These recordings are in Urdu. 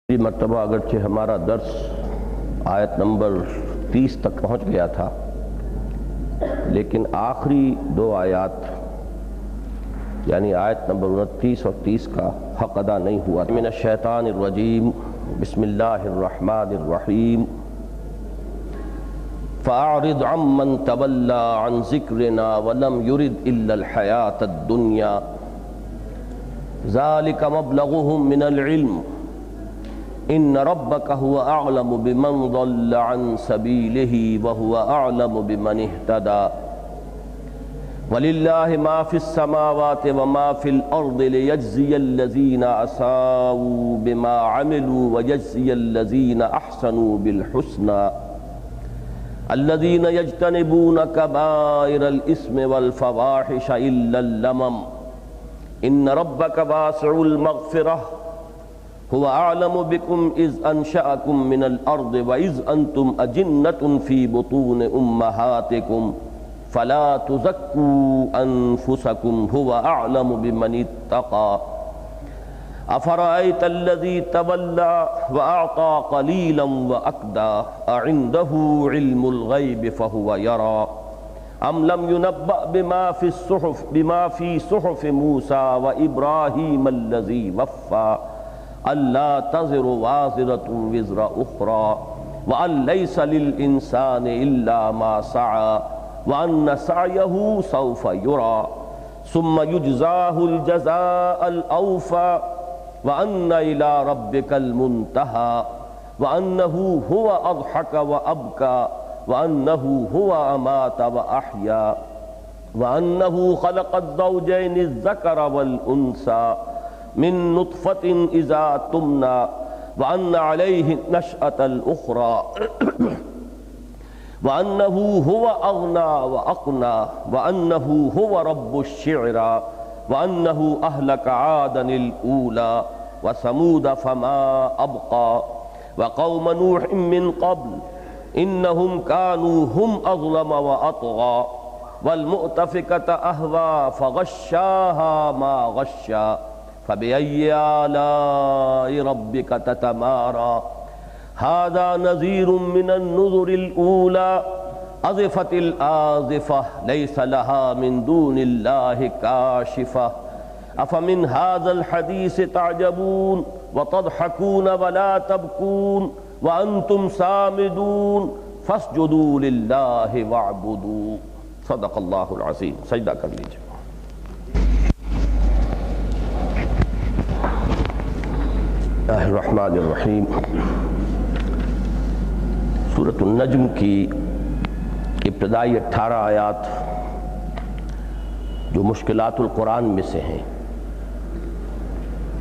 مرتبہ اگرچہ ہمارا درس آیت نمبر 30 تک پہنچ گیا تھا، لیکن آخری دو آیات یعنی آیت نمبر 29 اور 30 کا حق ادا نہیں ہوا۔ من الشیطان الرجیم، بسم اللہ الرحمن الرحیم۔ فَأَعْرِضْ عَمَّنْ تَوَلَّى عَنْ ذِكْرِنَا وَلَمْ يُرِدْ إِلَّا الْحَيَاةَ الدُّنْيَا ذَلِكَ مَبْلَغُهُم مِّنَ الْعِلْمِ إِنَّ رَبَّكَ هُوَ أَعْلَمُ بِمَنْ ضَلَّ عَنْ سَبِيلِهِ وَهُوَ أَعْلَمُ بِمَنِ اهْتَدَى وَلِلَّهِ مَا فِي السَّمَاوَاتِ وَمَا فِي الْأَرْضِ لِيَجْزِيَ الَّذِينَ أَسَاءُوا بِمَا عَمِلُوا وَيَجْزِيَ الَّذِينَ أَحْسَنُوا بِالْحُسْنَى الَّذِينَ يَجْتَنِبُونَ كَبَائِرَ الْإِثْمِ وَالْفَوَاحِشَ إِلَّا اللَّمَمَ إِنَّ رَبَّكَ وَاسِعُ الْمَغْفِرَةِ هو أعلم بكم إذ أنشأكم من الأرض وإذ أنتم أجنة في بطون أمهاتكم فلا تزكوا أنفسكم هو أعلم بمن اتقى أفرأيت الذي تولى وأعطى قليلا وأكدى أعنده علم الغيب فهو يرى أم لم ينبأ بما في صحف موسى وإبراهيم الذي وفى أَلَّا تَزِرُ وَازِرَةٌ وِزْرَ أُخْرَى وَأَن لَيْسَ لِلْإِنسَانِ إِلَّا مَا سَعَى وَأَنَّ سَعْيَهُ سَوْفَ يُرَى ثُمَّ يُجْزَاهُ الْجَزَاءَ الْأَوْفَى وَأَنَّ إِلَى رَبِّكَ الْمُنْتَهَى وَأَنَّهُ هُوَ أَضْحَكَ وَأَبْكَى وَأَنَّهُ هُوَ أَمَاتَ وَأَحْيَا وَأَنَّهُ خَلَقَ الزَّوْجَيْنِ الذَّكَرَ وَالْأُنثَى من نطفة إذا تمنى وأن عليه نشأة الأخرى وأنه هو أغنى وأقنى وأنه هو رب الشعرى وأنه أهلك عادا الأولى وثمود فما أبقى وقوم نوح من قبل إنهم كانوا هم أظلم وأطغى والمؤتفكة أهوى فغشاها ما غشى فبأي آلاء ربك تتمارى هذا نذير من النذر الأولى أزفت الآزفة ليس لها من دون الله كاشفة أفمن هذا الحديث تعجبون وتضحكون ولا تبكون وأنتم سامدون فاسجدوا لله واعبدوا صدق اللہ العظیم۔ سجدہ کر لیجیے۔ بسم اللہ الرحمن الرحیم۔ سورۃ النجم کی ابتدائی 18 آیات جو مشکلات القرآن میں سے ہیں،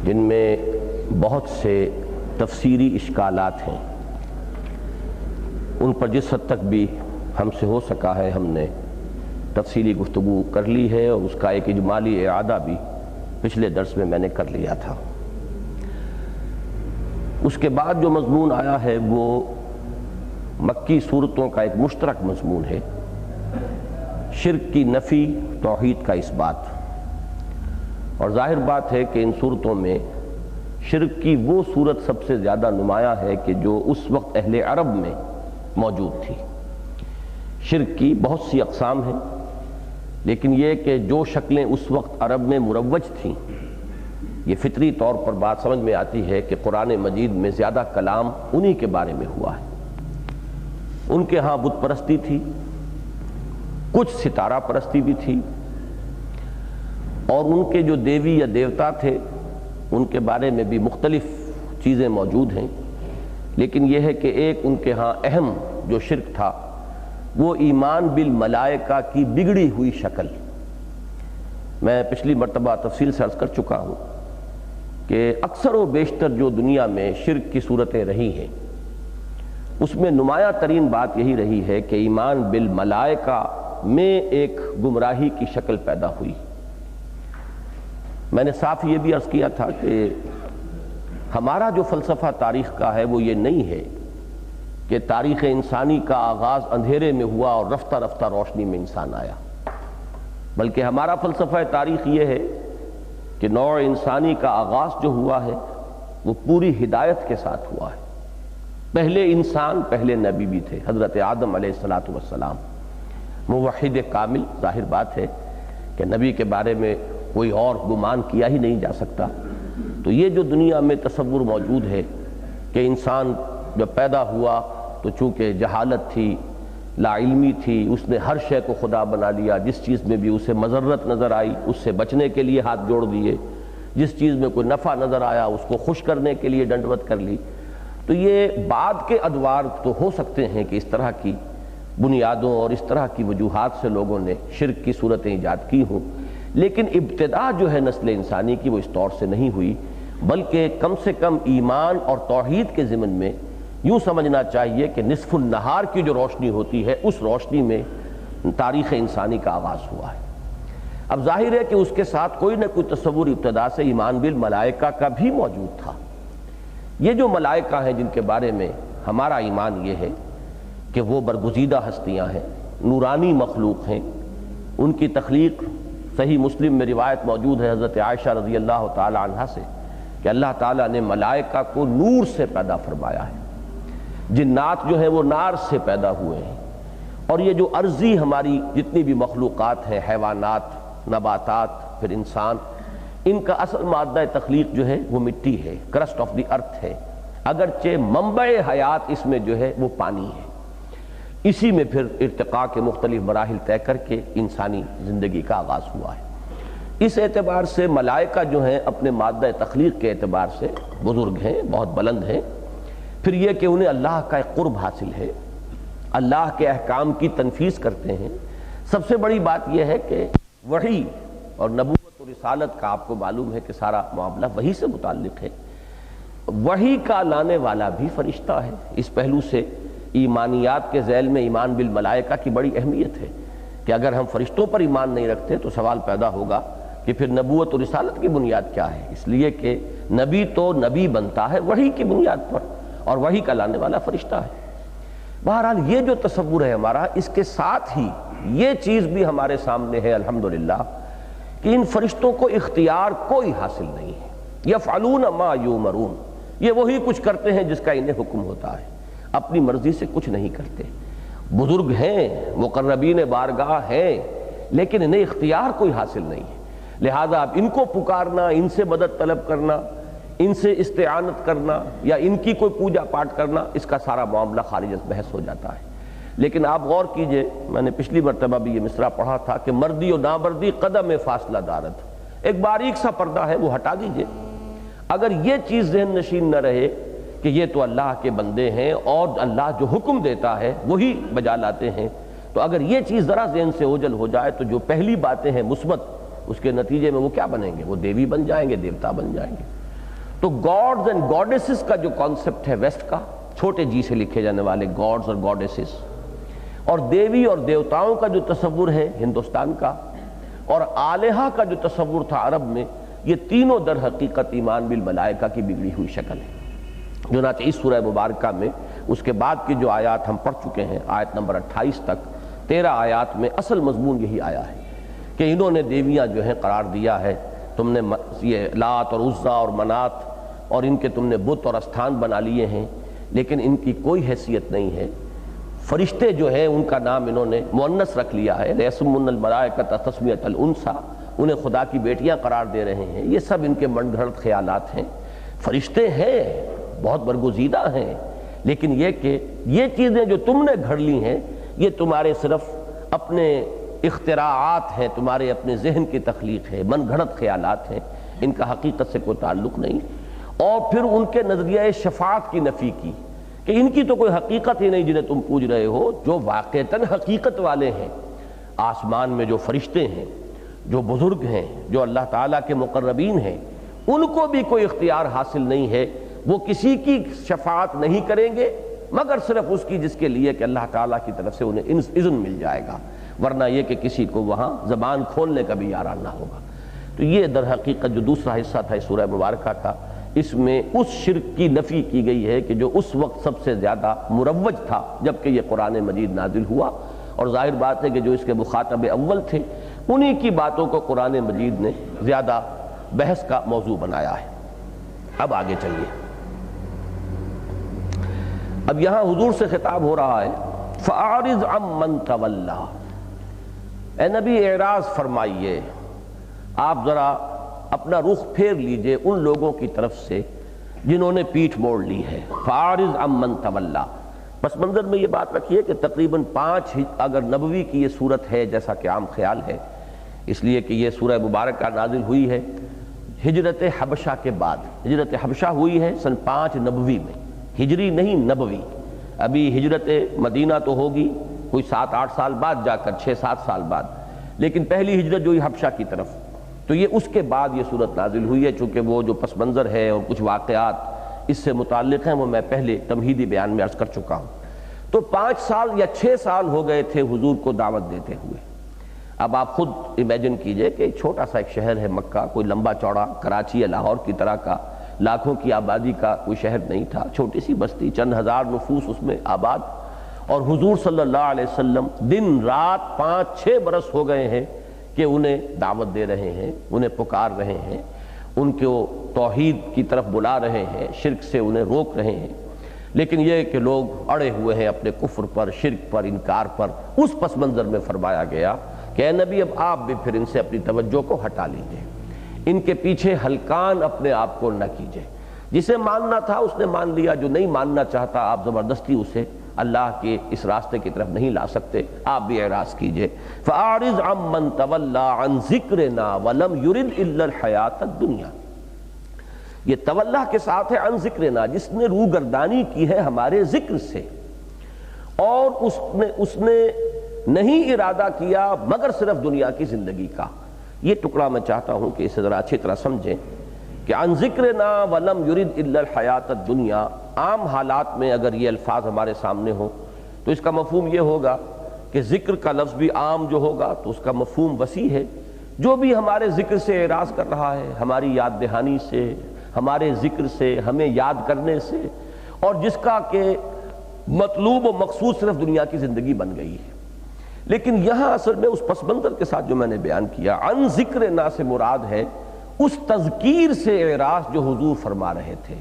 جن میں بہت سے تفسیری اشکالات ہیں، ان پر جس حد تک بھی ہم سے ہو سکا ہے ہم نے تفصیلی گفتگو کر لی ہے، اور اس کا ایک اجمالی اعادہ بھی پچھلے درس میں نے کر لیا تھا۔ اس کے بعد جو مضمون آیا ہے وہ مکی صورتوں کا ایک مشترک مضمون ہے، شرک کی نفی، توحید کا اس بات۔ اور ظاہر بات ہے کہ ان صورتوں میں شرک کی وہ صورت سب سے زیادہ نمایاں ہے کہ جو اس وقت اہل عرب میں موجود تھی۔ شرک کی بہت سی اقسام ہیں، لیکن یہ کہ جو شکلیں اس وقت عرب میں مروج تھیں، یہ فطری طور پر بات سمجھ میں آتی ہے کہ قرآن مجید میں زیادہ کلام انہی کے بارے میں ہوا ہے۔ ان کے ہاں بت پرستی تھی، کچھ ستارہ پرستی بھی تھی، اور ان کے جو دیوی یا دیوتا تھے ان کے بارے میں بھی مختلف چیزیں موجود ہیں، لیکن یہ ہے کہ ایک ان کے ہاں اہم جو شرک تھا وہ ایمان بالملائکہ کی بگڑی ہوئی شکل۔ میں پچھلی مرتبہ تفصیل سے عرض کر چکا ہوں کہ اکثر و بیشتر جو دنیا میں شرک کی صورتیں رہی ہیں، اس میں نمایاں ترین بات یہی رہی ہے کہ ایمان بالملائکہ میں ایک گمراہی کی شکل پیدا ہوئی۔ میں نے صاف یہ بھی عرض کیا تھا کہ ہمارا جو فلسفہ تاریخ کا ہے وہ یہ نہیں ہے کہ تاریخ انسانی کا آغاز اندھیرے میں ہوا اور رفتہ رفتہ روشنی میں انسان آیا، بلکہ ہمارا فلسفہ تاریخ یہ ہے کہ نوع انسانی کا آغاز جو ہوا ہے وہ پوری ہدایت کے ساتھ ہوا ہے۔ پہلے انسان، پہلے نبی بھی تھے، حضرت آدم علیہ السلام، موحد کامل۔ ظاہر بات ہے کہ نبی کے بارے میں کوئی اور گمان کیا ہی نہیں جا سکتا۔ تو یہ جو دنیا میں تصور موجود ہے کہ انسان جب پیدا ہوا تو چونکہ جہالت تھی، لا علمی تھی، اس نے ہر شے کو خدا بنا لیا، جس چیز میں بھی اسے مضرت نظر آئی اس سے بچنے کے لیے ہاتھ جوڑ دیے، جس چیز میں کوئی نفع نظر آیا اس کو خوش کرنے کے لیے ڈنڈوت کر لی۔ تو یہ بعد کے ادوار تو ہو سکتے ہیں کہ اس طرح کی بنیادوں اور اس طرح کی وجوہات سے لوگوں نے شرک کی صورتیں ایجاد کی ہوں، لیکن ابتدا جو ہے نسل انسانی کی وہ اس طور سے نہیں ہوئی، بلکہ کم سے کم ایمان اور توحید کے ضمن میں یوں سمجھنا چاہیے کہ نصف النہار کی جو روشنی ہوتی ہے اس روشنی میں تاریخ انسانی کا آغاز ہوا ہے۔ اب ظاہر ہے کہ اس کے ساتھ کوئی نہ کوئی تصور ابتدا سے ایمان بالملائکہ کا بھی موجود تھا۔ یہ جو ملائکہ ہیں جن کے بارے میں ہمارا ایمان یہ ہے کہ وہ برگزیدہ ہستیاں ہیں، نورانی مخلوق ہیں، ان کی تخلیق صحیح مسلم میں روایت موجود ہے حضرت عائشہ رضی اللہ تعالی عنہا سے کہ اللہ تعالیٰ نے ملائکہ کو نور سے پیدا فرمایا ہے، جنات جو ہیں وہ نار سے پیدا ہوئے ہیں، اور یہ جو ارضی ہماری جتنی بھی مخلوقات ہیں، حیوانات، نباتات، پھر انسان، ان کا اصل مادہ تخلیق جو ہے وہ مٹی ہے، کرسٹ آف دی ارتھ ہے، اگرچہ منبع حیات اس میں جو ہے وہ پانی ہے۔ اسی میں پھر ارتقاء کے مختلف مراحل طے کر کے انسانی زندگی کا آغاز ہوا ہے۔ اس اعتبار سے ملائکہ جو ہیں اپنے مادہ تخلیق کے اعتبار سے بزرگ ہیں، بہت بلند ہیں۔ پھر یہ کہ انہیں اللہ کا ایک قرب حاصل ہے، اللہ کے احکام کی تنفیذ کرتے ہیں۔ سب سے بڑی بات یہ ہے کہ وحی اور نبوت اور رسالت کا آپ کو معلوم ہے کہ سارا معاملہ وحی سے متعلق ہے۔ وحی کا لانے والا بھی فرشتہ ہے۔ اس پہلو سے ایمانیات کے ذیل میں ایمان بالملائکہ کی بڑی اہمیت ہے کہ اگر ہم فرشتوں پر ایمان نہیں رکھتے تو سوال پیدا ہوگا کہ پھر نبوت اور رسالت کی بنیاد کیا ہے؟ اس لیے کہ نبی تو نبی بنتا ہے وحی کی بنیاد پر، اور وحی کا لانے والا فرشتہ ہے۔ بہرحال یہ جو تصور ہے ہمارا، اس کے ساتھ ہی یہ چیز بھی ہمارے سامنے ہے الحمدللہ کہ ان فرشتوں کو اختیار کوئی حاصل نہیں ہے۔ یفعلون ما یؤمرون، یہ وہی کچھ کرتے ہیں جس کا انہیں حکم ہوتا ہے، اپنی مرضی سے کچھ نہیں کرتے۔ بزرگ ہیں، مقربین بارگاہ ہیں، لیکن انہیں اختیار کوئی حاصل نہیں ہے، لہذا اب ان کو پکارنا، ان سے مدد طلب کرنا، ان سے استعانت کرنا یا ان کی کوئی پوجا پاٹ کرنا، اس کا سارا معاملہ خارج از بحث ہو جاتا ہے۔ لیکن آپ غور کیجئے، میں نے پچھلی مرتبہ بھی یہ مصرع پڑھا تھا کہ مردی و نامردی قدم فاصلہ دارت، ایک باریک سا پردہ ہے وہ ہٹا دیجئے۔ اگر یہ چیز ذہن نشین نہ رہے کہ یہ تو اللہ کے بندے ہیں اور اللہ جو حکم دیتا ہے وہی بجا لاتے ہیں، تو اگر یہ چیز ذرا ذہن سے اوجھل ہو جائے تو جو پہلی باتیں ہیں مثبت، اس کے نتیجے میں وہ کیا بنیں گے؟ وہ دیوی بن جائیں گے، دیوتا بن جائیں گے۔ تو گاڈز اینڈ گاڈیسز کا جو کانسیپٹ ہے ویسٹ کا، چھوٹے جی سے لکھے جانے والے گاڈز اور گاڈیسز، اور دیوی اور دیوتاؤں کا جو تصور ہے ہندوستان کا، اور آلہہ کا جو تصور تھا عرب میں، یہ تینوں در حقیقت ایمان بالملائکہ کی بگڑی ہوئی شکل ہے۔ چنانچہ اس سورہ مبارکہ میں اس کے بعد کی جو آیات ہم پڑھ چکے ہیں، آیت نمبر 28 تک 13 آیات میں اصل مضمون یہی آیا ہے کہ انہوں نے دیویاں جو ہیں قرار دیا ہے، تم نے یہ لات اور عزا اور منات اور ان کے تم نے بت اور استھان بنا لیے ہیں، لیکن ان کی کوئی حیثیت نہیں ہے۔ فرشتے جو ہیں ان کا نام انہوں نے مؤنث رکھ لیا ہے، لیسمون الملائکۃ تسمیۃ الانثیٰ، انہیں خدا کی بیٹیاں قرار دے رہے ہیں۔ یہ سب ان کے من گھڑت خیالات ہیں۔ فرشتے ہیں، بہت برگزیدہ ہیں، لیکن یہ کہ یہ چیزیں جو تم نے گھڑ لی ہیں یہ تمہارے صرف اپنے اختراعات ہیں، تمہارے اپنے ذہن کی تخلیق ہے، من گھڑت خیالات ہیں، ان کا حقیقت سے کوئی تعلق نہیں۔ اور پھر ان کے نظریہ شفاعت کی نفی کی کہ ان کی تو کوئی حقیقت ہی نہیں جنہیں تم پوج رہے ہو، جو واقعتاً حقیقت والے ہیں۔ آسمان میں جو فرشتے ہیں، جو بزرگ ہیں، جو اللہ تعالیٰ کے مقربین ہیں، ان کو بھی کوئی اختیار حاصل نہیں ہے، وہ کسی کی شفاعت نہیں کریں گے مگر صرف اس کی جس کے لیے کہ اللہ تعالیٰ کی طرف سے انہیں اذن مل جائے گا، ورنہ یہ کہ کسی کو وہاں زبان کھولنے کا بھی یاران نہ ہوگا۔ تو یہ در حقیقت جو دوسرا حصہ تھا اس سورہ مبارکہ کا، اس میں اس شرک کی نفی کی گئی ہے کہ جو اس وقت سب سے زیادہ مروج تھا جبکہ یہ قرآن مجید نازل ہوا، اور ظاہر بات ہے کہ جو اس کے مخاطب اول تھے انہی کی باتوں کو قرآن مجید نے زیادہ بحث کا موضوع بنایا ہے۔ اب آگے چلیے، اب یہاں حضور سے خطاب ہو رہا ہے، فَأَعْرِضْ عَمَّنْ تَوَلَّى، اے نبی اعراض فرمائیے، آپ ذرا اپنا رخ پھیر لیجئے ان لوگوں کی طرف سے جنہوں نے پیٹھ موڑ لی ہے۔ فَأَعْرِضْ عَمَّنْ تَوَلَّى، پس منظر میں یہ بات رکھیے کہ تقریباً 5 اگر نبوی کی یہ صورت ہے جیسا کہ عام خیال ہے، اس لیے کہ یہ سورہ مبارکہ نازل ہوئی ہے ہجرت حبشہ کے بعد۔ ہجرت حبشہ ہوئی ہے سن 5 نبوی میں، ہجری نہیں نبوی۔ ابھی ہجرت مدینہ تو ہوگی کوئی 7-8 سال بعد جا کر، 6-7 سال بعد، لیکن پہلی ہجرت جو ہوئی حبشہ کی طرف، تو یہ اس کے بعد یہ صورت نازل ہوئی ہے، چونکہ وہ جو پس منظر ہے اور کچھ واقعات اس سے متعلق ہیں وہ میں پہلے تمہیدی بیان میں عرض کر چکا ہوں۔ تو 5 سال یا 6 سال ہو گئے تھے حضور کو دعوت دیتے ہوئے۔ اب آپ خود امیجن کیجئے کہ چھوٹا سا ایک شہر ہے مکہ، کوئی لمبا چوڑا کراچی یا لاہور کی طرح کا لاکھوں کی آبادی کا کوئی شہر نہیں تھا، چھوٹی سی بستی، چند ہزار نفوس اس میں آباد، اور حضور صلی اللہ علیہ وسلم دن رات 5-6 برس ہو گئے ہیں کہ انہیں دعوت دے رہے ہیں، انہیں پکار رہے ہیں، ان کو توحید کی طرف بلا رہے ہیں، شرک سے انہیں روک رہے ہیں، لیکن یہ کہ لوگ اڑے ہوئے ہیں اپنے کفر پر، شرک پر، انکار پر۔ اس پس منظر میں فرمایا گیا کہ اے نبی اب آپ بھی پھر ان سے اپنی توجہ کو ہٹا لیجئے، ان کے پیچھے ہلکان اپنے آپ کو نہ کیجئے۔ جسے ماننا تھا اس نے مان لیا، جو نہیں ماننا چاہتا آپ زبردستی اسے اللہ کے اس راستے کی طرف نہیں لا سکتے، آپ بھی اعراض کیجئے۔ فَأَعْرِضْ عَمَّنْ تَوَلَّى عَنْ ذِكْرِنَا وَلَمْ يُرِدْ إِلَّا الْحَيَاةَ الدُّنْيَا، یہ تولا کے ساتھ ہے عن ذکرنا، جس نے روگردانی کی ہے ہمارے ذکر سے، اور اس نے نہیں ارادہ کیا مگر صرف دنیا کی زندگی کا۔ یہ ٹکڑا میں چاہتا ہوں کہ اسے ذرا اچھی طرح سمجھیں کہ عن ذکرنا ولم یرد الا الحیات الدنیا، عام حالات میں اگر یہ الفاظ ہمارے سامنے ہوں تو اس کا مفہوم یہ ہوگا کہ ذکر کا لفظ بھی عام جو ہوگا تو اس کا مفہوم وسیع ہے، جو بھی ہمارے ذکر سے اعراض کر رہا ہے، ہماری یاد دہانی سے، ہمارے ذکر سے، ہمیں یاد کرنے سے، اور جس کا کہ مطلوب و مقصود صرف دنیا کی زندگی بن گئی ہے۔ لیکن یہاں اصل میں اس پس منظر کے ساتھ جو میں نے بیان کیا، عن ذکرنا سے مراد ہے اس تذکیر سے اعراض جو حضور فرما رہے تھے،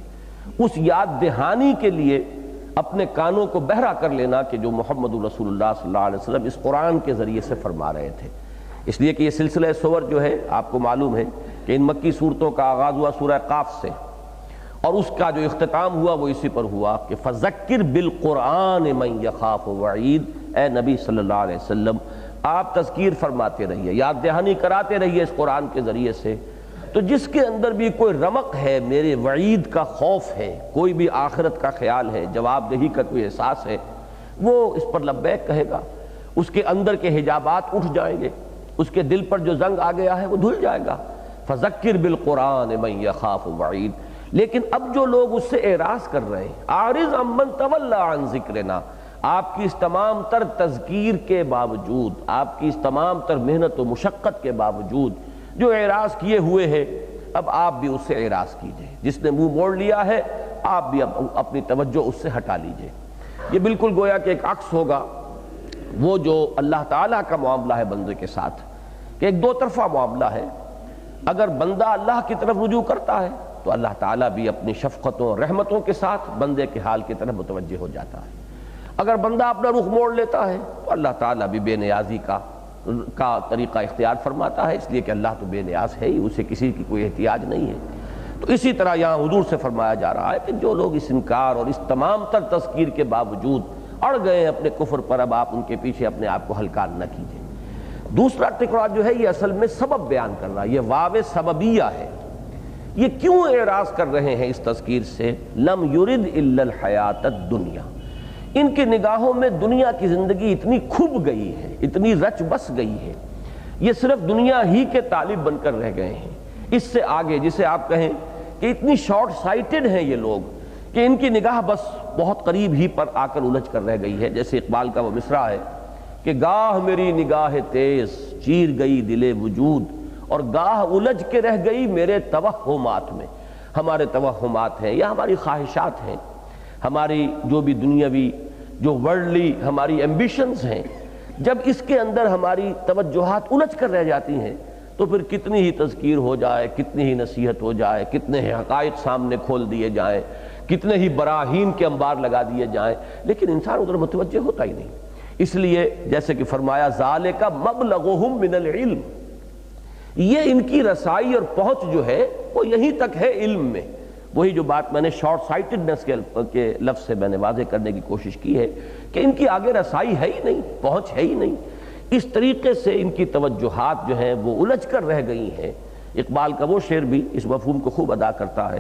اس یاد دہانی کے لیے اپنے کانوں کو بہرا کر لینا کہ جو محمد رسول اللہ صلی اللہ علیہ وسلم اس قرآن کے ذریعے سے فرما رہے تھے۔ اس لیے کہ یہ سلسلہ سور جو ہے آپ کو معلوم ہے کہ ان مکی صورتوں کا آغاز ہوا سورہ قاف سے، اور اس کا جو اختتام ہوا وہ اسی پر ہوا کہ فَذَكِّرْ بِالْقُرْآنِ مَنْ يَخَافُ وَعِيدٍ، اے نبی صلی اللہ علیہ وسلم آپ تذکیر فرماتے رہیے، یاد دہانی کراتے رہیے اس قرآن کے ذریعے سے، تو جس کے اندر بھی کوئی رمق ہے میرے وعید کا، خوف ہے، کوئی بھی آخرت کا خیال ہے، جواب دہی کا کوئی احساس ہے، وہ اس پر لبیک کہے گا، اس کے اندر کے حجابات اٹھ جائیں گے، اس کے دل پر جو زنگ آ گیا ہے وہ دھل جائے گا۔ فَذَكِّرْ بِالْقُرْآنِ مَنْ يَخَافُ وَعِيدٍ۔ لیکن اب جو لوگ اس سے اعراض کر رہے ہیں، اعرض عمن تولی عن ذکرنا، آپ کی اس تمام تر تذکیر کے باوجود، آپ کی اس تمام تر محنت و مشقت کے باوجود جو اعراض کیے ہوئے ہیں، اب آپ بھی اس سے اعراض کیجئے، جس نے منہ موڑ لیا ہے آپ بھی اپنی توجہ اس سے ہٹا لیجئے۔ یہ بالکل گویا کہ ایک عکس ہوگا وہ جو اللہ تعالیٰ کا معاملہ ہے بندے کے ساتھ، کہ ایک دو طرفہ معاملہ ہے۔ اگر بندہ اللہ کی طرف رجوع کرتا ہے تو اللہ تعالیٰ بھی اپنی شفقتوں رحمتوں کے ساتھ بندے کے حال کی طرف متوجہ ہو جاتا ہے۔ اگر بندہ اپنا رخ موڑ لیتا ہے تو اللہ تعالیٰ بھی بے نیازی کا طریقہ اختیار فرماتا ہے، اس لیے کہ اللہ تو بے نیاز ہے ہی، اسے کسی کی کوئی احتیاج نہیں ہے۔ تو اسی طرح یہاں حضور سے فرمایا جا رہا ہے کہ جو لوگ اس انکار اور اس تمام تر تذکیر کے باوجود اڑ گئے اپنے کفر پر، اب آپ ان کے پیچھے اپنے آپ کو ہلکان نہ کیجیے۔ دوسرا ٹکڑا جو ہے یہ اصل میں سبب بیان کر رہا ہے، یہ واو سببیہ ہے۔ یہ کیوں اعراض کر رہے ہیں اس تذکیر سے؟ لم یرد الا الحیات الدنیا، ان کی نگاہوں میں دنیا کی زندگی اتنی کھب گئی ہے، اتنی رچ بس گئی ہے، یہ صرف دنیا ہی کے طالب بن کر رہ گئے ہیں۔ اس سے آگے جسے آپ کہیں کہ اتنی شارٹ سائٹڈ ہیں یہ لوگ کہ ان کی نگاہ بس بہت قریب ہی پر آ کر الجھ کر رہ گئی ہے۔ جیسے اقبال کا وہ مصرع ہے کہ گاہ میری نگاہ تیز چیر گئی دل وجود، اور گاہ الجھ کے رہ گئی میرے توہمات میں۔ ہمارے توہمات ہیں یا ہماری خواہشات ہیں، ہماری جو بھی دنیاوی جو ورلڈلی ہماری ایمبیشنز ہیں، جب اس کے اندر ہماری توجہات الجھ کر رہ جاتی ہیں تو پھر کتنی ہی تذکیر ہو جائے، کتنی ہی نصیحت ہو جائے، کتنے ہی حقائق سامنے کھول دیے جائیں، کتنے ہی براہین کے انبار لگا دیے جائیں، لیکن انسان ادھر متوجہ ہوتا ہی نہیں۔ اس لیے جیسے کہ فرمایا ذالک مبلغہم من العلم، یہ ان کی رسائی اور پہنچ جو ہے وہ یہیں تک ہے علم میں۔ وہی جو بات میں نے شارٹ سائٹڈنس کے لفظ سے میں نے واضح کرنے کی کوشش کی ہے کہ ان کی آگے رسائی ہے ہی نہیں، پہنچ ہے ہی نہیں۔ اس طریقے سے ان کی توجہات جو ہیں وہ الجھ کر رہ گئی ہیں۔ اقبال کا وہ شعر بھی اس مفہوم کو خوب ادا کرتا ہے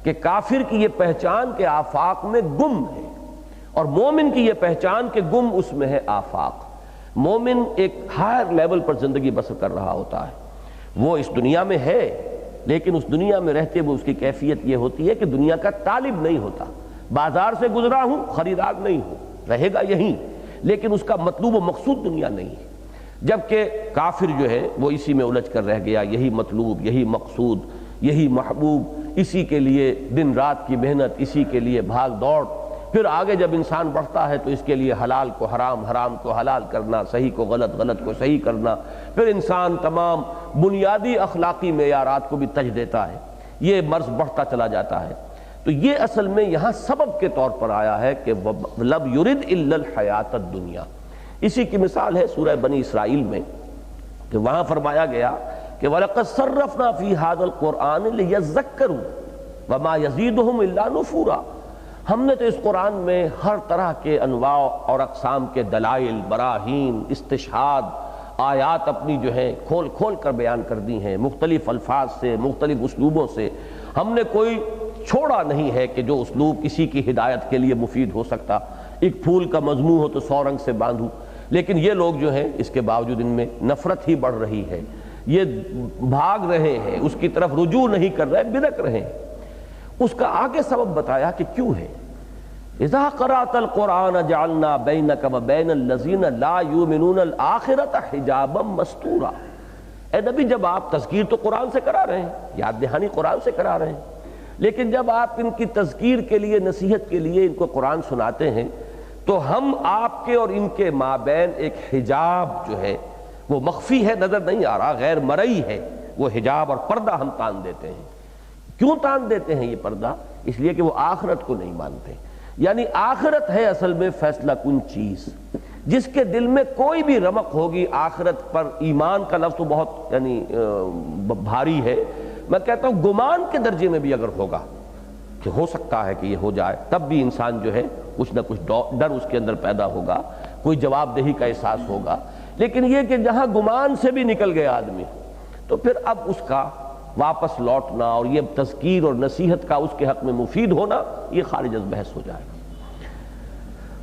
کہ کافر کی یہ پہچان کے آفاق میں گم ہے، اور مومن کی یہ پہچان کے گم اس میں ہے آفاق۔ مومن ایک ہائر لیول پر زندگی بسر کر رہا ہوتا ہے، وہ اس دنیا میں ہے، لیکن اس دنیا میں رہتے ہوئے اس کی کیفیت یہ ہوتی ہے کہ دنیا کا طالب نہیں ہوتا۔ بازار سے گزرا ہوں، خریدار نہیں ہوں، رہے گا یہیں، لیکن اس کا مطلوب و مقصود دنیا نہیں ہے۔ جبکہ کافر جو ہے وہ اسی میں الجھ کر رہ گیا، یہی مطلوب، یہی مقصود، یہی محبوب، اسی کے لیے دن رات کی محنت، اسی کے لیے بھاگ دوڑ۔ پھر آگے جب انسان بڑھتا ہے تو اس کے لیے حلال کو حرام، حرام کو حلال کرنا، صحیح کو غلط، غلط کو صحیح کرنا۔ پھر انسان تمام بنیادی اخلاقی معیارات کو بھی تج دیتا ہے، یہ مرض بڑھتا چلا جاتا ہے۔ تو یہ اصل میں یہاں سبب کے طور پر آیا ہے کہ لَمْ يُرِدْ إِلَّا الْحَيَاةَ الدُّنْيَا۔ اسی کی مثال ہے سورہ بنی اسرائیل میں کہ وہاں فرمایا گیا کہ وَلَقَدْ صَرَّفْنَا فِي هَذَا الْقُرْآنِ لِيَذَّكَّرُوا وَمَا يَزِيدُهُمْ إِلَّا نُفُورًا۔ ہم نے تو اس قرآن میں ہر طرح کے انواع اور اقسام کے دلائل، براہین، استشہاد، آیات اپنی جو ہیں کھول کھول کر بیان کر دی ہیں، مختلف الفاظ سے، مختلف اسلوبوں سے۔ ہم نے کوئی چھوڑا نہیں ہے کہ جو اسلوب کسی کی ہدایت کے لیے مفید ہو سکتا۔ ایک پھول کا مضمون ہو تو 100 رنگ سے باندھوں، لیکن یہ لوگ جو ہیں اس کے باوجود ان میں نفرت ہی بڑھ رہی ہے، یہ بھاگ رہے ہیں، اس کی طرف رجوع نہیں کر رہے، بدک رہے ہیں۔ اس کا آگے سبب بتایا کہ کیوں ہے۔ اذا قرأت القرآن جعلنا بینک وبین الذین لا یؤمنون الآخرۃ حجابا مستورا۔ اے نبی، جب آپ تذکیر تو قرآن سے کرا رہے ہیں، یاد دہانی قرآن سے کرا رہے ہیں، لیکن جب آپ ان کی تذکیر کے لیے، نصیحت کے لیے ان کو قرآن سناتے ہیں تو ہم آپ کے اور ان کے مابین ایک حجاب جو ہے وہ مخفی ہے، نظر نہیں آ رہا، غیر مرئی ہے، وہ حجاب اور پردہ ہم تان دیتے ہیں۔ کیوں تان دیتے ہیں یہ پردہ؟ اس لیے کہ وہ آخرت کو نہیں مانتے۔ یعنی آخرت ہے اصل میں فیصلہ کن چیز، جس کے دل میں کوئی بھی رمق ہوگی آخرت پر۔ ایمان کا لفظ تو بہت یعنی بھاری ہے، میں کہتا ہوں گمان کے درجے میں بھی اگر ہوگا کہ ہو سکتا ہے کہ یہ ہو جائے، تب بھی انسان جو ہے کچھ نہ کچھ ڈر اس کے اندر پیدا ہوگا، کوئی جواب دہی کا احساس ہوگا۔ لیکن یہ کہ جہاں گمان سے بھی نکل گیا آدمی، تو پھر اب اس کا واپس لوٹنا اور یہ تذکیر اور نصیحت کا اس کے حق میں مفید ہونا، یہ خارج از بحث ہو جائے گا۔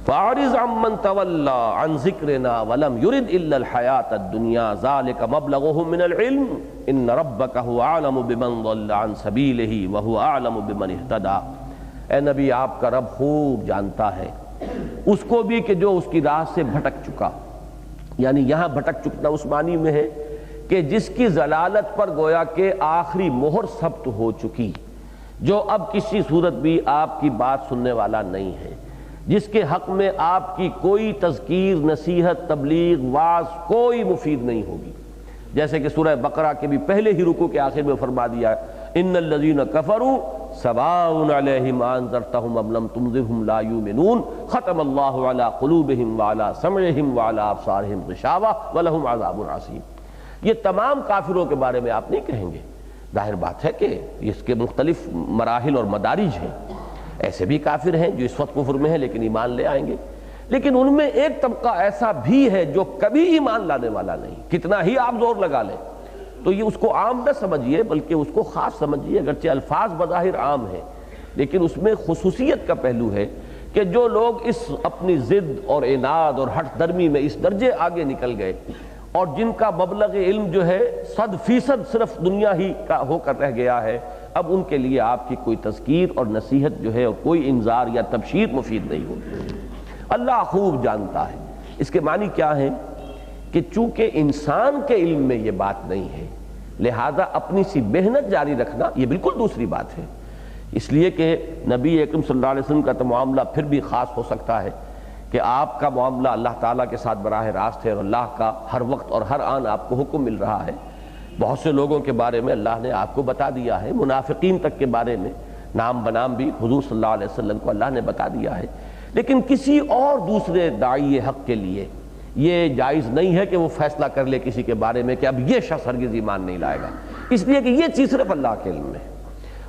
فَأَعْرِضْ عَمَّنْ تَوَلَّى عَنْ ذِكْرِنَا وَلَمْ يُرِدْ إِلَّا الْحَيَاةَ الدُّنْيَا ذَلِكَ مَبْلَغُهُم مِّنَ الْعِلْمِ إِنَّ رَبَّكَ هُوَ أَعْلَمُ بِمَنْ ضَلَّ عَنْ سَبِيلِهِ وَهُوَ أَعْلَمُ بِمَنِ اهْتَدَىٰ۔ اے نبی، آپ کا رب خوب جانتا ہے اس کو بھی کہ جو اس کی راہ سے بھٹک چکا، یعنی یہاں بھٹک چکنا اس معنی میں ہے کہ جس کی ضلالت پر گویا کہ آخری مہر ثبت ہو چکی، جو اب کسی صورت بھی آپ کی بات سننے والا نہیں ہے، جس کے حق میں آپ کی کوئی تذکیر، نصیحت، تبلیغ، وعظ کوئی مفید نہیں ہوگی۔ جیسے کہ سورہ بقرہ کے بھی پہلے ہی رکوع کے آخر میں فرما دیا ان الذین کفروا سواء علیہم انذرتہم ام لم تنذرہم لا یؤمنون ختم اللہ علی قلوبہم وعلی سمعہم وعلی ابصارہم غشاوہ ولہم عذاب عظیم۔ یہ تمام کافروں کے بارے میں آپ نہیں کہیں گے، ظاہر بات ہے کہ اس کے مختلف مراحل اور مدارج ہیں۔ ایسے بھی کافر ہیں جو اس وقت کفر میں ہیں لیکن ایمان لے آئیں گے، لیکن ان میں ایک طبقہ ایسا بھی ہے جو کبھی ایمان لانے والا نہیں، کتنا ہی آپ زور لگا لیں۔ تو یہ اس کو عام نہ سمجھیے بلکہ اس کو خاص سمجھیے، اگرچہ الفاظ بظاہر عام ہیں لیکن اس میں خصوصیت کا پہلو ہے کہ جو لوگ اس اپنی ضد اور عناد اور ہٹ درمی میں اس درجے آگے نکل گئے اور جن کا مبلغ علم جو ہے 100% صرف دنیا ہی کا ہو کر رہ گیا ہے، اب ان کے لیے آپ کی کوئی تذکیر اور نصیحت جو ہے اور کوئی انذار یا تبشیر مفید نہیں ہوتی۔ اللہ خوب جانتا ہے۔ اس کے معنی کیا ہے کہ چونکہ انسان کے علم میں یہ بات نہیں ہے، لہذا اپنی سی محنت جاری رکھنا یہ بالکل دوسری بات ہے۔ اس لیے کہ نبی اکرم صلی اللہ علیہ وسلم کا تو معاملہ پھر بھی خاص ہو سکتا ہے کہ آپ کا معاملہ اللہ تعالیٰ کے ساتھ براہ راست ہے اور اللہ کا ہر وقت اور ہر آن آپ کو حکم مل رہا ہے، بہت سے لوگوں کے بارے میں اللہ نے آپ کو بتا دیا ہے، منافقین تک کے بارے میں نام بنام بھی حضور صلی اللہ علیہ وسلم کو اللہ نے بتا دیا ہے، لیکن کسی اور دوسرے داعی حق کے لیے یہ جائز نہیں ہے کہ وہ فیصلہ کر لے کسی کے بارے میں کہ اب یہ شخص ہرگز ایمان نہیں لائے گا، اس لیے کہ یہ چیز صرف اللہ کے علم میں ہے۔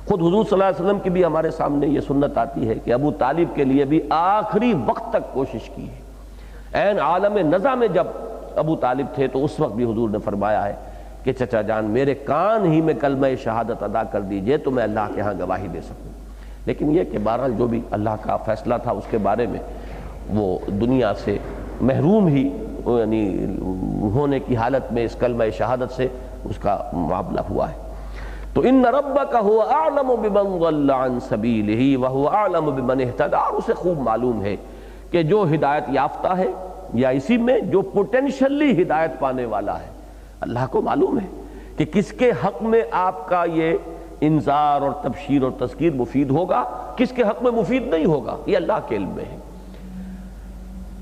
خود حضور صلی اللہ علیہ وسلم کی بھی ہمارے سامنے یہ سنت آتی ہے کہ ابو طالب کے لیے بھی آخری وقت تک کوشش کی ہے۔ عین عالم نزع میں جب ابو طالب تھے تو اس وقت بھی حضور نے فرمایا ہے کہ چچا جان میرے کان ہی میں کلمہ شہادت ادا کر دیجئے تو میں اللہ کے ہاں گواہی دے سکوں، لیکن یہ کہ بہرحال جو بھی اللہ کا فیصلہ تھا اس کے بارے میں وہ دنیا سے محروم ہی یعنی ہونے کی حالت میں اس کلمہ شہادت سے اس کا معاملہ ہوا ہے۔ تو ان ربک هو اعلم بمن ضل عن سبیلہ وهو اعلم بمن اہتدی، اور اسے خوب معلوم ہے کہ جو ہدایت یافتہ ہے یا اسی میں جو پوٹینشلی ہدایت پانے والا ہے، اللہ کو معلوم ہے کہ کس کے حق میں آپ کا یہ انذار اور تبشیر اور تذکیر مفید ہوگا، کس کے حق میں مفید نہیں ہوگا، یہ اللہ کے علم میں ہے۔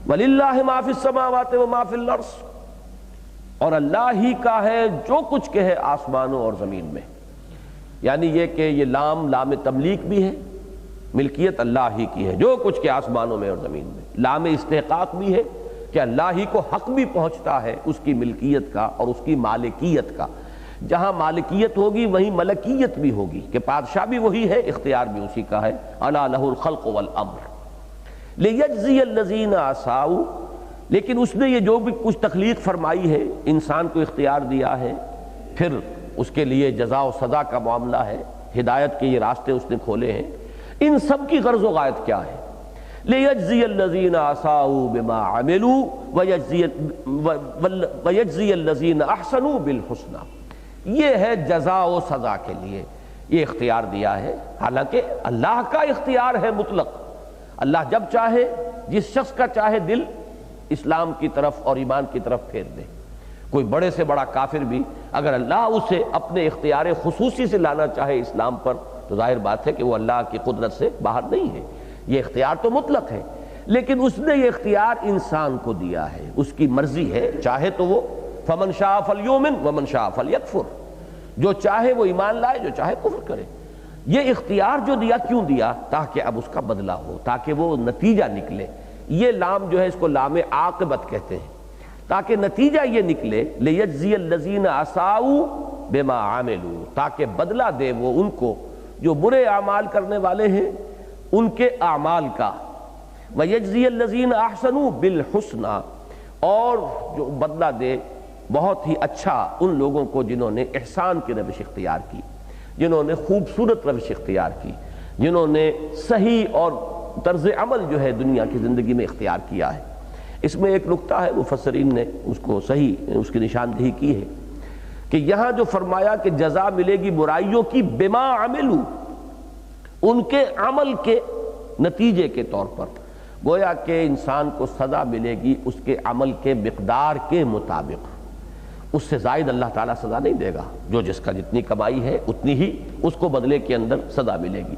وَلِلَّهِ مَا فِي السَّمَاوَاتِ وَمَا فِي الْأَرْضِ، اور اللہ ہی کا ہے جو کچھ کہ ہے آسمانوں اور زمین میں، یعنی یہ کہ یہ لام تملیک بھی ہے، ملکیت اللہ ہی کی ہے جو کچھ کہ آسمانوں میں اور زمین میں، لام استحقاق بھی ہے کہ اللہ ہی کو حق بھی پہنچتا ہے اس کی ملکیت کا اور اس کی مالکیت کا، جہاں مالکیت ہوگی وہیں ملکیت بھی ہوگی کہ بادشاہ بھی وہی ہے، اختیار بھی اسی کا ہے۔ الا لہ الخلق والامر لیجزی الذین اساؤوا، لیکن اس نے یہ جو بھی کچھ تخلیق فرمائی ہے، انسان کو اختیار دیا ہے، پھر اس کے لیے جزا و سزا کا معاملہ ہے، ہدایت کے یہ راستے اس نے کھولے ہیں، ان سب کی غرض و غایت کیا ہے؟ لیجزی الذین اساؤوا بما عملوا ویجزی الذین احسنوا بالحسنی، یہ ہے جزا و سزا کے لیے یہ اختیار دیا ہے۔ حالانکہ اللہ کا اختیار ہے مطلق، اللہ جب چاہے جس شخص کا چاہے دل اسلام کی طرف اور ایمان کی طرف پھیر دے، کوئی بڑے سے بڑا کافر بھی اگر اللہ اسے اپنے اختیار خصوصی سے لانا چاہے اسلام پر تو ظاہر بات ہے کہ وہ اللہ کی قدرت سے باہر نہیں ہے، یہ اختیار تو مطلق ہے، لیکن اس نے یہ اختیار انسان کو دیا ہے، اس کی مرضی ہے، چاہے تو وہ فمن شاء فلیؤمن ومن شاء فلیکفر، جو چاہے وہ ایمان لائے، جو چاہے کفر کرے۔ یہ اختیار جو دیا کیوں دیا؟ تاکہ اب اس کا بدلہ ہو، تاکہ وہ نتیجہ نکلے۔ یہ لام جو ہے اس کو لام عاقبت کہتے ہیں، تاکہ نتیجہ یہ نکلے لیجزی الذین اساؤوا بما عملوا، تاکہ بدلہ دے وہ ان کو جو برے اعمال کرنے والے ہیں ان کے اعمال کا، ویجزی الذین احسنوا بالحسنی، اور جو بدلہ دے بہت ہی اچھا ان لوگوں کو جنہوں نے احسان کی روش اختیار کی، جنہوں نے خوبصورت روش اختیار کی، جنہوں نے صحیح اور طرز عمل جو ہے دنیا کی زندگی میں اختیار کیا ہے۔ اس میں ایک نکتہ ہے، مفسرین نے اس کو صحیح اس کی نشاندہی کی ہے کہ یہاں جو فرمایا کہ جزا ملے گی برائیوں کی بما عملوا، ان کے عمل کے نتیجے کے طور پر، گویا کہ انسان کو سزا ملے گی اس کے عمل کے مقدار کے مطابق، اس سے زائد اللہ تعالیٰ سزا نہیں دے گا، جو جس کا جتنی کمائی ہے اتنی ہی اس کو بدلے کے اندر سزا ملے گی،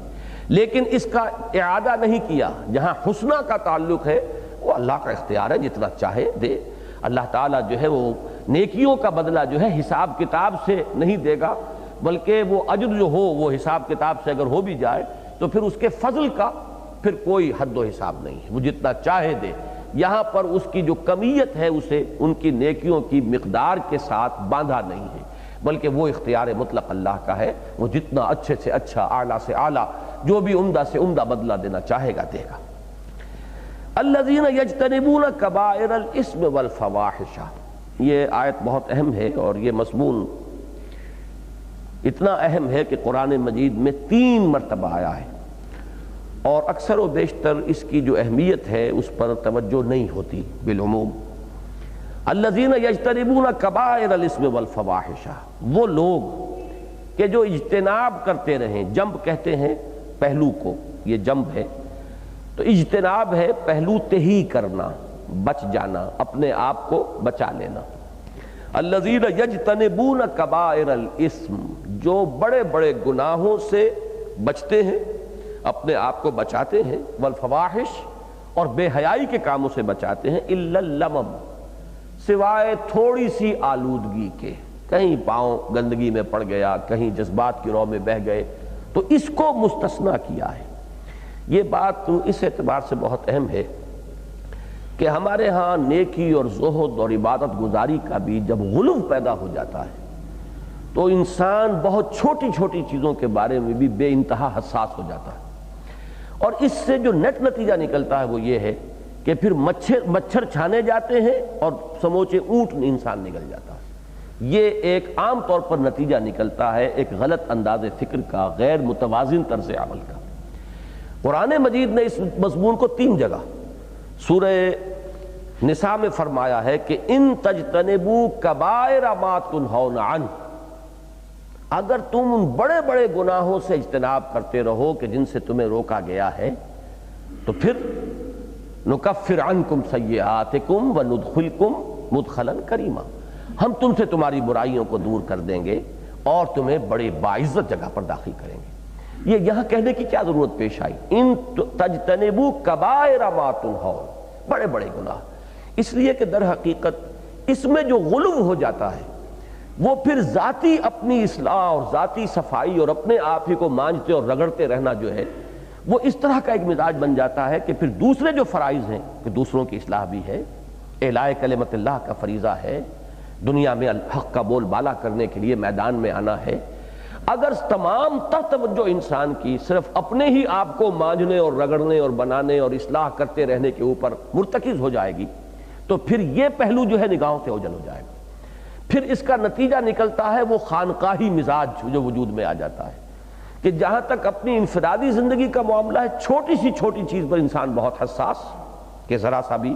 لیکن اس کا اعادہ نہیں کیا۔ جہاں حسنہ کا تعلق ہے وہ اللہ کا اختیار ہے، جتنا چاہے دے، اللہ تعالیٰ جو ہے وہ نیکیوں کا بدلہ جو ہے حساب کتاب سے نہیں دے گا، بلکہ وہ اجر جو ہو وہ حساب کتاب سے اگر ہو بھی جائے تو پھر اس کے فضل کا پھر کوئی حد و حساب نہیں ہے، وہ جتنا چاہے دے۔ یہاں پر اس کی جو کمیت ہے اسے ان کی نیکیوں کی مقدار کے ساتھ باندھا نہیں ہے، بلکہ وہ اختیار مطلق اللہ کا ہے، وہ جتنا اچھے سے اچھا، اعلیٰ سے اعلیٰ، جو بھی عمدہ سے عمدہ بدلہ دینا چاہے گا دے گا۔ الذین یجتنبون کبائر الاسم والفواحش، یہ آیت بہت اہم ہے، اور یہ مضمون اتنا اہم ہے کہ قرآن مجید میں 3 مرتبہ آیا ہے، اور اکثر و بیشتر اس کی جو اہمیت ہے اس پر توجہ نہیں ہوتی بالعموم۔ الذین یجتنبون کبائر الاسم والفواحش، وہ لوگ کہ جو اجتناب کرتے رہیں، جنب کہتے ہیں پہلو کو، یہ جنب ہے، تو اجتناب ہے پہلو تہی کرنا، بچ جانا، اپنے آپ کو بچا لینا۔ الذین یجتنبون کبائر الاسم، جو بڑے بڑے گناہوں سے بچتے ہیں، اپنے آپ کو بچاتے ہیں، والفواحش، اور بے حیائی کے کاموں سے بچاتے ہیں، الا اللمم، سوائے تھوڑی سی آلودگی کے، کہیں پاؤں گندگی میں پڑ گیا، کہیں جذبات کی رو میں بہہ گئے، تو اس کو مستثنیٰ کیا ہے۔ یہ بات اس اعتبار سے بہت اہم ہے کہ ہمارے ہاں نیکی اور زہد اور عبادت گزاری کا بھی جب غلو پیدا ہو جاتا ہے تو انسان بہت چھوٹی چھوٹی چیزوں کے بارے میں بھی بے انتہا حساس ہو جاتا ہے، اور اس سے جو نیٹ نتیجہ نکلتا ہے وہ یہ ہے کہ پھر مچھر چھانے جاتے ہیں اور سموچے اونٹ انسان نکل جاتا ہے۔ یہ ایک عام طور پر نتیجہ نکلتا ہے ایک غلط انداز فکر کا، غیر متوازن طرز عمل کا۔ قرآن مجید نے اس مضمون کو 3 جگہ سورہ نساء میں فرمایا ہے کہ ان تجتنبوا کبائر ما تنہون عنہ، اگر تم ان بڑے بڑے گناہوں سے اجتناب کرتے رہو کہ جن سے تمہیں روکا گیا ہے تو پھر نکفر عنکم سیئاتکم وندخلکم مدخلا کریما، ہم تم سے تمہاری برائیوں کو دور کر دیں گے اور تمہیں بڑے باعزت جگہ پر داخل کریں گے۔ یہ یہاں کہنے کی کیا ضرورت پیش آئی؟ ان تجتنبوا کبائر ما تنہون، بڑے بڑے گناہ، اس لیے کہ در حقیقت اس میں جو غلو ہو جاتا ہے وہ پھر ذاتی اپنی اصلاح اور ذاتی صفائی اور اپنے آپ ہی کو مانجتے اور رگڑتے رہنا جو ہے وہ اس طرح کا ایک مزاج بن جاتا ہے کہ پھر دوسرے جو فرائض ہیں کہ دوسروں کی اصلاح بھی ہے، اعلاء کلمت اللہ کا فریضہ ہے، دنیا میں الحق کا بول بالا کرنے کے لیے میدان میں آنا ہے، اگر تمام توجہ انسان کی صرف اپنے ہی آپ کو مانجنے اور رگڑنے اور بنانے اور اصلاح کرتے رہنے کے اوپر مرتکز ہو جائے گی تو پھر یہ پہلو جو ہے نگاہوں سے اوجھل ہو جائے گا۔ پھر اس کا نتیجہ نکلتا ہے وہ خانقاہی مزاج جو وجود میں آ جاتا ہے کہ جہاں تک اپنی انفرادی زندگی کا معاملہ ہے، چھوٹی سی چھوٹی چیز پر انسان بہت حساس کہ ذرا سا بھی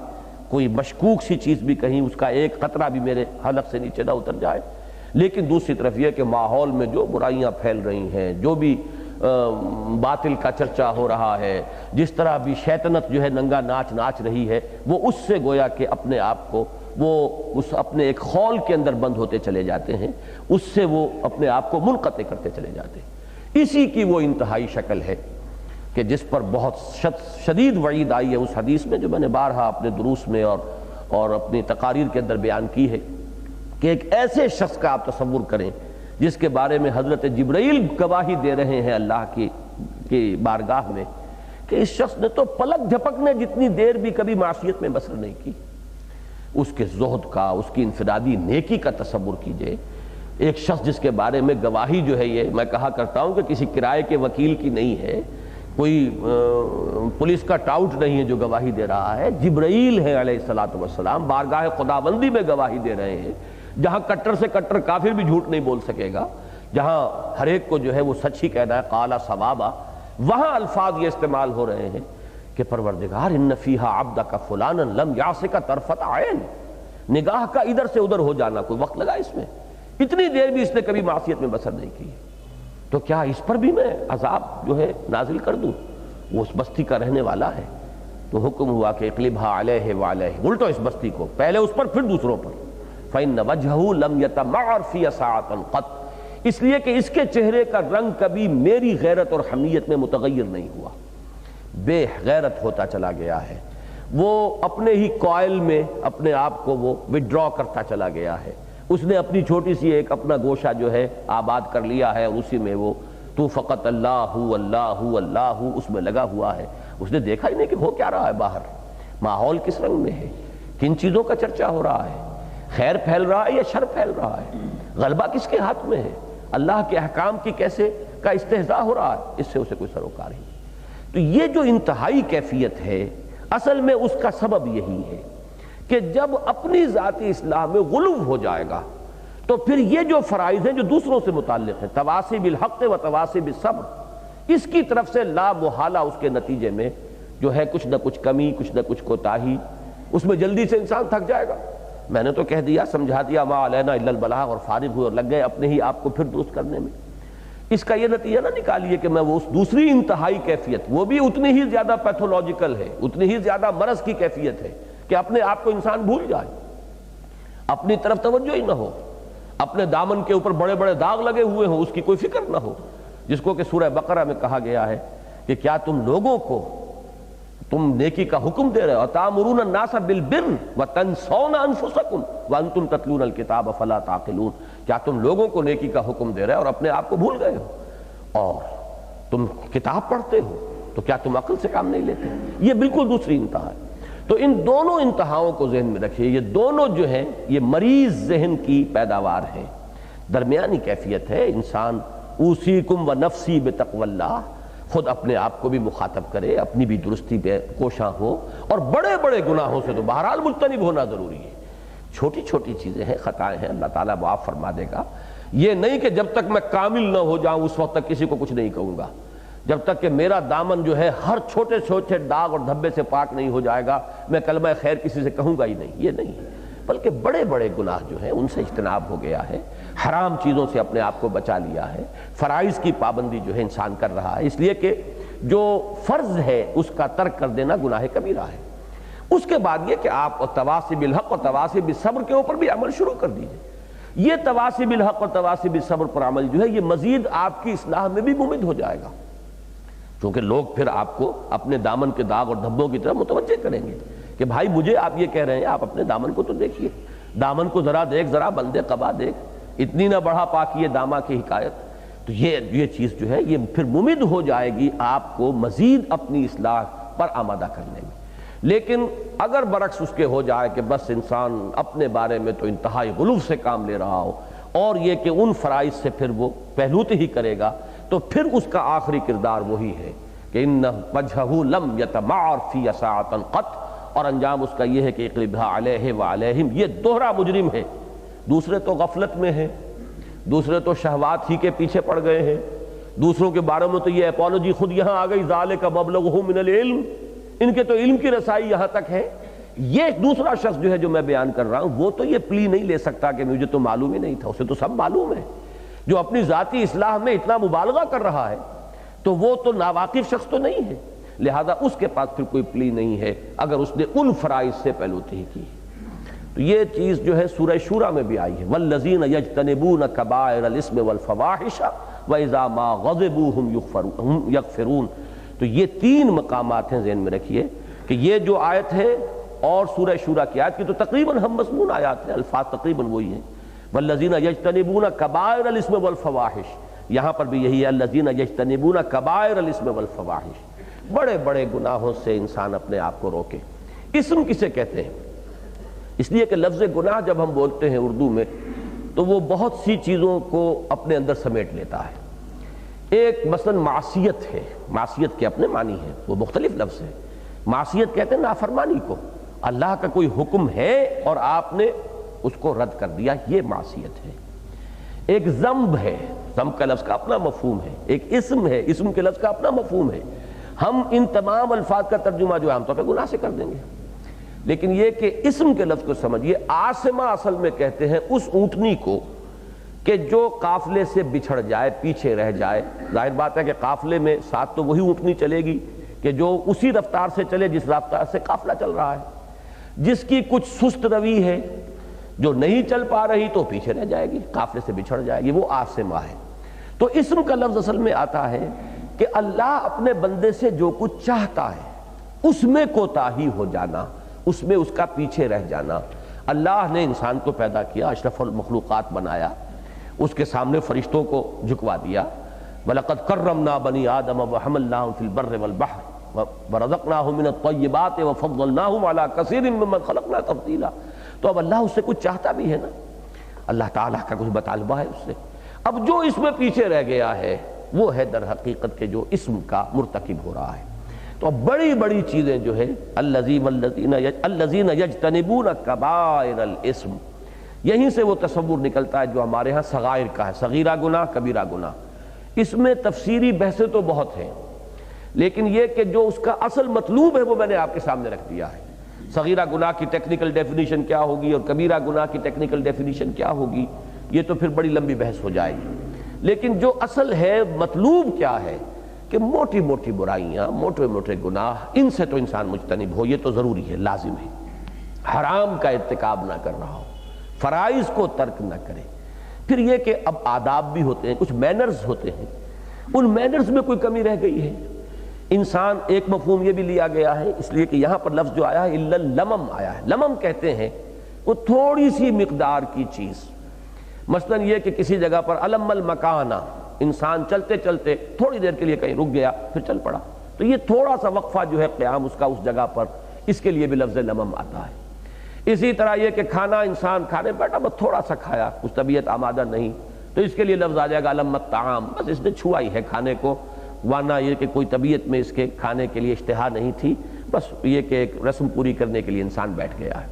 کوئی مشکوک سی چیز بھی کہیں اس کا ایک قطرہ بھی میرے حلق سے نیچے نہ اتر جائے۔ لیکن دوسری طرف یہ کہ ماحول میں جو برائیاں پھیل رہی ہیں، جو بھی باطل کا چرچا ہو رہا ہے، جس طرح بھی شیطنت جو ہے ننگا ناچ ناچ رہی ہے، وہ اس سے گویا کہ اپنے آپ کو وہ اس اپنے ایک خول کے اندر بند ہوتے چلے جاتے ہیں، اس سے وہ اپنے آپ کو منقطع کرتے چلے جاتے ہیں۔ اسی کی وہ انتہائی شکل ہے کہ جس پر بہت شدید وعید آئی ہے اس حدیث میں جو میں نے بارہا اپنے دروس میں اور اپنی تقاریر کے اندر بیان کی ہے کہ ایک ایسے شخص کا آپ تصور کریں جس کے بارے میں حضرت جبرائیل گواہی دے رہے ہیں اللہ کی بارگاہ میں کہ اس شخص نے تو پلک جھپکنے جتنی دیر بھی کبھی معصیت میں بسر نہیں کی۔ اس کے زہد کا، اس کی انفرادی نیکی کا تصور کیجئے۔ ایک شخص جس کے بارے میں گواہی جو ہے یہ میں کہا کرتا ہوں کہ کسی کرائے کے وکیل کی نہیں ہے، کوئی پولیس کا ٹاؤٹ نہیں ہے جو گواہی دے رہا ہے، جبرائیل ہے علیہ الصلوۃ والسلام بارگاہ خداوندی میں گواہی دے رہے ہیں، جہاں کٹر سے کٹر کافر بھی جھوٹ نہیں بول سکے گا، جہاں ہر ایک کو جو ہے وہ سچ ہی کہنا ہے قال ثوابا، وہاں الفاظ یہ استعمال ہو رہے ہیں کہ پروردگار ان فیہا عبدک فلانا لم یعصک طرفۃ عین، نگاہ کا ادھر سے ادھر ہو جانا کوئی وقت لگا اس میں، اتنی دیر بھی اس نے کبھی معصیت میں بسر نہیں کی، تو کیا اس پر بھی میں عذاب جو ہے نازل کر دوں؟ وہ اس بستی کا رہنے والا ہے، تو حکم ہوا کہ اقلبھا علیہ وعلیہ، الٹو اس بستی کو، پہلے اس پر پھر دوسروں پر، فإن وجہہ لم یتمعر فی ساعۃ قط، اس لیے کہ اس کے چہرے کا رنگ کبھی میری غیرت اور حمیت میں متغیر نہیں ہوا، بے غیرت ہوتا چلا گیا ہے، وہ اپنے ہی کوائل میں اپنے آپ کو وہ وڈرا کرتا چلا گیا ہے، اس نے اپنی چھوٹی سی ایک اپنا گوشہ جو ہے آباد کر لیا ہے اور اسی میں وہ تو فقط اللہ اللہ اللہ اس میں لگا ہوا ہے، اس نے دیکھا ہی نہیں کہ ہو کیا رہا ہے باہر، ماحول کس رنگ میں ہے، کن چیزوں کا چرچا ہو رہا ہے، خیر پھیل رہا ہے یا شر پھیل رہا ہے، غلبہ کس کے ہاتھ میں ہے، اللہ کے احکام کی کیسے کا استہزاء ہو رہا ہے، اس سے اسے کوئی سروکار نہیں۔ تو یہ جو انتہائی کیفیت ہے اصل میں اس کا سبب یہی ہے کہ جب اپنی ذاتی اصلاح میں غلو ہو جائے گا تو پھر یہ جو فرائض ہیں جو دوسروں سے متعلق ہیں، تواصی بالحق و تواصی بالصبر، اس کی طرف سے لا محالہ اس کے نتیجے میں جو ہے کچھ نہ کچھ کمی، کچھ نہ کچھ کوتاہی، اس میں جلدی سے انسان تھک جائے گا، میں نے تو کہہ دیا، سمجھا دیا، ما علینا الا البلاغ، اور فارغ ہوئے اور لگ گئے اپنے ہی آپ کو پھر درست کرنے میں۔ اس کا یہ نتیجہ نہ نکالیے کہ میں وہ اس دوسری انتہائی کیفیت، وہ بھی اتنی ہی زیادہ پیتھولوجیکل ہے، اتنی ہی زیادہ مرض کی کیفیت ہے کہ اپنے آپ کو انسان بھول جائے، اپنی طرف توجہ ہی نہ ہو، اپنے دامن کے اوپر بڑے بڑے داغ لگے ہوئے ہوں، اس کی کوئی فکر نہ ہو، جس کو کہ سورہ بقرہ میں کہا گیا ہے کہ کیا تم لوگوں کو تم نیکی کا حکم دے رہے ہو، تَأْمُرُونَ النَّاسَ بِالْبِرِّ وَتَنْسَوْنَ أَنفُسَكُمْ وَأَنْتُمْ تَتْلُونَ الْكِتَابَ فَلَا تَعْقِلُونَ، کیا تم لوگوں کو نیکی کا حکم دے رہے ہو اور اپنے آپ کو بھول گئے ہو، اور تم کتاب پڑھتے ہو تو کیا تم عقل سے کام نہیں لیتے؟ یہ بالکل دوسری انتہا ہے۔ تو ان دونوں انتہاؤں کو ذہن میں رکھیے، یہ دونوں جو ہیں یہ مریض ذہن کی پیداوار ہیں، درمیانی کیفیت ہے۔ انسان اوصیکم و نفسی بتقوی اللہ، خود اپنے آپ کو بھی مخاطب کرے، اپنی بھی درستی پہ کوشاں ہو، اور بڑے بڑے گناہوں سے تو بہرحال مجتنب ہونا ضروری ہے۔ چھوٹی چھوٹی چیزیں ہیں، خطائیں ہیں، اللہ تعالیٰ معاف فرما دے گا۔ یہ نہیں کہ جب تک میں کامل نہ ہو جاؤں اس وقت تک کسی کو کچھ نہیں کہوں گا، جب تک کہ میرا دامن جو ہے ہر چھوٹے چھوٹے داغ اور دھبے سے پاک نہیں ہو جائے گا میں کلمہ خیر کسی سے کہوں گا ہی نہیں، یہ نہیں ہے، بلکہ بڑے بڑے گناہ جو ہیں ان سے اجتناب ہو گیا ہے، حرام چیزوں سے اپنے آپ کو بچا لیا ہے، فرائض کی پابندی جو ہے انسان کر رہا ہے، اس لیے کہ جو فرض ہے اس کا ترک کر دینا گناہ کبیرہ ہے۔ اس کے بعد یہ کہ آپ تواصی بالحق اور تواصی بالصبر کے اوپر بھی عمل شروع کر دیجئے۔ یہ تواصی بالحق اور تواصی بالصبر پر عمل جو ہے یہ مزید آپ کی اصلاح میں بھی ممد ہو جائے گا، کیونکہ لوگ پھر آپ کو اپنے دامن کے داغ اور دھبوں کی طرف متوجہ کریں گے کہ بھائی مجھے آپ یہ کہہ رہے ہیں، آپ اپنے دامن کو تو دیکھیے، دامن کو ذرا دیکھ، ذرا بندے قبا دیکھ، اتنی نہ بڑھا پاکیے دامہ کی حکایت۔ تو یہ چیز جو ہے یہ پھر ممد ہو جائے گی آپ کو مزید اپنی اصلاح پر آمادہ کرنے میں۔ لیکن اگر برعکس اس کے ہو جائے کہ بس انسان اپنے بارے میں تو انتہائی غلو سے کام لے رہا ہو، اور یہ کہ ان فرائض سے پھر وہ پہلوتے ہی کرے گا، تو پھر اس کا آخری کردار وہی ہے کہ إِنَّ وَجْهَهُ لَمْ يَتَمَعَّرْ فِي سَاعَةً قَطْ، اور انجام اس کا یہ ہے کہ اقلبها علیہ وعلیہم، یہ دوہرا مجرم ہے۔ دوسرے تو غفلت میں ہیں، دوسرے تو شہوات ہی کے پیچھے پڑ گئے ہیں، دوسروں کے بارے میں تو یہ اپولوجی خود یہاں آ گئی، ذَلِكَ مَبْلَغُهُم مِّنَ الْعِلْمِ، ان کے تو علم کی رسائی یہاں تک ہے۔ یہ دوسرا شخص جو ہے جو میں بیان کر رہا ہوں وہ تو یہ پلی نہیں لے سکتا کہ مجھے تو معلوم ہی نہیں تھا، اسے تو سب معلوم ہے۔ جو اپنی ذاتی اصلاح میں اتنا مبالغہ کر رہا ہے تو وہ تو ناواقف شخص تو نہیں ہے، لہذا اس کے پاس پھر کوئی پلی نہیں ہے اگر اس نے ان فرائض سے پہلوتی ہی کی۔ تو یہ چیز جو ہے سورہ شورى میں بھی آئی ہے، وَالَّذِينَ يَجْتَنِبُونَ كَبَائِرَ الْإِثْمِ وَالْفَوَاحِشَ وَإِذَا مَا غَضِبُوا هُمْ يَغْفِرُونَ۔ تو یہ تین مقامات ہیں، ذہن میں رکھیے کہ یہ جو آیت ہے اور سورہ شورى کی آیت کی تو تقریباً ہم مضمون آیات ہیں، الفاظ تقریباً وہی ہیں۔ والذین یجتنبون کبائر الاسم والفواحش، یہاں پر بھی یہی ہے، الذین یجتنبون کبائر الاسم والفواحش، بڑے بڑے گناہوں سے انسان اپنے آپ کو روکے۔ اسم کسے کہتے ہیں؟ اس لیے کہ لفظ گناہ جب ہم بولتے ہیں اردو میں تو وہ بہت سی چیزوں کو اپنے اندر سمیٹ لیتا ہے۔ ایک مثلا معصیت ہے، معصیت کے اپنے معنی ہیں، وہ مختلف لفظ ہے۔ معصیت کہتے ہیں نافرمانی کو، اللہ کا کوئی حکم ہے اور آپ نے اس کو رد کر دیا، یہ معصیت ہے۔ ایک ذنب ہے، ذنب کا لفظ کا اپنا مفہوم ہے۔ ایک اسم ہے، اسم کے لفظ کا اپنا مفہوم ہے۔ ہم ان تمام الفاظ کا ترجمہ جو عام طور پہ گناہ سے کر دیں گے، لیکن یہ کہ اسم کے لفظ کو سمجھیے۔ آسمہ اصل میں کہتے ہیں اس اونٹنی کو کہ جو قافلے سے بچھڑ جائے، پیچھے رہ جائے۔ ظاہر بات ہے کہ قافلے میں ساتھ تو وہی اونٹنی چلے گی کہ جو اسی رفتار سے چلے جس رفتار سے قافلہ چل رہا ہے۔ جس کی کچھ سست روی ہے، جو نہیں چل پا رہی تو پیچھے رہ جائے گی، قافلے سے بچھڑ جائے گی، وہ آسمہ ہے۔ تو اسم کا لفظ اصل میں آتا ہے کہ اللہ اپنے بندے سے جو کچھ چاہتا ہے اس میں کوتاہی ہو جانا، اس میں اس کا پیچھے رہ جانا۔ اللہ نے انسان کو پیدا کیا، اشرف المخلوقات بنایا، اس کے سامنے فرشتوں کو جھکوا دیا۔ وَلَقَدْ كَرَّمْنَا بَنِي آدَمَ وَحَمَلْنَاهُمْ فِي الْبَرِّ وَالْبَحْرِ وَرَزَقْنَاهُمْ مِنَ الطَّيِّبَاتِ وَفَضَّلْنَاهُمْ عَلَىٰ كَثِيرٍ مِّمَّنْ خَلَقْنَا تَفْضِيلًا۔ تو اب اللہ اس سے کچھ چاہتا بھی ہے نا، اللہ تعالیٰ کا کچھ مطالبہ ہے اس سے۔ اب جو اس میں پیچھے رہ گیا ہے وہ ہے در حقیقت کے جو اسم کا مرتکب ہو رہا ہے۔ تو اب بڑی بڑی چیزیں جو ہے الذین یجتنبون کبائر الاسم، یہیں سے وہ تصور نکلتا ہے جو ہمارے ہاں صغائر کا ہے، صغیرہ گناہ، کبیرہ گناہ۔ اس میں تفسیری بحثیں تو بہت ہیں، لیکن یہ کہ جو اس کا اصل مطلوب ہے وہ میں نے آپ کے سامنے رکھ دیا ہے۔ صغیرہ گناہ کی ٹیکنیکل ڈیفینیشن کیا ہوگی اور کبیرہ گناہ کی ٹیکنیکل ڈیفینیشن کیا ہوگی، یہ تو پھر بڑی لمبی بحث ہو جائے گی۔ لیکن جو اصل ہے، مطلوب کیا ہے کہ موٹی موٹی برائیاں، موٹے موٹے گناہ، ان سے تو انسان مجتنب ہو، یہ تو ضروری ہے، لازم ہے۔ حرام کا ارتکاب نہ کر رہا ہو، فرائض کو ترک نہ کرے۔ پھر یہ کہ اب آداب بھی ہوتے ہیں، کچھ مینرز ہوتے ہیں، ان مینرز میں کوئی کمی رہ گئی ہے انسان ایک مفہوم یہ بھی لیا گیا ہے اس لیے کہ یہاں پر لفظ جو آیا ہے الا اللمم آیا ہے. لمم کہتے ہیں وہ تھوڑی سی مقدار کی چیز. مثلا یہ کہ کسی جگہ پر علم المکانہ، انسان چلتے چلتے تھوڑی دیر کے لیے کہیں رک گیا پھر چل پڑا، تو یہ تھوڑا سا وقفہ جو ہے قیام اس کا اس جگہ پر، اس کے لیے بھی لفظ لمم آتا ہے. اسی طرح یہ کہ کھانا انسان کھانے بیٹھا بس تھوڑا سا کھایا، کچھ طبیعت آمادہ نہیں، تو اس کے لیے لفظ آ جائے گا علم الطعام، بس اس نے چھوا ہی ہے کھانے کو، ورنہ یہ کہ کوئی طبیعت میں اس کے کھانے کے لیے اشتہا نہیں تھی، بس یہ کہ ایک رسم پوری کرنے کے لیے انسان بیٹھ گیا ہے.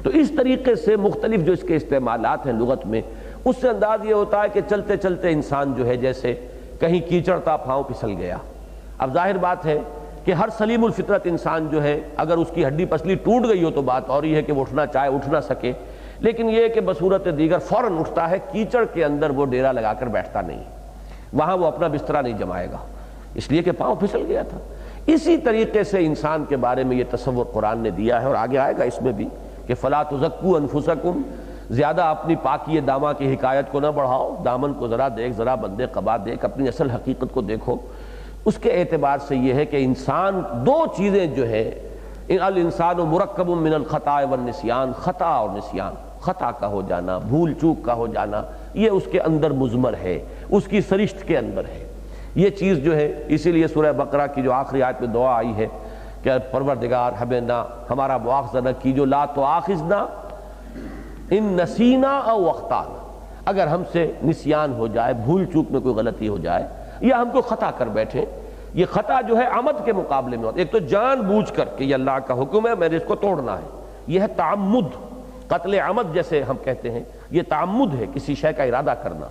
تو اس طریقے سے مختلف جو اس کے استعمالات ہیں لغت میں، اس سے انداز یہ ہوتا ہے کہ چلتے چلتے انسان جو ہے جیسے کہیں کیچڑ تھا پاؤں پھسل گیا. اب ظاہر بات ہے کہ ہر سلیم الفطرت انسان جو ہے اگر اس کی ہڈی پسلی ٹوٹ گئی ہو تو بات اور یہ ہے کہ وہ اٹھنا چاہے اٹھ نہ سکے، لیکن یہ کہ بصورت دیگر فوراً اٹھتا ہے، کیچڑ کے اندر وہ ڈیرا لگا کر بیٹھتا نہیں، وہاں وہ اپنا بسترا نہیں جمائے گا اس لیے کہ پاؤں پھسل گیا تھا. اسی طریقے سے انسان کے بارے میں یہ تصور قرآن نے دیا ہے، اور آگے آئے گا اس میں بھی کہ فَلَا تُزَكُّوا أَنفُسَكُمْ، زیادہ اپنی پاکی دامہ کی حکایت کو نہ بڑھاؤ، دامن کو ذرا دیکھ، ذرا بندے قبا دیکھ، اپنی اصل حقیقت کو دیکھو. اس کے اعتبار سے یہ ہے کہ انسان دو چیزیں جو ہے، الانسان مرکب من الخطا والنسیان، خطا اور نسیان، خطا کا ہو جانا، بھول چوک کا ہو جانا، یہ اس کے اندر مضمر ہے، اس کی سرشت کے اندر ہے یہ چیز جو ہے. اسی لیے سورہ بقرہ کی جو آخری آیت میں دعا آئی ہے کہ پروردگار ہمیں نہ ہمارا مواخذہ نہ کیجو، لا تؤاخذنا ان نسینا او اخطانا، اگر ہم سے نسیان ہو جائے، بھول چوک میں کوئی غلطی ہو جائے یا ہم کو خطا کر بیٹھے. یہ خطا جو ہے عمد کے مقابلے میں ہوتا ہے، ایک تو جان بوجھ کر کہ یہ اللہ کا حکم ہے میں نے اس کو توڑنا ہے، یہ ہے تعمد، قتل عمد جیسے ہم کہتے ہیں، یہ تعمد ہے کسی شے کا ارادہ کرنا.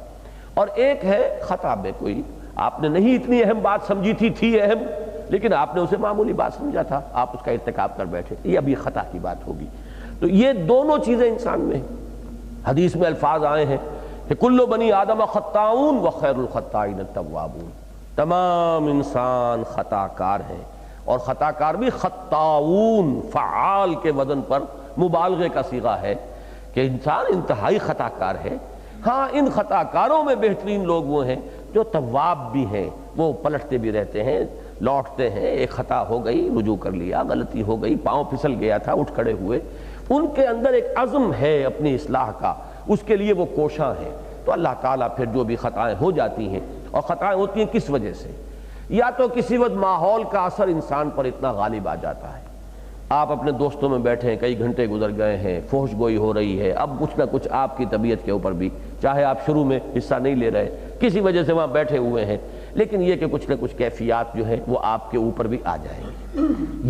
اور ایک ہے خطا میں کوئی آپ نے نہیں اتنی اہم بات سمجھی تھی اہم، لیکن آپ نے اسے معمولی بات سمجھا تھا، آپ اس کا ارتکاب کر بیٹھے، یہ ابھی خطا کی بات ہوگی. تو یہ دونوں چیزیں انسان میں ہیں. حدیث میں الفاظ آئے ہیں کہ کل بنی آدم خطاؤن وخیر الخطائین التوابون، تمام انسان خطا کار ہیں، اور خطا کار بھی خطاؤن، فعال کے وزن پر مبالغے کا صیغہ ہے کہ انسان انتہائی خطا کار ہے. ہاں ان خطا کاروں میں بہترین لوگ وہ ہیں جو تواب بھی ہیں، وہ پلٹتے بھی رہتے ہیں، لوٹتے ہیں. ایک خطا ہو گئی رجوع کر لیا، غلطی ہو گئی پاؤں پھسل گیا تھا اٹھ کھڑے ہوئے، ان کے اندر ایک عزم ہے اپنی اصلاح کا، اس کے لیے وہ کوشاں ہیں. تو اللہ تعالیٰ پھر جو بھی خطائیں ہو جاتی ہیں، اور خطائیں ہوتی ہیں کس وجہ سے، یا تو کسی وقت ماحول کا اثر انسان پر اتنا غالب آ جاتا ہے، آپ اپنے دوستوں میں بیٹھے ہیں، کئی گھنٹے گزر گئے ہیں، فحش گوئی ہو رہی ہے، اب کچھ نہ کچھ آپ کی طبیعت کے اوپر بھی، چاہے آپ شروع میں حصہ نہیں لے رہے، کسی وجہ سے وہاں بیٹھے ہوئے ہیں، لیکن یہ کہ کچھ نہ کچھ کیفیات جو ہے وہ آپ کے اوپر بھی آ جائیں گی.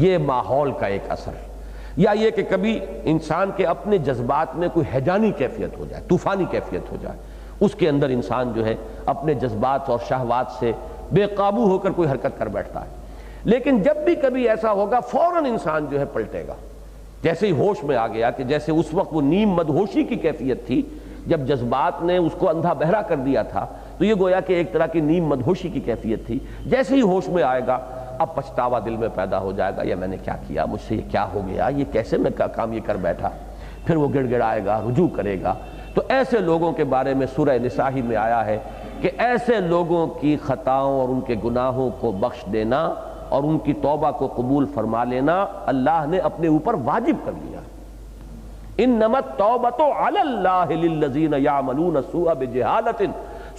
یہ ماحول کا ایک اثر ہے. یا یہ کہ کبھی انسان کے اپنے جذبات میں کوئی ہیجانی کیفیت ہو جائے، طوفانی کیفیت ہو جائے، اس کے اندر انسان جو ہے اپنے جذبات اور شہوات سے بے قابو ہو کر کوئی حرکت کر بیٹھتا ہے. لیکن جب بھی کبھی ایسا ہوگا فوراً انسان جو ہے پلٹے گا، جیسے ہی ہوش میں آ گیا کہ جیسے اس وقت وہ نیم مدہوشی کی کیفیت تھی جب جذبات نے اس کو اندھا بہرا کر دیا تھا، تو یہ گویا کہ ایک طرح کی نیم مدہوشی کی کیفیت تھی. جیسے ہی ہوش میں آئے گا اب پچھتاوا دل میں پیدا ہو جائے گا، یا میں نے کیا کیا، مجھ سے یہ کیا ہو گیا، یہ کیسے میں کام یہ کر بیٹھا، پھر وہ گڑ گڑائے گا، رجوع کرے گا. تو ایسے لوگوں کے بارے میں سورہ نساء ہی میں آیا ہے کہ ایسے لوگوں کی خطاؤں اور ان کے گناہوں کو بخش دینا اور ان کی توبہ کو قبول فرما لینا اللہ نے اپنے اوپر واجب کر لیا. انما التوبۃ علی اللہ للذین یعملون السوء بجہالۃ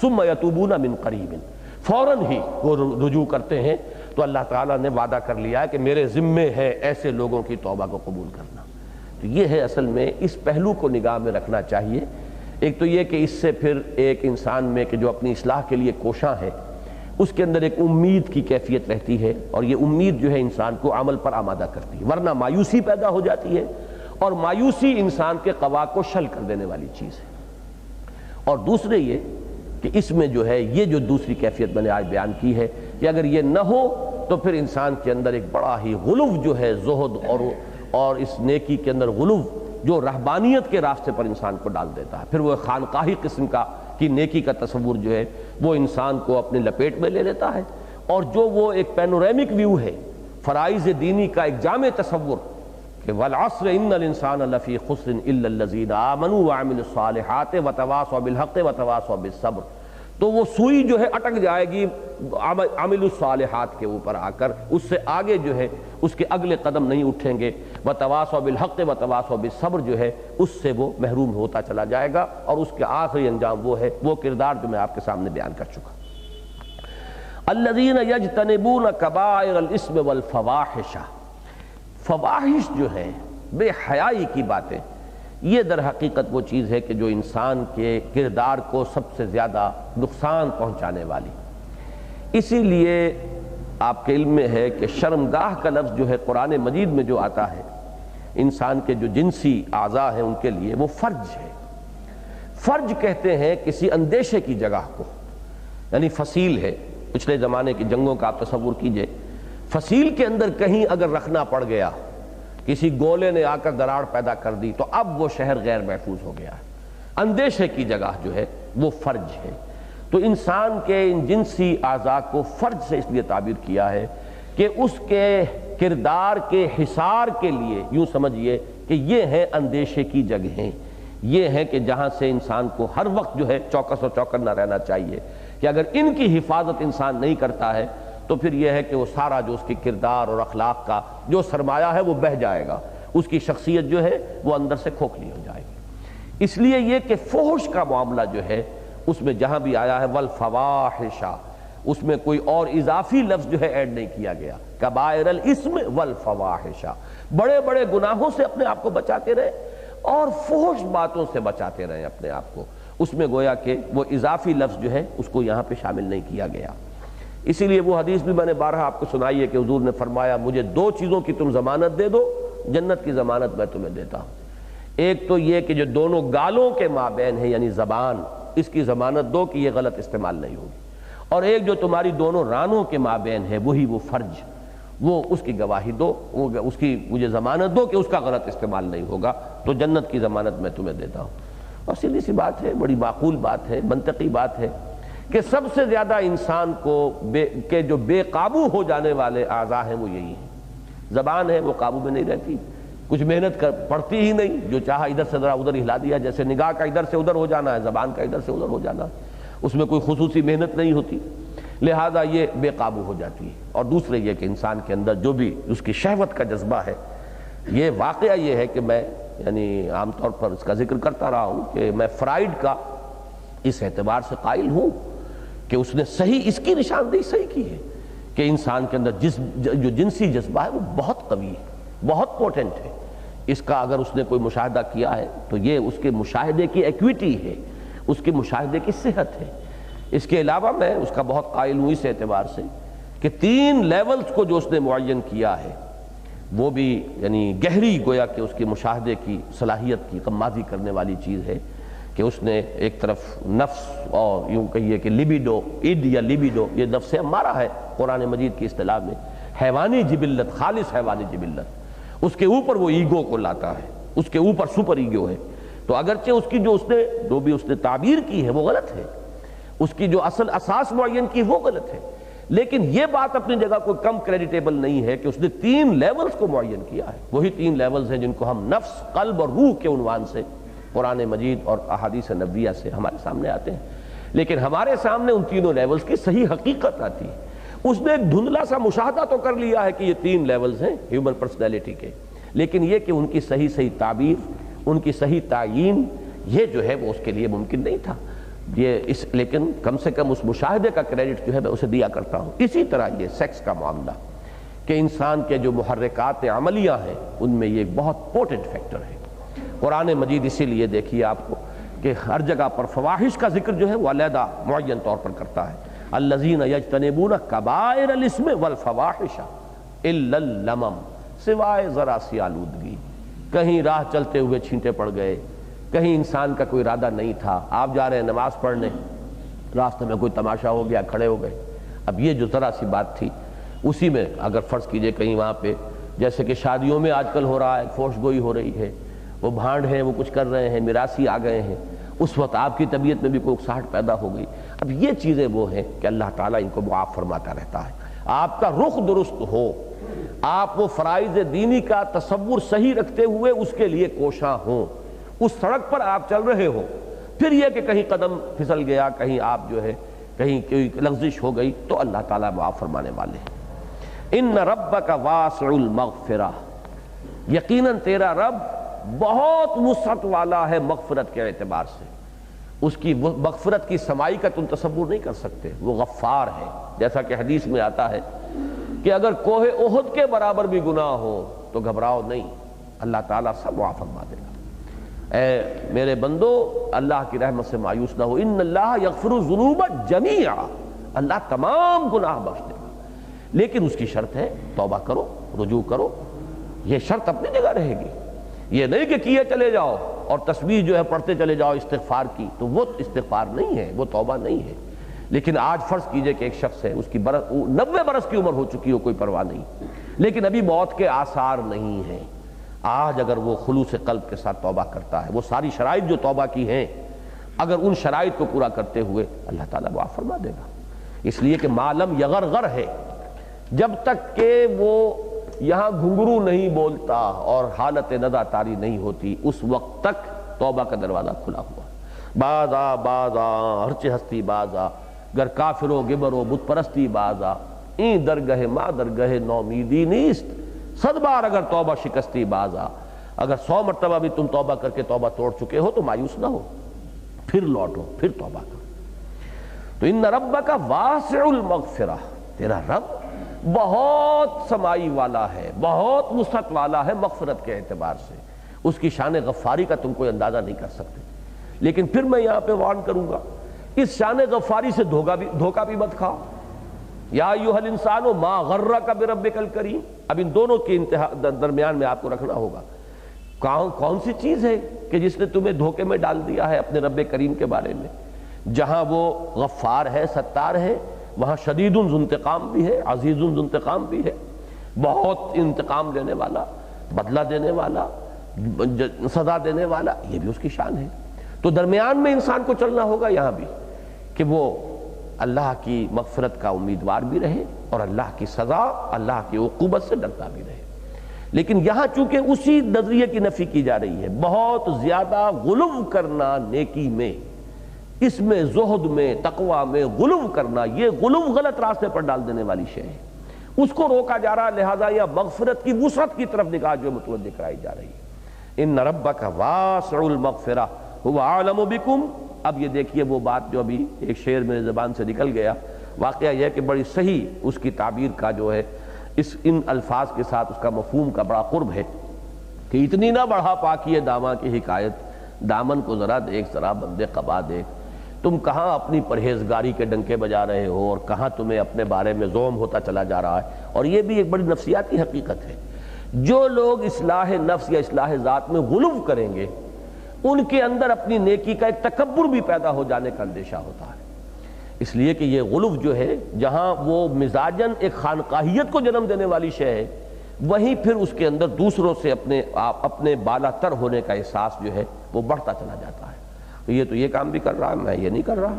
ثم یتوبون من قریب، فوراً ہی وہ رجوع کرتے ہیں. تو اللہ تعالیٰ نے وعدہ کر لیا ہے کہ میرے ذمے ہے ایسے لوگوں کی توبہ کو قبول کرنا. تو یہ ہے اصل میں اس پہلو کو نگاہ میں رکھنا چاہیے. ایک تو یہ کہ اس سے پھر ایک انسان میں کہ جو اپنی اصلاح کے لیے کوشاں ہے، اس کے اندر ایک امید کی کیفیت رہتی ہے، اور یہ امید جو ہے انسان کو عمل پر آمادہ کرتی ہے، ورنہ مایوسی پیدا ہو جاتی ہے، اور مایوسی انسان کے قوا کو شل کر دینے والی چیز ہے. اور دوسرے یہ کہ اس میں جو ہے یہ جو دوسری کیفیت میں نے آج بیان کی ہے کہ اگر یہ نہ ہو تو پھر انسان کے اندر ایک بڑا ہی غلو جو ہے زہد اور اس نیکی کے اندر غلو جو رہبانیت کے راستے پر انسان کو ڈال دیتا ہے. پھر وہ خانقاہی قسم کی نیکی کا تصور جو ہے وہ انسان کو اپنے لپیٹ میں لے لیتا ہے، اور جو وہ ایک پینورامک ویو ہے فرائض دینی کا ایک جامع تصور کہ والعصر ان الانسان لفی خسر الا الذین آمنوا وعملوا الصالحات وتواصوا بالحق وتواصوا بالصبر، تو وہ سوئی جو ہے اٹک جائے گی عامل الصالحات کے اوپر آ کر، اس سے آگے جو ہے اس کے اگلے قدم نہیں اٹھیں گے، وتواصوا بالحق وتواصوا بالصبر جو ہے اس سے وہ محروم ہوتا چلا جائے گا، اور اس کے آخری انجام وہ ہے وہ کردار جو میں آپ کے سامنے بیان کر چکا۔ الذین یجتنبون کبائر الاسم والفواحش، فواحش جو ہے بے حیائی کی باتیں، یہ در حقیقت وہ چیز ہے کہ جو انسان کے کردار کو سب سے زیادہ نقصان پہنچانے والی۔ اسی لیے آپ کے علم میں ہے کہ شرمگاہ کا لفظ جو ہے قرآن مجید میں جو آتا ہے، انسان کے جو جنسی اعضاء ہیں ان کے لیے وہ فرج ہے۔ فرج کہتے ہیں کسی اندیشے کی جگہ کو، یعنی فصیل ہے، پچھلے زمانے کی جنگوں کا آپ تصور کیجئے، فصیل کے اندر کہیں اگر رکھنا پڑ گیا، کسی گولے نے آ کر دراڑ پیدا کر دی تو اب وہ شہر غیر محفوظ ہو گیا ہے۔ اندیشے کی جگہ جو ہے وہ فرج ہے۔ تو انسان کے ان جنسی اعضاء کو فرج سے اس لیے تعبیر کیا ہے کہ اس کے کردار کے حصار کے لیے یوں سمجھیے کہ یہ ہیں اندیشے کی جگہیں، یہ ہیں کہ جہاں سے انسان کو ہر وقت جو ہے چوکس و چوکنا رہنا چاہیے کہ اگر ان کی حفاظت انسان نہیں کرتا ہے تو پھر یہ ہے کہ وہ سارا جو اس کی کردار اور اخلاق کا جو سرمایہ ہے وہ بہہ جائے گا، اس کی شخصیت جو ہے وہ اندر سے کھوکھلی ہو جائے گی۔ اس لیے یہ کہ فحش کا معاملہ جو ہے اس میں جہاں بھی آیا ہے والفواحش، اس میں کوئی اور اضافی لفظ جو ہے ایڈ نہیں کیا گیا، کبائر الاسم والفواحش، بڑے بڑے گناہوں سے اپنے آپ کو بچاتے رہے اور فحش باتوں سے بچاتے رہے اپنے آپ کو، اس میں گویا کہ وہ اضافی لفظ جو ہے اس کو یہاں پہ شامل نہیں کیا گیا۔ اسی لیے وہ حدیث بھی میں نے بارہا آپ کو سنائی ہے کہ حضور نے فرمایا مجھے دو چیزوں کی تم ضمانت دے دو، جنت کی ضمانت میں تمہیں دیتا ہوں۔ ایک تو یہ کہ جو دونوں گالوں کے مابین ہے یعنی زبان، اس کی ضمانت دو کہ یہ غلط استعمال نہیں ہوگی، اور ایک جو تمہاری دونوں رانوں کے مابین ہے وہی وہ فرج، وہ اس کی گواہی دو، اس کی مجھے ضمانت دو کہ اس کا غلط استعمال نہیں ہوگا، تو جنت کی ضمانت میں تمہیں دیتا ہوں۔ اور سیدھی سی بات ہے، بڑی معقول بات ہے، منطقی بات ہے کہ سب سے زیادہ انسان کو کہ جو بے قابو ہو جانے والے اعضاء ہیں وہ یہی ہیں۔ زبان ہے وہ قابو میں نہیں رہتی، کچھ محنت کر پڑتی ہی نہیں، جو چاہا ادھر سے ذرا ادھر ہلا دیا، جیسے نگاہ کا ادھر سے ادھر ہو جانا ہے، زبان کا ادھر سے ادھر ہو جانا، اس میں کوئی خصوصی محنت نہیں ہوتی، لہذا یہ بے قابو ہو جاتی ہے۔ اور دوسرے یہ کہ انسان کے اندر جو بھی اس کی شہوت کا جذبہ ہے، یہ واقعہ یہ ہے کہ میں یعنی عام طور پر اس کا ذکر کرتا رہا ہوں کہ میں فرائیڈ کا اس اعتبار سے قائل ہوں کہ اس نے صحیح اس کی نشاندہی صحیح کی ہے کہ انسان کے اندر جو جنسی جذبہ ہے وہ بہت قوی ہے، بہت پوٹنٹ ہے۔ اس کا اگر اس نے کوئی مشاہدہ کیا ہے تو یہ اس کے مشاہدے کی ایکویٹی ہے، اس کے مشاہدے کی صحت ہے۔ اس کے علاوہ میں اس کا بہت قائل ہوں اس اعتبار سے کہ 3 لیولز کو جو اس نے معین کیا ہے وہ بھی یعنی گہری گویا کہ اس کے مشاہدے کی صلاحیت کی غمازی کرنے والی چیز ہے کہ اس نے ایک طرف نفس اور یوں کہیے کہ لیبیڈو، اِڈ یا لیبیڈو، یہ نفس ہمارا ہے قرآن مجید کی اصطلاح میں، حیوانی جبلت، خالص حیوانی جبلت، اس کے اوپر وہ ایگو کو لاتا ہے، اس کے اوپر سپر ایگو ہے۔ تو اگرچہ اس کی جو بھی اس نے تعبیر کی ہے وہ غلط ہے، اس کی جو اصل اساس معین کی وہ غلط ہے، لیکن یہ بات اپنی جگہ کوئی کم کریڈیٹیبل نہیں ہے کہ اس نے 3 لیولز کو معین کیا ہے۔ وہی 3 لیولز ہیں جن کو ہم نفس، قلب اور روح کے عنوان سے قرآن مجید اور احادیث نبویہ سے ہمارے سامنے آتے ہیں، لیکن ہمارے سامنے ان تینوں لیولز کی صحیح حقیقت آتی ہے۔ اس نے ایک دھندلا سا مشاہدہ تو کر لیا ہے کہ یہ 3 لیولز ہیں ہیومن پرسنالٹی کے، لیکن یہ کہ ان کی صحیح تعبیر، ان کی صحیح تعیین، یہ جو ہے وہ اس کے لیے ممکن نہیں تھا۔ لیکن کم سے کم اس مشاہدے کا کریڈٹ جو ہے میں اسے دیا کرتا ہوں۔ اسی طرح یہ سیکس کا معاملہ کہ انسان کے جو محرکات عملیہ ہیں ان میں یہ ایک بہت پوٹنٹ فیکٹر ہے۔ قرآن مجید اسی لیے دیکھیے آپ کو کہ ہر جگہ پر فواحش کا ذکر جو ہے وہ علیحدہ معین طور پر کرتا ہے۔ الذین یجتنبون کبائر الاسم والفواحش الا اللمم، سوائے ذرا سی آلودگی، کہیں راہ چلتے ہوئے چھینٹے پڑ گئے، کہیں انسان کا کوئی ارادہ نہیں تھا، آپ جا رہے ہیں نماز پڑھنے، راستے میں کوئی تماشا ہو گیا، کھڑے ہو گئے، اب یہ جو ذرا سی بات تھی اسی میں اگر فرض کیجئے کہیں وہاں پہ جیسے کہ شادیوں میں آج کل ہو رہا ہے، فوش گوئی ہو رہی ہے، وہ بھانڈ ہیں، وہ کچھ کر رہے ہیں، میراثی آ گئے ہیں، اس وقت آپ کی طبیعت میں بھی کوئی اکساہٹ پیدا ہو گئی۔ اب یہ چیزیں وہ ہیں کہ اللہ تعالیٰ ان کو معاف فرماتا رہتا ہے۔ آپ کا رخ درست ہو، آپ وہ فرائض دینی کا تصور صحیح رکھتے ہوئے اس کے لیے کوشاں ہوں، اس سڑک پر آپ چل رہے ہو، پھر یہ کہ کہیں قدم پھسل گیا، کہیں آپ جو ہے کہیں کوئی لغزش ہو گئی تو اللہ تعالیٰ معاف فرمانے والے ہیں۔ ان ربک واسع المغفرہ، یقیناً تیرا رب بہت وسعت والا ہے مغفرت کے اعتبار سے۔ اس کی مغفرت کی سمائی کا تم تصور نہیں کر سکتے، وہ غفار ہے۔ جیسا کہ حدیث میں آتا ہے کہ اگر کوہ احد کے برابر بھی گناہ ہو تو گھبراؤ نہیں، اللہ تعالیٰ سب معاف فرما دے گا۔ اے میرے بندو، اللہ کی رحمت سے مایوس نہ ہو، ان اللہ یغفر الذنوب جمیعا، اللہ تمام گناہ بخش دے گا، لیکن اس کی شرط ہے توبہ کرو، رجوع کرو۔ یہ شرط اپنی جگہ رہے گی، یہ نہیں کہ کیے چلے جاؤ اور تسبیح جو ہے پڑھتے چلے جاؤ استغفار کی، تو وہ استغفار نہیں ہے، وہ توبہ نہیں ہے۔ لیکن آج فرض کیجئے کہ ایک شخص ہے، اس کی 90 برس کی عمر ہو چکی ہو، کوئی پرواہ نہیں، لیکن ابھی موت کے آثار نہیں ہیں۔ آج اگر وہ خلوص قلب کے ساتھ توبہ کرتا ہے، وہ ساری شرائط جو توبہ کی ہیں اگر ان شرائط کو پورا کرتے ہوئے، اللہ تعالیٰ معاف فرما دے گا۔ اس لیے کہ معلم یغرغر ہے، جب تک کہ وہ یہاں گھنگرو نہیں بولتا اور حالت ندہ طاری نہیں ہوتی، اس وقت تک توبہ کا دروازہ کھلا ہوا۔ بازا بازا ہرچ ہستی بازا، گر کافرو گبرو بت پرستی بازا، این درگہ ما درگہ نومیدی نیست، 100 بار اگر توبہ شکستی بازا۔ اگر 100 مرتبہ بھی تم توبہ کر کے توبہ توڑ چکے ہو تو مایوس نہ ہو، پھر لوٹو، پھر توبہ کرو۔ تو ان ربک واسع المغفرہ، تیرا رب بہت سمائی والا ہے، بہت وسعت والا ہے مغفرت کے اعتبار سے۔ اس کی شان غفاری کا تم کوئی اندازہ نہیں کر سکتے۔ لیکن پھر میں یہاں پہ وارن کروں گا، اس شان غفاری سے دھوکہ بھی مت کھاؤ۔ یا ایھا الانسان ما غرک بربک الکریم، اب ان دونوں کے درمیان میں آپ کو رکھنا ہوگا، کون سی چیز ہے کہ جس نے تمہیں دھوکے میں ڈال دیا ہے اپنے رب کریم کے بارے میں؟ جہاں وہ غفار ہے، ستار ہے، وہاں شدید ذو انتقام بھی ہے، عزیز ذو انتقام بھی ہے، بہت انتقام لینے والا، بدلہ دینے والا، سزا دینے والا، یہ بھی اس کی شان ہے۔ تو درمیان میں انسان کو چلنا ہوگا یہاں بھی، کہ وہ اللہ کی مغفرت کا امیدوار بھی رہے اور اللہ کی سزا، اللہ کی عقوبت سے ڈرتا بھی رہے۔ لیکن یہاں چونکہ اسی نظریے کی نفی کی جا رہی ہے، بہت زیادہ غلو کرنا نیکی میں، اس میں زہد میں، تقوی میں غلو کرنا، یہ غلو غلط راستے پر ڈال دینے والی شے ہے، اس کو روکا جا رہا، لہذا یہ مغفرت کی وسعت کی طرف نگاہ جو متوجہ کرائی جا رہی ہے۔ ان ربک واسع المغفرہ هو اعلم بکم۔ اب یہ دیکھیے وہ بات جو ابھی ایک شعر میرے زبان سے نکل گیا، واقعہ یہ کہ بڑی صحیح اس کی تعبیر کا جو ہے ان الفاظ کے ساتھ اس کا مفہوم کا بڑا قرب ہے کہ اتنی نہ بڑھا پاکی داماں کی حکایت، دامن کو ذرا دیکھ، ذرا بندے قبا دیکھ، تم کہاں اپنی پرہیزگاری کے ڈنکے بجا رہے ہو اور کہاں تمہیں اپنے بارے میں زوم ہوتا چلا جا رہا ہے۔ اور یہ بھی ایک بڑی نفسیاتی حقیقت ہے، جو لوگ اصلاح نفس یا اصلاح ذات میں غلو کریں گے، ان کے اندر اپنی نیکی کا ایک تکبر بھی پیدا ہو جانے کا اندیشہ ہوتا ہے۔ اس لیے کہ یہ غلو جو ہے، جہاں وہ مزاجاً ایک خانقاہیت کو جنم دینے والی شے ہے، وہیں پھر اس کے اندر دوسروں سے اپنے بالا تر ہونے کا احساس جو ہے وہ بڑھتا چلا جاتا ہے۔ یہ تو یہ کام بھی کر رہا ہے، میں یہ نہیں کر رہا،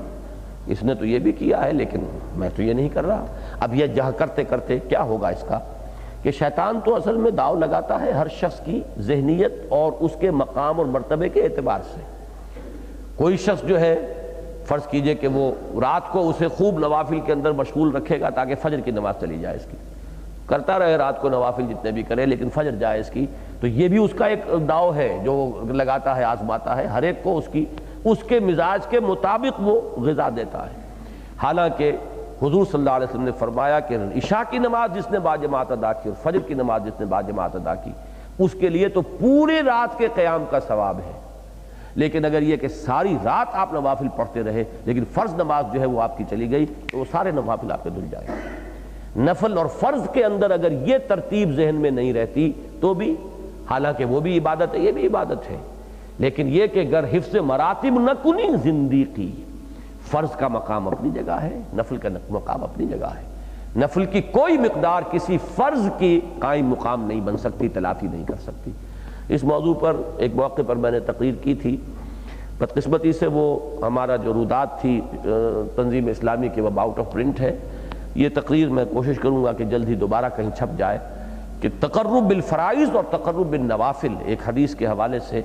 اس نے تو یہ بھی کیا ہے لیکن میں تو یہ نہیں کر رہا۔ اب یہ جہاں کرتے کرتے کیا ہوگا اس کا، کہ شیطان تو اصل میں داؤ لگاتا ہے ہر شخص کی ذہنیت اور اس کے مقام اور مرتبے کے اعتبار سے۔ کوئی شخص جو ہے، فرض کیجئے کہ وہ رات کو اسے خوب نوافل کے اندر مشغول رکھے گا تاکہ فجر کی نماز چلی جائے اس کی، کرتا رہے رات کو نوافل جتنے بھی کرے لیکن فجر جائے اس کی، تو یہ بھی اس کا ایک داؤ ہے جو لگاتا ہے، آزماتا ہے، ہر ایک کو اس کے مزاج کے مطابق وہ غذا دیتا ہے۔ حالانکہ حضور صلی اللہ علیہ وسلم نے فرمایا کہ عشاء کی نماز جس نے باجماعت ادا کی اور فجر کی نماز جس نے باجماعت ادا کی، اس کے لیے تو پوری رات کے قیام کا ثواب ہے۔ لیکن اگر یہ کہ ساری رات آپ نوافل پڑھتے رہے لیکن فرض نماز جو ہے وہ آپ کی چلی گئی تو وہ سارے نوافل آپ کے دھل جائیں گے۔ نفل اور فرض کے اندر اگر یہ ترتیب ذہن میں نہیں رہتی تو بھی، حالانکہ وہ بھی عبادت ہے، یہ بھی عبادت ہے، لیکن یہ کہ گر حفظ مراتب نہ کنی زندگی، فرض کا مقام اپنی جگہ ہے، نفل کا مقام اپنی جگہ ہے۔ نفل کی کوئی مقدار کسی فرض کی قائم مقام نہیں بن سکتی، تلافی نہیں کر سکتی۔ اس موضوع پر ایک موقع پر میں نے تقریر کی تھی، بدقسمتی سے وہ ہمارا جو رودات تھی تنظیم اسلامی کے، وہ آؤٹ آف پرنٹ ہے۔ یہ تقریر میں کوشش کروں گا کہ جلد ہی دوبارہ کہیں چھپ جائے، کہ تقرب بالفرائض اور تقرب بالنوافل، ایک حدیث کے حوالے سے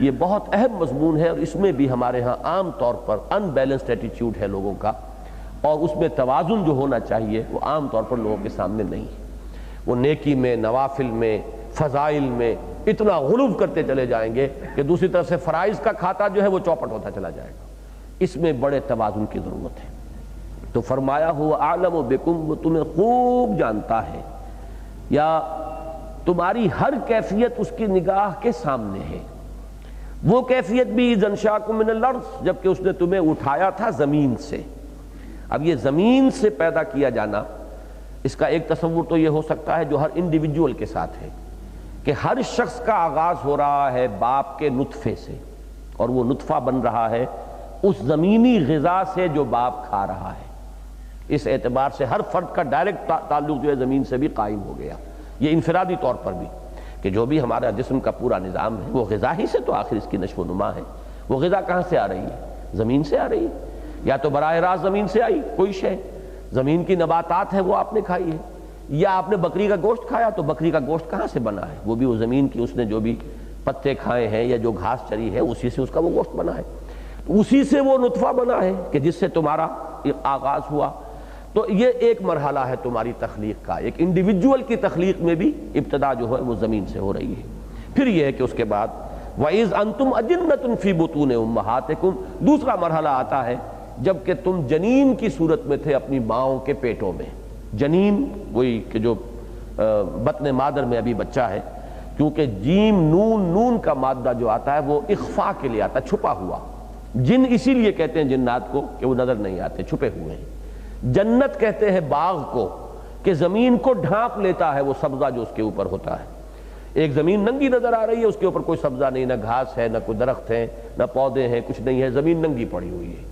یہ بہت اہم مضمون ہے، اور اس میں بھی ہمارے ہاں عام طور پر ان بیلنسڈ ایٹیچیوڈ ہے لوگوں کا، اور اس میں توازن جو ہونا چاہیے وہ عام طور پر لوگوں کے سامنے نہیں ہے۔ وہ نیکی میں، نوافل میں، فضائل میں اتنا غلو کرتے چلے جائیں گے کہ دوسری طرف سے فرائض کا کھاتا جو ہے وہ چوپٹ ہوتا چلا جائے گا۔ اس میں بڑے توازن کی ضرورت ہے۔ تو فرمایا ہوا اعلم بکم، وہ تمہیں خوب جانتا ہے، یا تمہاری ہر کیفیت اس کی نگاہ کے سامنے ہے۔ وہ کیفیت بھی اذ انشاکم من الارض، جبکہ اس نے تمہیں اٹھایا تھا زمین سے۔ اب یہ زمین سے پیدا کیا جانا، اس کا ایک تصور تو یہ ہو سکتا ہے جو ہر انڈیویجول کے ساتھ ہے، کہ ہر شخص کا آغاز ہو رہا ہے باپ کے نطفے سے، اور وہ نطفہ بن رہا ہے اس زمینی غذا سے جو باپ کھا رہا ہے۔ اس اعتبار سے ہر فرد کا ڈائریکٹ تعلق جو ہے زمین سے بھی قائم ہو گیا، یہ انفرادی طور پر بھی، کہ جو بھی ہمارا جسم کا پورا نظام ہے وہ غذا ہی سے تو آخر اس کی نشو و نما ہے۔ وہ غذا کہاں سے آ رہی ہے؟ زمین سے آ رہی ہے، یا تو براہ راست زمین سے آئی کوئی شے، زمین کی نباتات ہیں وہ آپ نے کھائی ہے، یا آپ نے بکری کا گوشت کھایا تو بکری کا گوشت کہاں سے بنا ہے؟ وہ بھی وہ زمین کی اس نے جو بھی پتے کھائے ہیں یا جو گھاس چری ہے اسی سے اس کا وہ گوشت بنا ہے، اسی سے وہ نطفہ بنا ہے کہ جس سے تمہارا آغاز ہوا۔ تو یہ ایک مرحلہ ہے تمہاری تخلیق کا، ایک انڈیویجول کی تخلیق میں بھی ابتدا جو ہے وہ زمین سے ہو رہی ہے۔ پھر یہ ہے کہ اس کے بعد وَإِذْ أَنْتُمْ أَجِنَّةٌ فِي بُطُونِ أُمَّهَاتِكُمْ، دوسرا مرحلہ آتا ہے جب کہ تم جنین کی صورت میں تھے اپنی ماؤں کے پیٹوں میں۔ جنین وہی کہ جو بطن مادر میں ابھی بچہ ہے، کیونکہ جیم نون کا مادہ جو آتا ہے وہ اخفاء کے لیے آتا ہے، چھپا ہوا۔ جن اسی لیے کہتے ہیں جنات کو کہ وہ نظر نہیں آتے، چھپے ہوئے ہیں۔ جنت کہتے ہیں باغ کو کہ زمین کو ڈھانپ لیتا ہے وہ سبزہ جو اس کے اوپر ہوتا ہے۔ ایک زمین ننگی نظر آ رہی ہے، اس کے اوپر کوئی سبزہ نہیں، نہ گھاس ہے، نہ کوئی درخت ہے، نہ پودے ہیں، کچھ نہیں ہے، زمین ننگی پڑی ہوئی ہے۔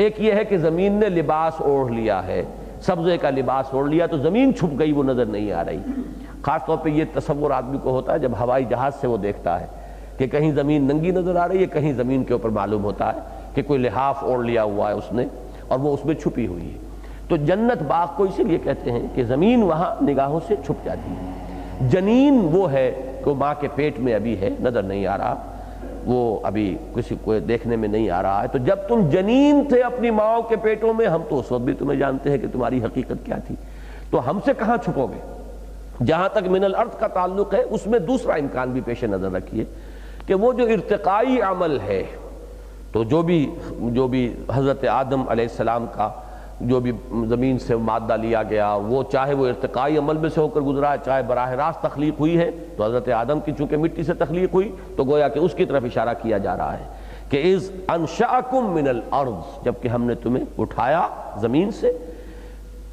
ایک یہ ہے کہ زمین نے لباس اوڑھ لیا ہے، سبزے کا لباس اوڑھ لیا تو زمین چھپ گئی، وہ نظر نہیں آ رہی۔ خاص طور پہ یہ تصور آدمی کو ہوتا ہے جب ہوائی جہاز سے وہ دیکھتا ہے کہ کہیں زمین ننگی نظر آ رہی ہے، کہیں زمین کے اوپر معلوم ہوتا ہے کہ کوئی لحاف اوڑھ لیا ہوا ہے اس نے اور وہ اس میں چھپی ہوئی ہے۔ تو جنت باغ کو اسی لیے کہتے ہیں کہ زمین وہاں نگاہوں سے چھپ جاتی ہے۔ جنین وہ ہے کہ ماں کے پیٹ میں ابھی ہے، نظر نہیں آ رہا، وہ ابھی کسی کو دیکھنے میں نہیں آ رہا ہے۔ تو جب تم جنین تھے اپنی ماں کے پیٹوں میں، ہم تو اس وقت بھی تمہیں جانتے ہیں کہ تمہاری حقیقت کیا تھی، تو ہم سے کہاں چھپو گے؟ جہاں تک من الارض کا تعلق ہے اس میں دوسرا امکان بھی پیش نظر رکھیے کہ وہ جو ارتقائی عمل ہے، تو جو بھی حضرت آدم علیہ السلام کا جو بھی زمین سے مادہ لیا گیا، وہ چاہے وہ ارتقائی عمل میں سے ہو کر گزرا ہے، چاہے براہ راست تخلیق ہوئی ہے، تو حضرت آدم کی چونکہ مٹی سے تخلیق ہوئی تو گویا کہ اس کی طرف اشارہ کیا جا رہا ہے کہ اذ انشأکم من الارض، جبکہ ہم نے تمہیں اٹھایا زمین سے،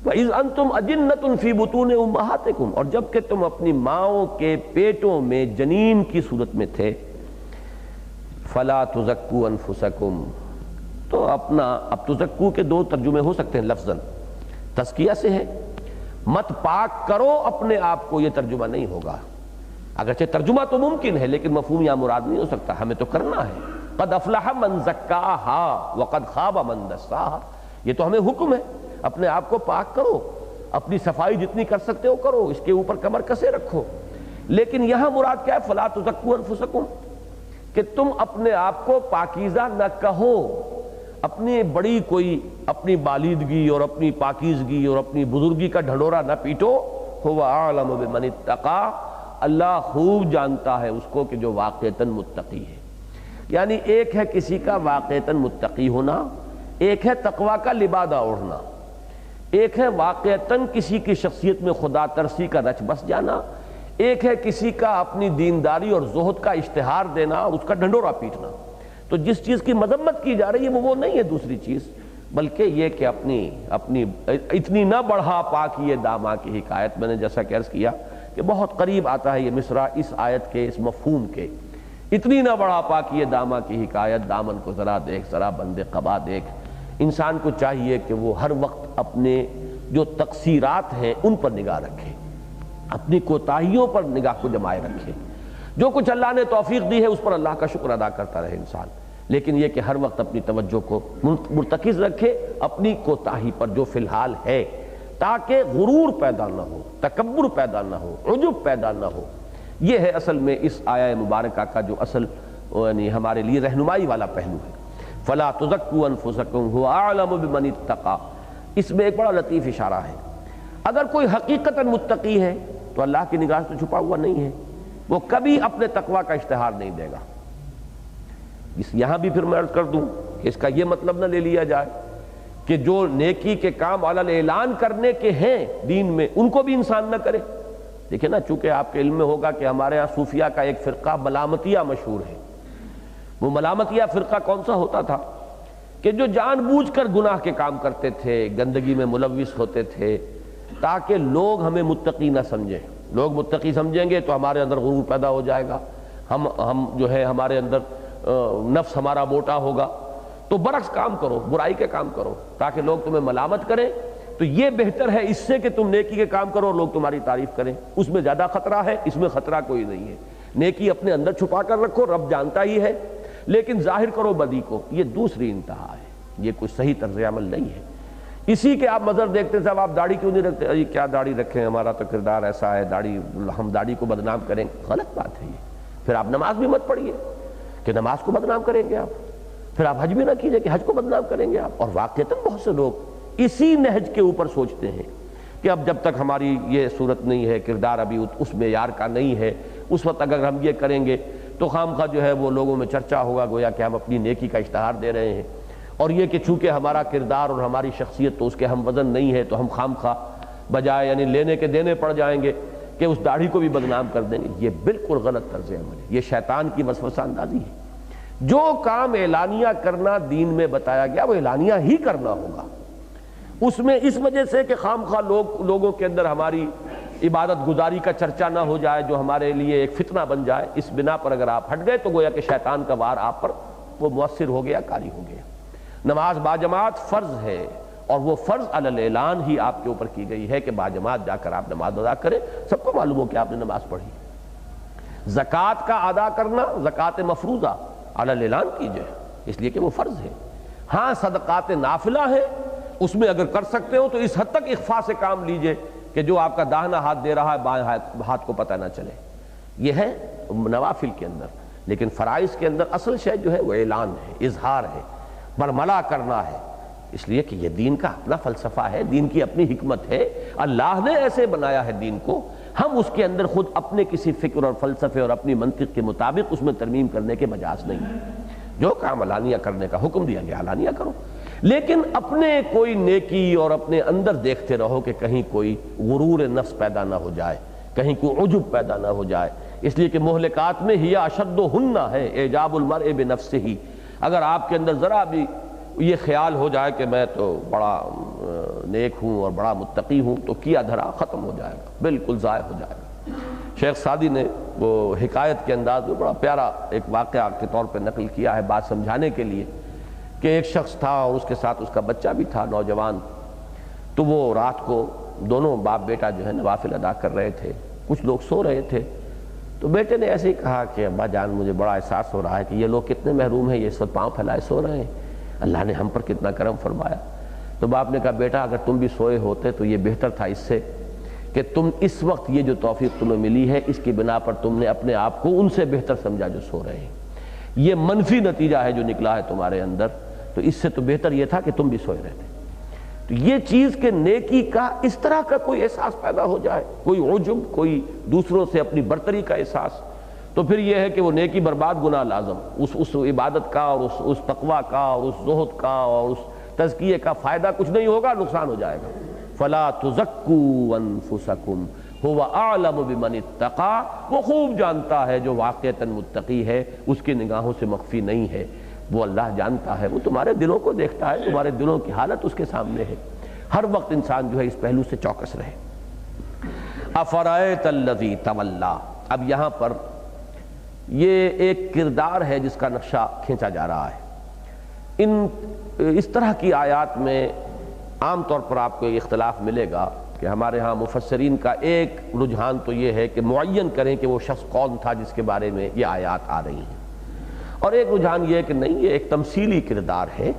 وَإِذْ أَنْتُمْ أَجِنَّةٌ فِي بُطُونِ أُمَّهَاتِكُمْ، اور جبکہ تم اپنی ماؤں کے پیٹوں میں جنین کی صورت میں تھے، فَلَا تُزَكُّوا أَنفُسَكُمْ، تو اب تزکو کے دو ترجمے ہو سکتے ہیں لفظاً، تزکیہ سے ہے، مت پاک کرو اپنے آپ کو، یہ ترجمہ نہیں ہوگا۔ اگرچہ ترجمہ تو ممکن ہے لیکن مفہوم یا مراد نہیں ہو سکتا، ہمیں تو کرنا ہے۔ قد افلح من زکاہا وقد خاب من دساہا، یہ تو ہمیں حکم ہے، اپنے آپ کو پاک کرو، اپنی صفائی جتنی کر سکتے ہو کرو، اس کے اوپر کمر کسے رکھو۔ لیکن یہاں مراد کیا ہے؟ فلا تزکوا انفسکم، کہ تم اپنے آپ کو پاکیزہ نہ کہو، اپنی بڑی کوئی اپنی بالیدگی اور اپنی پاکیزگی اور اپنی بزرگی کا ڈھنڈورا نہ پیٹو۔ هو اعلم بمن اتقى، اللہ خوب جانتا ہے اس کو کہ جو واقعتاً متقی ہے۔ یعنی ایک ہے کسی کا واقعتاً متقی ہونا، ایک ہے تقوی کا لبادہ اوڑھنا، ایک ہے واقعتاً کسی کی شخصیت میں خدا ترسی کا رچ بس جانا، ایک ہے کسی کا اپنی دینداری اور زہد کا اشتہار دینا اور اس کا ڈھنڈورا پیٹنا۔ تو جس چیز کی مذمت کی جا رہی ہے وہ نہیں ہے دوسری چیز، بلکہ یہ کہ اپنی اتنی نہ بڑھا پاکیے داماں کی حکایت، میں نے جیسا کہ عرض کیا کہ بہت قریب آتا ہے یہ مصرع اس آیت کے اس مفہوم کے، اتنی نہ بڑھا پاکیے داماں کی حکایت، دامن کو ذرا دیکھ، ذرا بند قبا دیکھ۔ انسان کو چاہیے کہ وہ ہر وقت اپنے جو تقصیرات ہیں ان پر نگاہ رکھے، اپنی کوتاہیوں پر نگاہ کو جمائے رکھے، جو کچھ اللہ نے توفیق دی ہے اس پر اللہ کا شکر ادا کرتا رہے انسان، لیکن یہ کہ ہر وقت اپنی توجہ کو مرتکز رکھے اپنی کوتاہی پر جو فی الحال ہے، تاکہ غرور پیدا نہ ہو، تکبر پیدا نہ ہو، عجب پیدا نہ ہو۔ یہ ہے اصل میں اس آیہ مبارکہ کا جو اصل یعنی ہمارے لیے رہنمائی والا پہلو ہے۔ فَلَا تُزَكُّوا أَنفُسَكُمْ هُوَ أَعْلَمُ بِمَنِ اتَّقَى، اس میں ایک بڑا لطیف اشارہ ہے. اگر کوئی حقیقتاً متقی ہے تو اللہ کی نگاہ سے چھپا ہوا نہیں ہے، وہ کبھی اپنے تقوی کا اشتہار نہیں دے گا. یہاں بھی پھر میں عرض کر دوں کہ اس کا یہ مطلب نہ لے لیا جائے کہ جو نیکی کے کام علی اعلان کرنے کے ہیں دین میں ان کو بھی انسان نہ کرے. دیکھیں نا، چونکہ آپ کے علم میں ہوگا کہ ہمارے ہاں صوفیہ کا ایک فرقہ ملامتیہ مشہور ہے. وہ ملامتیہ فرقہ کون سا ہوتا تھا کہ جو جان بوجھ کر گناہ کے کام کرتے تھے، گندگی میں ملوث ہوتے تھے تاکہ لوگ ہمیں متقی نہ سمجھیں. لوگ متقی سمجھیں گے تو ہمارے اندر غرور پیدا ہو جائے گا، ہم جو ہے ہمارے اندر نفس ہمارا موٹا ہوگا. تو برعکس کام کرو، برائی کے کام کرو تاکہ لوگ تمہیں ملامت کریں. تو یہ بہتر ہے اس سے کہ تم نیکی کے کام کرو اور لوگ تمہاری تعریف کریں. اس میں زیادہ خطرہ ہے، اس میں خطرہ کوئی نہیں ہے. نیکی اپنے اندر چھپا کر رکھو، رب جانتا ہی ہے، لیکن ظاہر کرو بدی کو. یہ دوسری انتہا ہے، یہ کوئی صحیح طرز عمل نہیں ہے. اسی کے آپ منظر دیکھتے ہیں، صاحب آپ داڑھی کیوں نہیں رکھتے؟ ارے کیا داڑھی رکھیں، ہمارا تو کردار ایسا ہے، ہم داڑھی کو بدنام کریں. غلط بات ہے یہ. پھر آپ نماز بھی مت پڑھیے کہ نماز کو بدنام کریں گے آپ. پھر آپ حج بھی نہ کیجئے کہ حج کو بدنام کریں گے آپ. اور واقعتاً بہت سے لوگ اسی نہج کے اوپر سوچتے ہیں کہ اب جب تک ہماری یہ صورت نہیں ہے، کردار ابھی اس معیار کا نہیں ہے، اس وقت اگر ہم یہ کریں گے تو خواہ جو ہے وہ لوگوں میں چرچا ہوگا گویا کہ ہم اپنی نیکی کا اشتہار دے رہے ہیں. اور یہ کہ چونکہ ہمارا کردار اور ہماری شخصیت تو اس کے ہم وزن نہیں ہے تو ہم خواہ بجائے یعنی لینے کے دینے پڑ جائیں گے کہ اس داڑھی کو بھی بدنام کر دیں گے. یہ بالکل غلط طرز عمل ہے، یہ شیطان کی وسوسہ اندازی ہے. جو کام اعلانیہ کرنا دین میں بتایا گیا وہ اعلانیہ ہی کرنا ہوگا. اس میں اس وجہ سے کہ خواہ لوگوں کے اندر ہماری عبادت گزاری کا چرچا نہ ہو جائے جو ہمارے لیے ایک فتنہ بن جائے، اس بنا پر اگر آپ ہٹ گئے تو گویا کہ شیطان کا وار آپ پر وہ مؤثر ہو گیا، کاری ہو گیا. نماز باجماعت فرض ہے، اور وہ فرض علی الاعلان ہی آپ کے اوپر کی گئی ہے کہ باجماعت جا کر آپ نماز ادا کریں. سب کو معلوم ہو کہ آپ نے نماز پڑھی. زکوٰۃ کا ادا کرنا، زکوٰۃ مفروضہ علی الاعلان کیجئے، اس لیے کہ وہ فرض ہے. ہاں صدقات نافلہ ہے، اس میں اگر کر سکتے ہو تو اس حد تک اخفاء سے کام لیجئے کہ جو آپ کا داہنا ہاتھ دے رہا ہے بائیں ہاتھ کو پتہ نہ چلے. یہ ہے نوافل کے اندر. لیکن فرائض کے اندر اصل شے جو ہے وہ اعلان ہے، اظہار ہے، برملا کرنا ہے. اس لیے کہ یہ دین کا اپنا فلسفہ ہے، دین کی اپنی حکمت ہے. اللہ نے ایسے بنایا ہے دین کو، ہم اس کے اندر خود اپنے کسی فکر اور فلسفے اور اپنی منطق کے مطابق اس میں ترمیم کرنے کے مجاز نہیں ہے. جو کام علانیہ کرنے کا حکم دیا گیا علانیہ کرو، لیکن اپنے کوئی نیکی اور اپنے اندر دیکھتے رہو کہ کہیں کوئی غرور نفس پیدا نہ ہو جائے، کہیں کوئی عجب پیدا نہ ہو جائے. اس لیے کہ مہلکات میں ہی اشدہن ہے اعجاب المرء بنفسہ. اگر آپ کے اندر ذرا بھی یہ خیال ہو جائے کہ میں تو بڑا نیک ہوں اور بڑا متقی ہوں تو کیا دھرا ختم ہو جائے گا، بالکل ضائع ہو جائے گا. شیخ سعدی نے وہ حکایت کے انداز میں بڑا پیارا ایک واقعہ کے طور پہ نقل کیا ہے بات سمجھانے کے لیے کہ ایک شخص تھا اور اس کے ساتھ اس کا بچہ بھی تھا نوجوان. تو وہ رات کو دونوں باپ بیٹا جو ہے نوافل ادا کر رہے تھے. کچھ لوگ سو رہے تھے تو بیٹے نے ایسے ہی کہا کہ ابا جان مجھے بڑا احساس ہو رہا ہے کہ یہ لوگ کتنے محروم ہیں، یہ سب پاؤں پھیلائے سو رہے ہیں، اللہ نے ہم پر کتنا کرم فرمایا. تو باپ نے کہا بیٹا اگر تم بھی سوئے ہوتے تو یہ بہتر تھا اس سے کہ تم اس وقت یہ جو توفیق تمہیں ملی ہے اس کی بنا پر تم نے اپنے آپ کو ان سے بہتر سمجھا جو سو رہے ہیں. یہ منفی نتیجہ ہے جو نکلا ہے تمہارے اندر، تو اس سے تو بہتر یہ تھا کہ تم بھی سوئے رہتے. تو یہ چیز کہ نیکی کا اس طرح کا کوئی احساس پیدا ہو جائے، کوئی عجب، کوئی دوسروں سے اپنی برتری کا احساس، تو پھر یہ ہے کہ وہ نیکی برباد گناہ لازم. اس عبادت کا اور اس تقوی کا اور اس زہد کا اور اس تزکیے کا فائدہ کچھ نہیں ہوگا، نقصان ہو جائے گا. فلا تزکوا انفسکم هو اعلم بمن اتقى. وہ خوب جانتا ہے جو واقعتاً متقی ہے، اس کی نگاہوں سے مخفی نہیں ہے. وہ اللہ جانتا ہے، وہ تمہارے دلوں کو دیکھتا ہے، تمہارے دلوں کی حالت اس کے سامنے ہے. ہر وقت انسان جو ہے اس پہلو سے چوکس رہے. افرأیت الذی تولی. اب یہاں پر یہ ایک کردار ہے جس کا نقشہ کھینچا جا رہا ہے. اس طرح کی آیات میں عام طور پر آپ کو ایک اختلاف ملے گا کہ ہمارے ہاں مفسرین کا ایک رجحان تو یہ ہے کہ معین کریں کہ وہ شخص کون تھا جس کے بارے میں یہ آیات آ رہی ہیں، اور ایک رجحان یہ ہے کہ نہیں، یہ ایک تمثیلی کردار ہے،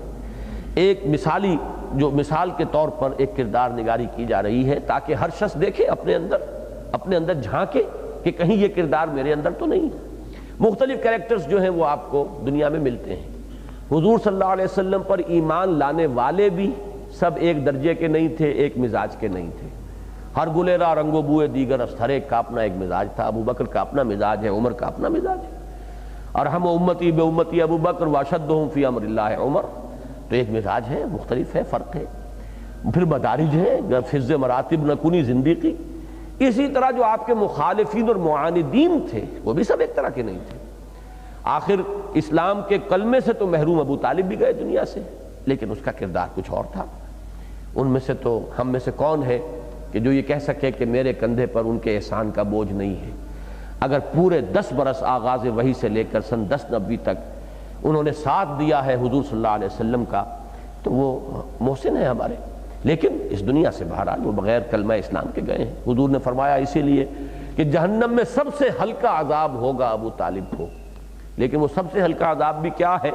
ایک مثالی جو مثال کے طور پر ایک کردار نگاری کی جا رہی ہے تاکہ ہر شخص دیکھے اپنے اندر جھانکے کہ کہیں یہ کردار میرے اندر تو نہیں. مختلف کریکٹرز جو ہیں وہ آپ کو دنیا میں ملتے ہیں. حضور صلی اللہ علیہ وسلم پر ایمان لانے والے بھی سب ایک درجے کے نہیں تھے، ایک مزاج کے نہیں تھے۔ ہر گلیرا رنگ و بوئے دیگر است، ہر ایک کا اپنا ایک مزاج تھا۔ ابو بکر کا اپنا مزاج ہے، عمر کا اپنا مزاج ہے۔ ارحم امتی بے امتی ابو بکر واشدہم فی امر اللہ عمر، تو ایک مزاج ہے، مختلف ہے، فرق ہے۔ پھر مدارج ہے، فض مراتب نکنی زندگی۔ اسی طرح جو آپ کے مخالفین اور معاندین تھے وہ بھی سب ایک طرح کے نہیں تھے۔ آخر اسلام کے کلمے سے تو محروم ابو طالب بھی گئے دنیا سے، لیکن اس کا کردار کچھ اور تھا۔ ان میں سے تو ہم میں سے کون ہے کہ جو یہ کہہ سکے کہ میرے کندھے پر ان کے احسان کا بوجھ نہیں ہے؟ اگر پورے 10 برس آغاز وحی سے لے کر سن 1090 تک انہوں نے ساتھ دیا ہے حضور صلی اللہ علیہ وسلم کا، تو وہ محسن ہیں ہمارے۔ لیکن اس دنیا سے بہرحال وہ بغیر کلمہ اسلام کے گئے ہیں۔ حضور نے فرمایا اسی لیے کہ جہنم میں سب سے ہلکا عذاب ہوگا ابو طالب کو، لیکن وہ سب سے ہلکا عذاب بھی کیا ہے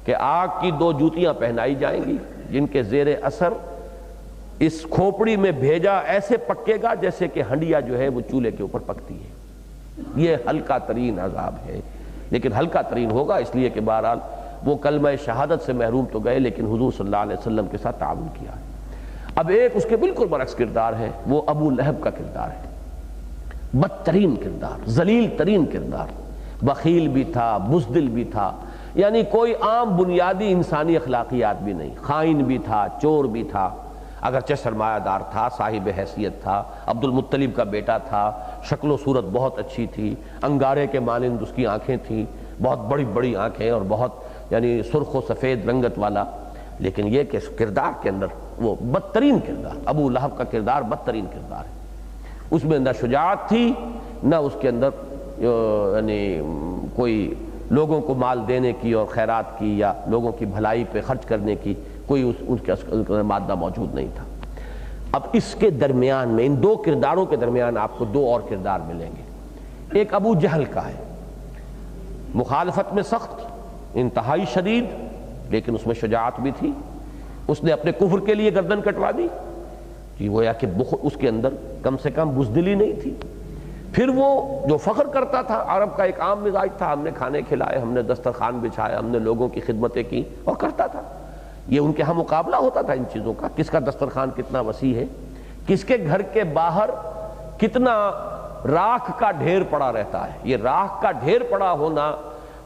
کہ آگ کی 2 جوتیاں پہنائی جائیں گی جن کے زیر اثر اس کھوپڑی میں بھیجا ایسے پکے گا جیسے کہ ہنڈیا جو ہے وہ چولہے کے اوپر پکتی ہے۔ یہ ہلکا ترین عذاب ہے، لیکن ہلکا ترین ہوگا اس لیے کہ بہرحال وہ کلمہ شہادت سے محروم تو گئے لیکن حضور صلی اللہ علیہ وسلم کے ساتھ تعاون کیا ہے۔ اب ایک اس کے بالکل برعکس کردار ہے، وہ ابو لہب کا کردار ہے۔ بدترین کردار، ذلیل ترین کردار، بخیل بھی تھا، بزدل بھی تھا، یعنی کوئی عام بنیادی انسانی اخلاقیات بھی نہیں، خائن بھی تھا، چور بھی تھا، اگرچہ سرمایہ دار تھا، صاحب حیثیت تھا، عبد المطلب کا بیٹا تھا، شکل و صورت بہت اچھی تھی، انگارے کے مانند اس کی آنکھیں تھیں، بہت بڑی بڑی آنکھیں اور بہت یعنی سرخ و سفید رنگت والا، لیکن یہ کہ کردار کے اندر وہ بدترین کردار، ابو لہب کا کردار بدترین کردار ہے۔ اس میں نہ شجاعت تھی، نہ اس کے اندر یعنی کوئی لوگوں کو مال دینے کی اور خیرات کی یا لوگوں کی بھلائی پہ خرچ کرنے کی کوئی اس کے مادہ موجود نہیں تھا۔ اب اس کے درمیان میں ان 2 کرداروں کے درمیان آپ کو 2 اور کردار ملیں گے۔ ایک ابو جہل کا ہے، مخالفت میں سخت، انتہائی شدید، لیکن اس میں شجاعت بھی تھی۔ اس نے اپنے کفر کے لیے گردن کٹوا دی، کہ گویا کہ اس کے اندر کم سے کم بزدلی نہیں تھی۔ پھر وہ جو فخر کرتا تھا، عرب کا ایک عام مزاج تھا، ہم نے کھانے کھلائے، ہم نے دسترخوان بچھایا، ہم نے لوگوں کی خدمتیں کی، اور کرتا تھا۔ یہ ان کے ہاں مقابلہ ہوتا تھا ان چیزوں کا، کس کا دسترخوان کتنا وسیع ہے، کس کے گھر کے باہر کتنا راکھ کا ڈھیر پڑا رہتا ہے۔ یہ راکھ کا ڈھیر پڑا ہونا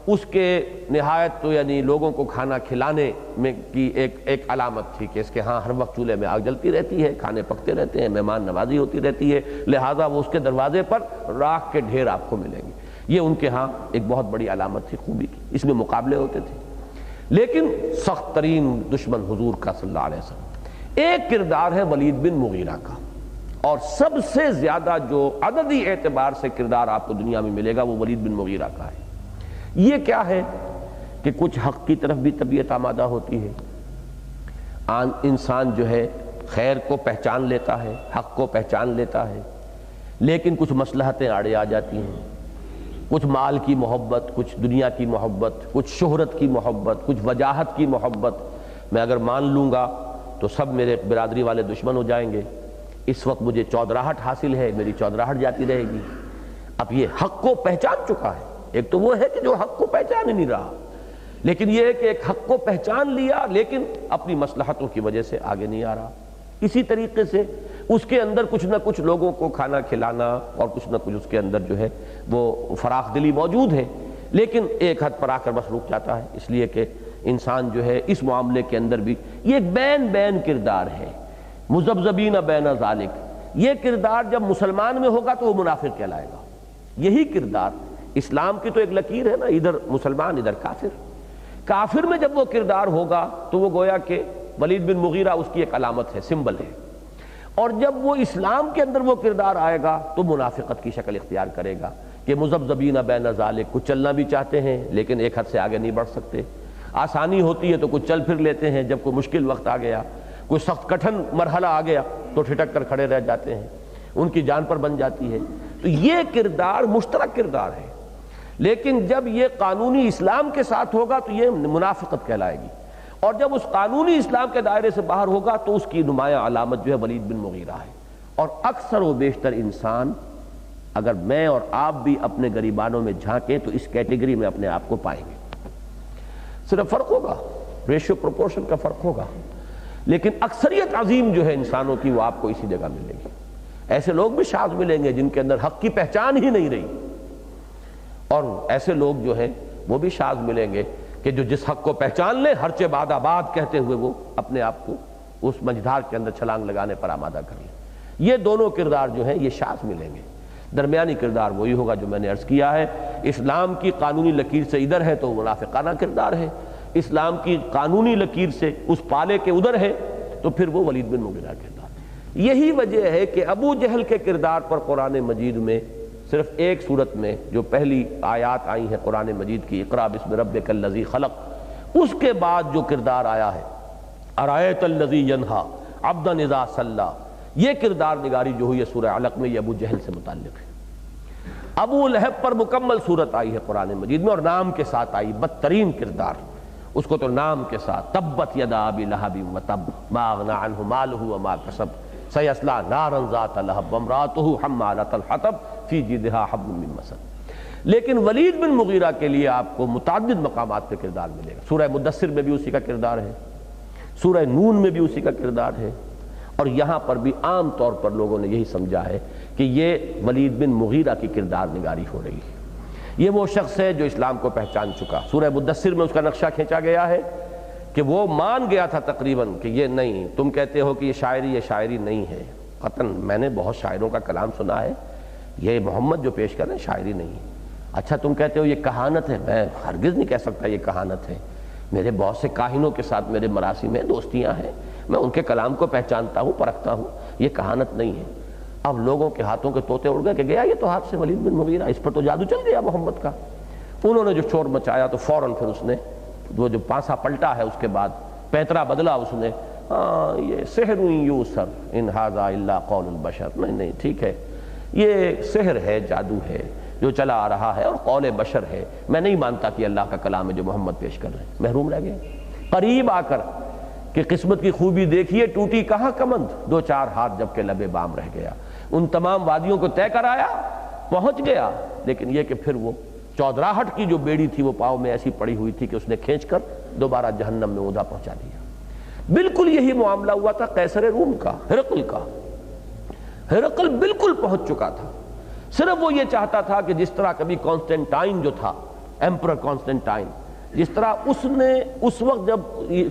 اس کے نہایت تو یعنی لوگوں کو کھانا کھلانے میں کی ایک علامت تھی کہ اس کے ہاں ہر وقت چولہے میں آگ جلتی رہتی ہے، کھانے پکتے رہتے ہیں، مہمان نوازی ہوتی رہتی ہے، لہٰذا وہ اس کے دروازے پر راکھ کے ڈھیر آپ کو ملیں گے۔ یہ ان کے ہاں ایک بہت بڑی علامت تھی خوبی کی، اس میں مقابلے ہوتے تھے۔ لیکن سخت ترین دشمن حضور کا صلی اللہ علیہ وسلم۔ ایک کردار ہے ولید بن مغیرہ کا، اور سب سے زیادہ جو عددی اعتبار سے کردار آپ کو دنیا میں ملے گا وہ ولید بن مغیرہ کا ہے۔ یہ کیا ہے کہ کچھ حق کی طرف بھی طبیعت آمادہ ہوتی ہے، انسان جو ہے خیر کو پہچان لیتا ہے، حق کو پہچان لیتا ہے، لیکن کچھ مصلحتیں آڑے آ جاتی ہیں، کچھ مال کی محبت، کچھ دنیا کی محبت، کچھ شہرت کی محبت، کچھ وجاہت کی محبت۔ میں اگر مان لوں گا تو سب میرے برادری والے دشمن ہو جائیں گے، اس وقت مجھے چودراہٹ حاصل ہے، میری چودراہٹ جاتی رہے گی۔ اب یہ حق کو پہچان چکا ہے۔ ایک تو وہ ہے کہ جو حق کو پہچان ہی نہیں رہا، لیکن یہ ہے کہ ایک حق کو پہچان لیا لیکن اپنی مصلحتوں کی وجہ سے آگے نہیں آ رہا۔ اسی طریقے سے اس کے اندر کچھ نہ کچھ لوگوں کو کھانا کھلانا اور کچھ نہ کچھ اس کے اندر جو ہے وہ فراخ دلی موجود ہے، لیکن ایک حد پر آ کر بس رک جاتا ہے، اس لیے کہ انسان جو ہے اس معاملے کے اندر بھی یہ ایک بین کردار ہے، مذبذبین بین ذالک۔ یہ کردار جب مسلمان میں ہوگا تو وہ منافق کہلائے گا۔ یہی کردار اسلام کی تو ایک لکیر ہے نا، ادھر مسلمان ادھر کافر۔ کافر میں جب وہ کردار ہوگا تو وہ گویا کہ ولید بن مغیرہ اس کی ایک علامت ہے، سمبل ہے، اور جب وہ اسلام کے اندر وہ کردار آئے گا تو منافقت کی شکل اختیار کرے گا کہ مذبذبین بین ذالک، کچھ چلنا بھی چاہتے ہیں لیکن ایک حد سے آگے نہیں بڑھ سکتے، آسانی ہوتی ہے تو کچھ چل پھر لیتے ہیں، جب کوئی مشکل وقت آ گیا، کوئی سخت کٹھن مرحلہ آ گیا تو ٹھٹک کر کھڑے رہ جاتے ہیں، ان کی جان پر بن جاتی ہے۔ تو یہ کردار مشترک کردار ہے، لیکن جب یہ قانونی اسلام کے ساتھ ہوگا تو یہ منافقت کہلائے گی، اور جب اس قانونی اسلام کے دائرے سے باہر ہوگا تو اس کی نمایاں علامت جو ہے ولید بن مغیرہ ہے۔ اور اکثر و بیشتر انسان، اگر میں اور آپ بھی اپنے گریبانوں میں جھانکیں تو اس کیٹیگری میں اپنے آپ کو پائیں گے۔ صرف فرق ہوگا، ریشو پروپورشن کا فرق ہوگا۔ لیکن اکثریت عظیم جو ہے انسانوں کی وہ آپ کو اسی جگہ ملے گی۔ ایسے لوگ بھی شاذ ملیں گے جن کے اندر حق کی پہچان ہی نہیں رہی، اور ایسے لوگ جو ہیں وہ بھی شاذ ملیں گے کہ جو جس حق کو پہچان لیں ہر چہ باد آباد کہتے ہوئے وہ اپنے آپ کو اس مجدھار کے اندر چھلانگ لگانے پر آمادہ کر لیں۔ یہ دونوں کردار جو ہیں یہ شاذ ملیں گے۔ درمیانی کردار وہی ہوگا جو میں نے عرض کیا ہے، اسلام کی قانونی لکیر سے ادھر ہے تو منافقانہ کردار ہے، اسلام کی قانونی لکیر سے اس پالے کے ادھر ہے تو پھر وہ ولید بن مغیرہ کردار۔ یہی وجہ ہے کہ ابو جہل کے کردار پر قرآن مجید میں صرف ایک صورت میں جو پہلی آیات آئی ہیں قرآن مجید کی، اقرأ بسم ربک الذی خلق، اس کے بعد جو کردار آیا ہے ارأیت الذی ینہا عبدا اذا صلی، یہ کردار نگاری جو ہوئی ہے سورہ علق میں، یہ ابو جہل سے متعلق ہے۔ ابو لہب پر مکمل صورت آئی ہے قرآن مجید میں اور نام کے ساتھ آئی، بدترین کردار، اس کو تو نام کے ساتھ، تبت یدا ابی لہب وتب ما اغنی عنہ مالہ وما کسب سیصلی نارا ذات لہب وامرأتہ حمالۃ الحطب فی جیدہا حبل من مسد۔ لیکن ولید بن مغیرہ کے لیے آپ کو متعدد مقامات پہ کردار ملے گا۔ سورہ مدثر میں بھی اسی کا کردار ہے، سورہ نون میں بھی اسی کا کردار ہے، اور یہاں پر بھی عام طور پر لوگوں نے یہی سمجھا ہے کہ یہ ولید بن مغیرہ کی کردار نگاری ہو رہی ہے۔ یہ وہ شخص ہے جو اسلام کو پہچان چکا، سورہ مدثر میں اس کا نقشہ کھینچا گیا ہے کہ وہ مان گیا تھا تقریباً کہ یہ نہیں، تم کہتے ہو کہ یہ شاعری نہیں ہے، قطعاً میں نے بہت شاعروں کا کلام سنا ہے، یہ محمد جو پیش کر رہے ہیں شاعری نہیں ہے۔ اچھا تم کہتے ہو یہ کہانت ہے، میں ہرگز نہیں کہہ سکتا یہ کہانت ہے، میرے بہت سے کاہنوں کے ساتھ میرے مراسم میں دوستیاں ہیں، میں ان کے کلام کو پہچانتا ہوں، پرکھتا ہوں، یہ کہانت نہیں ہے۔ اب لوگوں کے ہاتھوں کے طوطے اڑ گئے کہ گیا یہ تو ہاتھ سے ولید بن مغیرہ، اس پر تو جادو چل گیا محمد کا۔ انہوں نے جو شور مچایا تو فوراً پھر اس نے وہ جو پانسا پلٹا ہے اس کے بعد پیترا بدلا اس نے، یہ سحر یوسر ان ھذا الا قول البشر، نہیں ٹھیک ہے یہ سحر ہے، جادو ہے جو چلا آ رہا ہے اور قول بشر ہے، میں نہیں مانتا کہ اللہ کا کلام ہے جو محمد پیش کر رہے ہیں۔ محروم رہ گئے قریب آ کر کہ قسمت کی خوبی دیکھیے، ٹوٹی کہاں کمند، دو چار ہاتھ جب کہ لبے بام رہ گیا، ان تمام وادیوں کو طے کر آیا، پہنچ گیا، لیکن یہ کہ پھر وہ چودراہٹ کی جو بیڑی تھی وہ پاؤں میں ایسی پڑی ہوئی تھی کہ اس نے کھینچ کر دوبارہ جہنم میں اوندا پہنچا دیا۔ بالکل یہی معاملہ ہوا تھا قیصر روم کا، ہرقل کا۔ ہرقل بالکل پہنچ چکا تھا، صرف وہ یہ چاہتا تھا کہ جس طرح کبھی کانسٹینٹائن جو تھا، ایمپرر کانسٹینٹائن، جس طرح اس نے اس وقت جب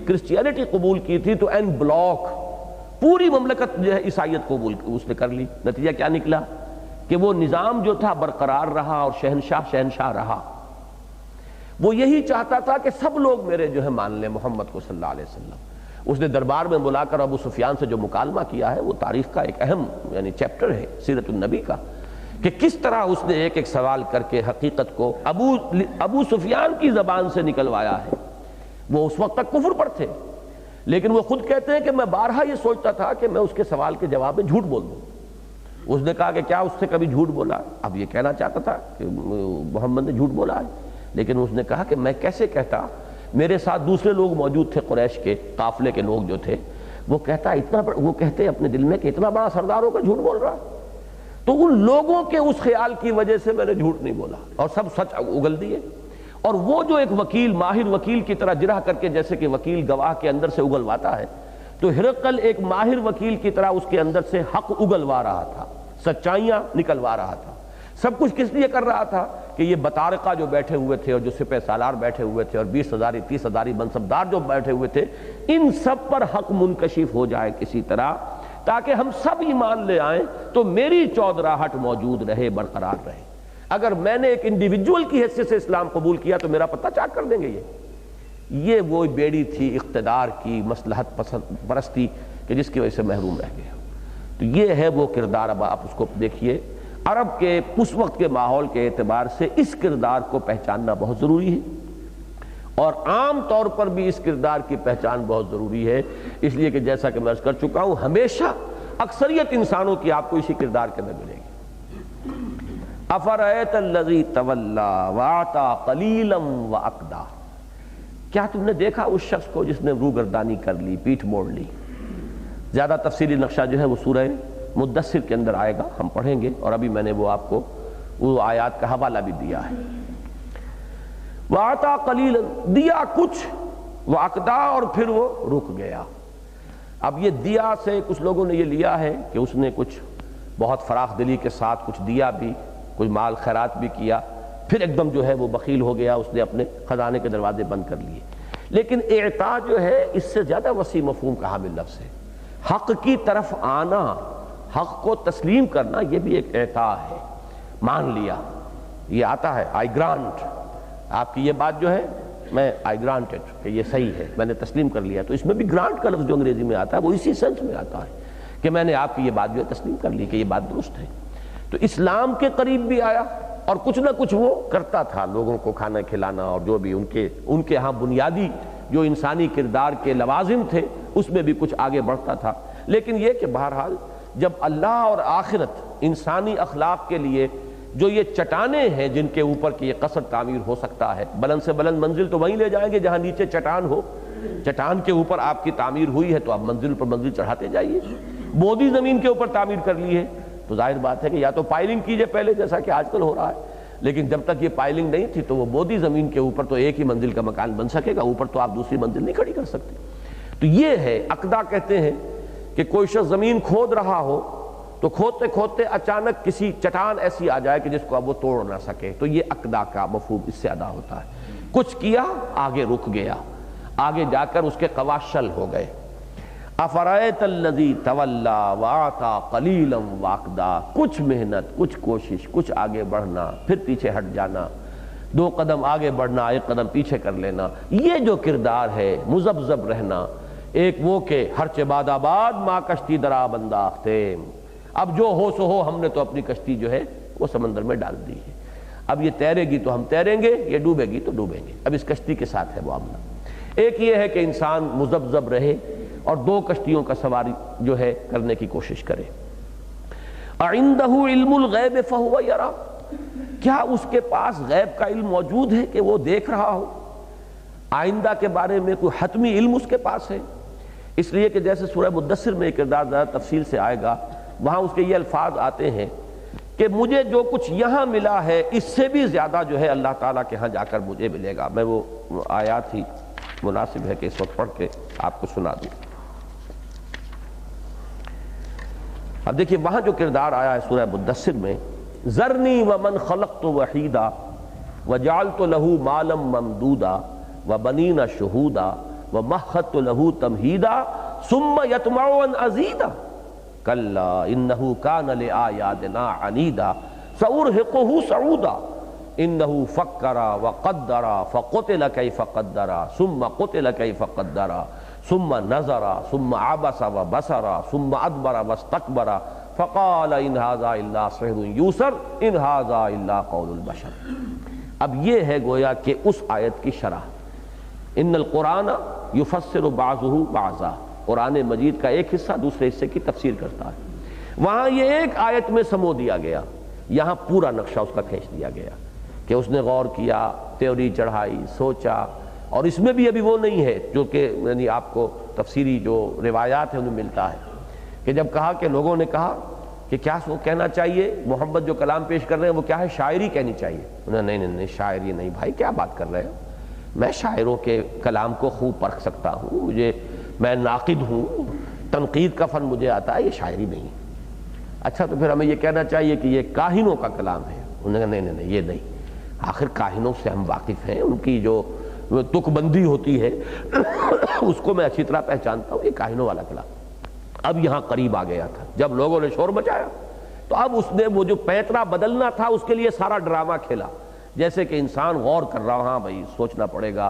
کرسچینٹی قبول کی تھی تو این بلاک پوری مملکت جو ہے عیسائیت قبول اس نے کر لی، نتیجہ کیا نکلا کہ وہ نظام جو تھا برقرار رہا اور شہنشاہ رہا۔ وہ یہی چاہتا تھا کہ سب لوگ میرے جو ہے مان لیں محمد کو صلی اللہ علیہ وسلم۔ اس نے دربار میں بلا کر ابو سفیان سے جو مکالمہ کیا ہے وہ تاریخ کا ایک اہم چیپٹر ہے سیرت النبی کا، کہ کس طرح اس نے ایک سوال کر کے حقیقت کو ابو سفیان کی زبان سے نکلوایا ہے۔ وہ اس وقت تک کفر پر تھے، لیکن وہ خود کہتے ہیں کہ میں بارہا یہ سوچتا تھا کہ میں اس کے سوال کے جواب میں جھوٹ بول دوں۔ اس نے کہا کہ کیا اس سے کبھی جھوٹ بولا؟ اب یہ کہنا چاہتا تھا کہ محمد نے جھوٹ بولا ہے، لیکن اس نے کہا کہ میں کیسے کہتا، میرے ساتھ دوسرے لوگ موجود تھے قریش کے قافلے کے لوگ جو تھے، وہ کہتے اپنے دل میں کہ اتنا بڑا سردار ہو کر جھوٹ بول رہا، تو ان لوگوں کے اس خیال کی وجہ سے میں نے جھوٹ نہیں بولا اور سب سچ اگل دیے۔ اور وہ جو ایک وکیل، ماہر وکیل کی طرح جرح کر کے جیسے کہ وکیل گواہ کے اندر سے اگلواتا ہے، تو ہرقل ایک ماہر وکیل کی طرح اس کے اندر سے حق اگلوا رہا تھا، سچائیاں نکلوا رہا تھا۔ سب کچھ کس لیے کر رہا تھا کہ یہ بطارقہ جو بیٹھے ہوئے تھے اور جو سپہ سالار بیٹھے ہوئے تھے اور 20,000 30,000 منصبدار جو بیٹھے ہوئے تھے، ان سب پر حق منکشف ہو جائے کسی طرح، تاکہ ہم سب ایمان لے آئیں تو میری چودراہٹ موجود رہے، برقرار رہے۔ اگر میں نے ایک انڈیویجول کی حیثیت سے اسلام قبول کیا تو میرا پتہ چاک کر دیں گے۔ یہ وہ بیڑی تھی اقتدار کی، مصلحت پرستی، کہ جس کی وجہ سے محروم رہ گیا۔ تو یہ ہے وہ کردار۔ اب آپ اس کو دیکھیے، عرب کے اس وقت کے ماحول کے اعتبار سے اس کردار کو پہچاننا بہت ضروری ہے، اور عام طور پر بھی اس کردار کی پہچان بہت ضروری ہے، اس لیے کہ جیسا کہ میں عرض کر چکا ہوں، ہمیشہ اکثریت انسانوں کی آپ کو اسی کردار کے اندر ملے گی۔ افرأیت الذی تولی واعطی قلیلا واکدی، کیا تم نے دیکھا اس شخص کو جس نے روگردانی کر لی، پیٹھ موڑ لی؟ زیادہ تفصیلی نقشہ جو ہے وہ سورہ مدثر کے اندر آئے گا، ہم پڑھیں گے، اور ابھی میں نے وہ آپ کو وہ آیات کا حوالہ بھی دیا ہے۔ وَأَعْطَى قَلِيلًا، دیا کچھ، وَأَقْدَى، اور پھر وہ رک گیا۔ اب یہ دیا سے کچھ لوگوں نے یہ لیا ہے کہ اس نے کچھ بہت فراخ دلی کے ساتھ کچھ دیا بھی، کچھ مال خیرات بھی کیا، پھر ایک دم جو ہے وہ بخیل ہو گیا، اس نے اپنے خزانے کے دروازے بند کر لیے۔ لیکن اعطاء جو ہے اس سے زیادہ وسیع مفہوم کا حامل لفظ ہے۔ حق کی طرف آنا، حق کو تسلیم کرنا، یہ بھی ایک اعطاء ہے۔ مان لیا، یہ آتا ہے آئی گرانٹ، آپ کی یہ بات جو ہے میں آئی گرانٹڈ کہ یہ صحیح ہے، میں نے تسلیم کر لیا، تو اس میں بھی گرانٹ کا لفظ جو انگریزی میں آتا ہے وہ اسی سینس میں آتا ہے کہ میں نے آپ کی یہ بات جو ہے تسلیم کر لی کہ یہ بات درست ہے۔ تو اسلام کے قریب بھی آیا اور کچھ نہ کچھ وہ کرتا تھا، لوگوں کو کھانا کھلانا اور جو بھی ان کے ہاں بنیادی جو انسانی کردار کے لوازم تھے اس میں بھی کچھ آگے بڑھتا تھا۔ لیکن یہ کہ بہرحال جب اللہ اور آخرت انسانی اخلاق کے لیے جو یہ چٹانیں ہیں جن کے اوپر کہ یہ قصر تعمیر ہو سکتا ہے، بلند سے بلند منزل تو وہیں لے جائیں گے جہاں نیچے چٹان ہو، چٹان کے اوپر آپ کی تعمیر ہوئی ہے تو آپ منزل پر منزل چڑھاتے جائیے۔ بودی زمین کے اوپر تعمیر کر لی ہے تو ظاہر بات ہے کہ یا تو پائلنگ کیجئے پہلے جیسا کہ آج کل ہو رہا ہے، لیکن جب تک یہ پائلنگ نہیں تھی تو وہ بودی زمین کے اوپر تو ایک ہی منزل کا مکان بن سکے گا، اوپر تو آپ دوسری منزل نہیں کھڑی کر سکتے۔ تو یہ ہے عقدہ، کہتے ہیں کہ کوئی شخص زمین کھود رہا ہو تو کھودتے کھودتے اچانک کسی چٹان ایسی آ جائے کہ جس کو اب وہ توڑ نہ سکے، تو یہ عقدہ کا مفہوم اس سے ادا ہوتا ہے۔ کچھ کیا، آگے رک گیا، آگے جا کر اس کے قواشل ہو گئے۔ افرأیت الذی تولی وآتی قلیلا واقدا، کچھ محنت، کچھ کوشش، کچھ آگے بڑھنا، پھر پیچھے ہٹ جانا، 2 قدم آگے بڑھنا، 1 قدم پیچھے کر لینا، یہ جو کردار ہے مذبذب رہنا۔ ایک وہ کہ ہرچہ باد آباد ماں کشتی درا بنداختے، اب جو ہو سو ہو، ہم نے تو اپنی کشتی جو ہے وہ سمندر میں ڈال دی ہے، اب یہ تیرے گی تو ہم تیریں گے، یہ ڈوبے گی تو ڈوبیں گے، اب اس کشتی کے ساتھ ہے معاملہ۔ ایک یہ ہے کہ انسان مذبذب رہے اور 2 کشتیوں کا سواری جو ہے کرنے کی کوشش کرے۔ اَعِندَهُ عِلْمُ الْغَيْبِ فَهُوَ يَرَى، کیا اس کے پاس غیب کا علم موجود ہے کہ وہ دیکھ رہا ہو؟ آئندہ کے بارے میں کوئی حتمی علم اس کے پاس ہے؟ اس لیے کہ جیسے سورہ مدثر میں کردار زیادہ تفصیل سے آئے گا، وہاں اس کے یہ الفاظ آتے ہیں کہ مجھے جو کچھ یہاں ملا ہے اس سے بھی زیادہ جو ہے اللہ تعالیٰ کے ہاں جا کر مجھے ملے گا۔ میں وہ آیات ہی مناسب ہے کہ اس وقت پڑھ کے آپ کو سنا دوں۔ اب دیکھیے وہاں جو کردار آیا ہے سورہ مدثر میں، ذرنی ومن خلقت وحیدا وجعلت له مالا ممدودا وبنین شہودا ومہدت له تمہیدا ثم یطمع ان ازیدا کلا انہ کان لآیاتنا عنیدا سأرہقہ صعودا انہ فکر وقدر فقتل کیف قدر ثم قتل کیف قدر ثم نظر ثم عبس وبصر ثم ادبر واستکبر فقال ان ھذا الا سحر یوثر ان ھذا الا قول البشر۔ اب یہ ہے گویا کہ اس آیت کی شرح، ان القرآن یفسر بعضہ بعضا، قرآن مجید کا ایک حصہ دوسرے حصے کی تفسیر کرتا ہے۔ وہاں یہ ایک آیت میں سمو دیا گیا، یہاں پورا نقشہ اس کا کھینچ دیا گیا کہ اس نے غور کیا، تیوری چڑھائی، سوچا، اور اس میں بھی ابھی وہ نہیں ہے جو کہ یعنی آپ کو تفسیری جو روایات ہیں انہیں ملتا ہے کہ جب کہا کہ لوگوں نے کہا کہ کیا سو کہنا چاہیے، محمد جو کلام پیش کر رہے ہیں وہ کیا ہے، شاعری کہنی چاہیے۔ انہوں نے نہیں شاعری نہیں بھائی، کیا بات کر رہے ہو، میں شاعروں کے کلام کو خوب پرکھ سکتا ہوں، میں ناقد ہوں، تنقید کا فن مجھے آتا ہے، یہ شاعری نہیں۔ اچھا تو پھر ہمیں یہ کہنا چاہیے کہ یہ کاہنوں کا کلام ہے۔ انہوں نے کہا نہیں یہ نہیں، آخر کاہنوں سے ہم واقف ہیں، ان کی جو تک بندی ہوتی ہے اس کو میں اچھی طرح پہچانتا ہوں، یہ کاہنوں والا کلام۔ اب یہاں قریب آ گیا تھا، جب لوگوں نے شور مچایا تو اب اس نے وہ جو پیترا بدلنا تھا اس کے لیے سارا ڈرامہ کھیلا، جیسے کہ انسان غور کر رہا، ہاں بھائی سوچنا پڑے گا،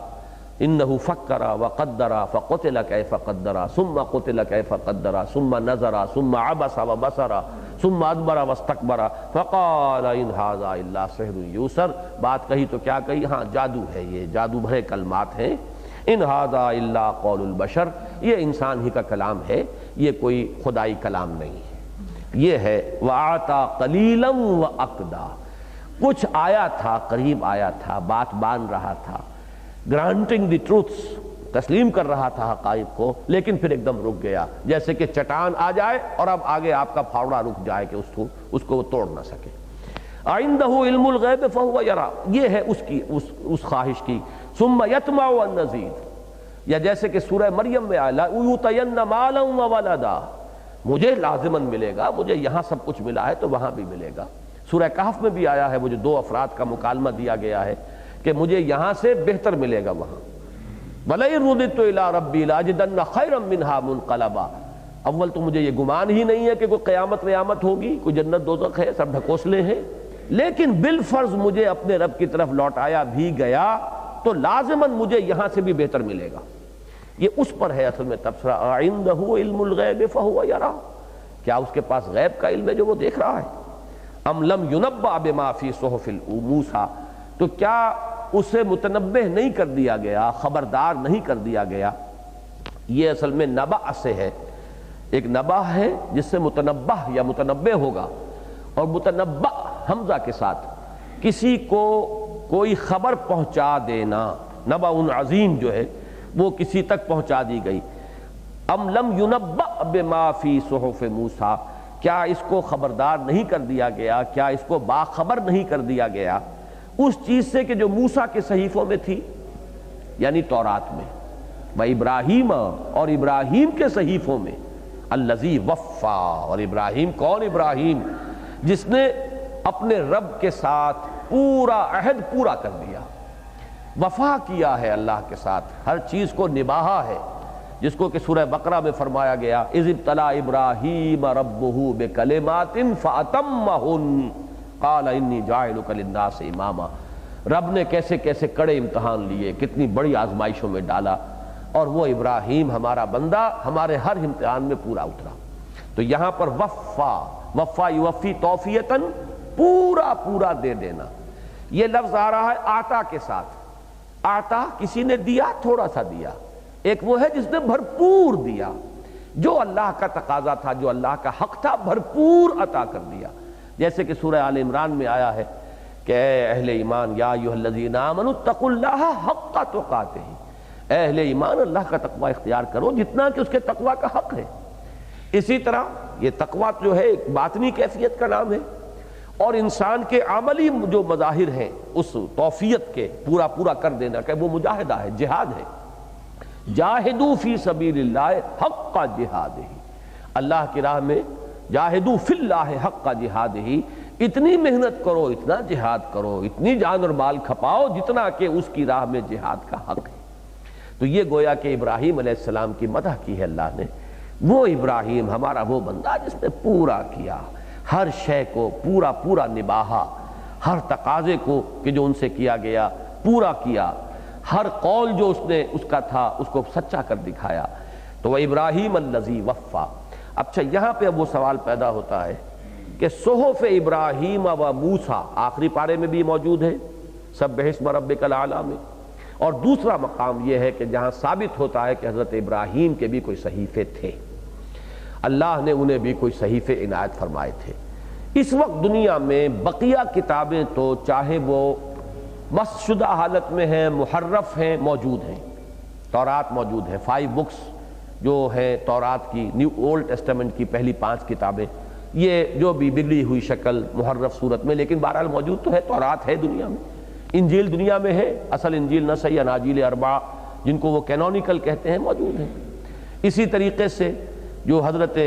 انہ فکر وقدر فقتل کیف قدر ثم قتل کیف قدر ثم نظر ثم عبس وبصر ثم ادبر واستکبر فقال ان ھذا الا سحر یوثر۔ بات کہی تو کیا کہی، ہاں جادو ہے، یہ جادو بھرے کلمات ہیں، ان ھذا الا قول البشر، یہ انسان ہی کا کلام ہے، یہ کوئی خدائی کلام نہیں ہے۔ یہ ہے وآتی قلیلا واقدا، کچھ آیا تھا، قریب آیا تھا، بات مان رہا تھا، گرانٹنگ دی ٹروتھس، تسلیم کر رہا تھا حقائق کو، لیکن پھر ایک دم رک گیا، جیسے کہ چٹان آ جائے اور اب آگے آپ کا پھاوڑا رک جائے کہ اس کو وہ توڑ نہ سکے۔ عندہ علم الغیب فہو یرا، یہ ہے اس کی اس خواہش کی۔ ثم یطمع ان نزید، یا جیسے کہ سورہ مریم میں آیا لَأُوتَيَنَّ مَالًا وَوَلَدًا، مجھے لازماً ملے گا، مجھے یہاں سب کچھ ملا ہے تو وہاں بھی ملے گا۔ سورہ کہف میں بھی آیا ہے، وہ جو دو افراد کا مکالمہ دیا گیا ہے کہ مجھے یہاں سے بہتر ملے گا وہاں۔ وَلَئِن رُدِدتُّ إِلَىٰ رَبِّي لَأَجِدَنَّ خَيْرًا مِّنْهَا مُنقَلَبًا، اول تو مجھے یہ گمان ہی نہیں ہے کہ کوئی قیامت ویامت ہوگی، کوئی جنت دوزخ ہے، سب ڈھکوسلے ہیں، لیکن بالفرض مجھے اپنے رب کی طرف لوٹایا بھی گیا تو لازماً مجھے یہاں سے بھی بہتر ملے گا۔ یہ اس پر ہے اصل میں تبصرہ، أَعِندَهُ عِلْمُ الْغَيْبِ فَهُوَ يَرَىٰ، کیا اس کے پاس غیب کا علم ہے جو وہ دیکھ رہا ہے؟ ام لم ينبأ بما فی صحف موسیٰ، تو کیا اسے متنبہ نہیں کر دیا گیا، خبردار نہیں کر دیا گیا؟ یہ اصل میں نبأ سے ہے، ایک نبأ ہے جس سے متنبہ یا متنبہ ہوگا، اور متنبأ حمزہ کے ساتھ کسی کو کوئی خبر پہنچا دینا، نبأ عظیم جو ہے وہ کسی تک پہنچا دی گئی۔ ام لم ينبأ بما فی صحف موسیٰ، کیا اس کو خبردار نہیں کر دیا گیا، کیا اس کو باخبر نہیں کر دیا گیا اس چیز سے کہ جو موسیٰ کے صحیفوں میں تھی، یعنی تورات میں، وَإِبْرَاهِيمَ، اور ابراہیم کے صحیفوں میں، الَّذِي وَفَّى، اور ابراہیم کون؟ ابراہیم جس نے اپنے رب کے ساتھ پورا عہد پورا کر دیا، وفا کیا ہے اللہ کے ساتھ، ہر چیز کو نباہا ہے، جس کو کہ سورہ بقرہ میں فرمایا گیا اِذِ ابْتَلَىٰ إِبْرَاهِيمَ رَبُّهُ بِكَلِمَاتٍ فَأَتَمَّهُنَّ قَالَ إِنِّي جَاعِلُكَ لِلنَّاسِ إِمَامًا، رب نے کیسے کیسے کڑے امتحان لیے، کتنی بڑی آزمائشوں میں ڈالا، اور وہ ابراہیم ہمارا بندہ ہمارے ہر امتحان میں پورا اترا۔ تو یہاں پر وفا یوفی توفیتاً، پورا پورا دے دینا، یہ لفظ آ رہا ہے آتا کے ساتھ۔ آتا کسی نے دیا، تھوڑا سا دیا، ایک وہ ہے جس نے بھرپور دیا، جو اللہ کا تقاضا تھا، جو اللہ کا حق تھا، بھرپور عطا کر دیا۔ جیسے کہ سورہ آل عمران میں آیا ہے کہ اے اہل ایمان، یا ایھا الذین آمنوا اتقوا اللہ حق تقاتہ، اے اہل ایمان اللہ کا تقوی اختیار کرو جتنا کہ اس کے تقوی کا حق ہے۔ اسی طرح یہ تقوی جو ہے ایک باطنی کیفیت کا نام ہے، اور انسان کے عملی جو مظاہر ہیں اس توفیت کے پورا پورا کر دینا کہ وہ مجاہدہ ہے، جہاد ہے۔ جاہدوا فی سبیل اللہ حق جہادہ، اللہ کی راہ میں جاہدوا فی اللہ حق جہادہ، اتنی محنت کرو، اتنا جہاد کرو، اتنی جان اور مال کھپاؤ جتنا کہ اس کی راہ میں جہاد کا حق ہے۔ تو یہ گویا کہ ابراہیم علیہ السلام کی مدح کی ہے اللہ نے، وہ ابراہیم ہمارا وہ بندہ جس نے پورا کیا، ہر شے کو پورا پورا نباہا، ہر تقاضے کو کہ جو ان سے کیا گیا پورا کیا، ہر قول جو اس کا تھا اس کو سچا کر دکھایا۔ تو وہ ابراہیم الذی وفا۔ اچھا یہاں پہ اب وہ سوال پیدا ہوتا ہے کہ صحف ابراہیم و موسیٰ آخری پارے میں بھی موجود ہے، سبح اسم ربک الاعلی میں، اور دوسرا مقام یہ ہے کہ جہاں ثابت ہوتا ہے کہ حضرت ابراہیم کے بھی کوئی صحیفے تھے، اللہ نے انہیں بھی کوئی صحیفے عنایت فرمائے تھے۔ اس وقت دنیا میں بقیہ کتابیں تو چاہے وہ مسخ شدہ حالت میں ہیں، محرف ہیں، موجود ہیں، تورات موجود ہے، 5 بکس جو ہے تورات کی، نیو اولڈ ٹیسٹمنٹ کی پہلی 5 کتابیں، یہ جو بھی بگڑی ہوئی شکل محرف صورت میں، لیکن بہرحال موجود تو ہے، تورات ہے دنیا میں۔ انجیل دنیا میں ہے، اصل انجیل نسائی، اناجیل 4 جن کو وہ کینونیکل کہتے ہیں، موجود ہیں۔ اسی طریقے سے جو حضرت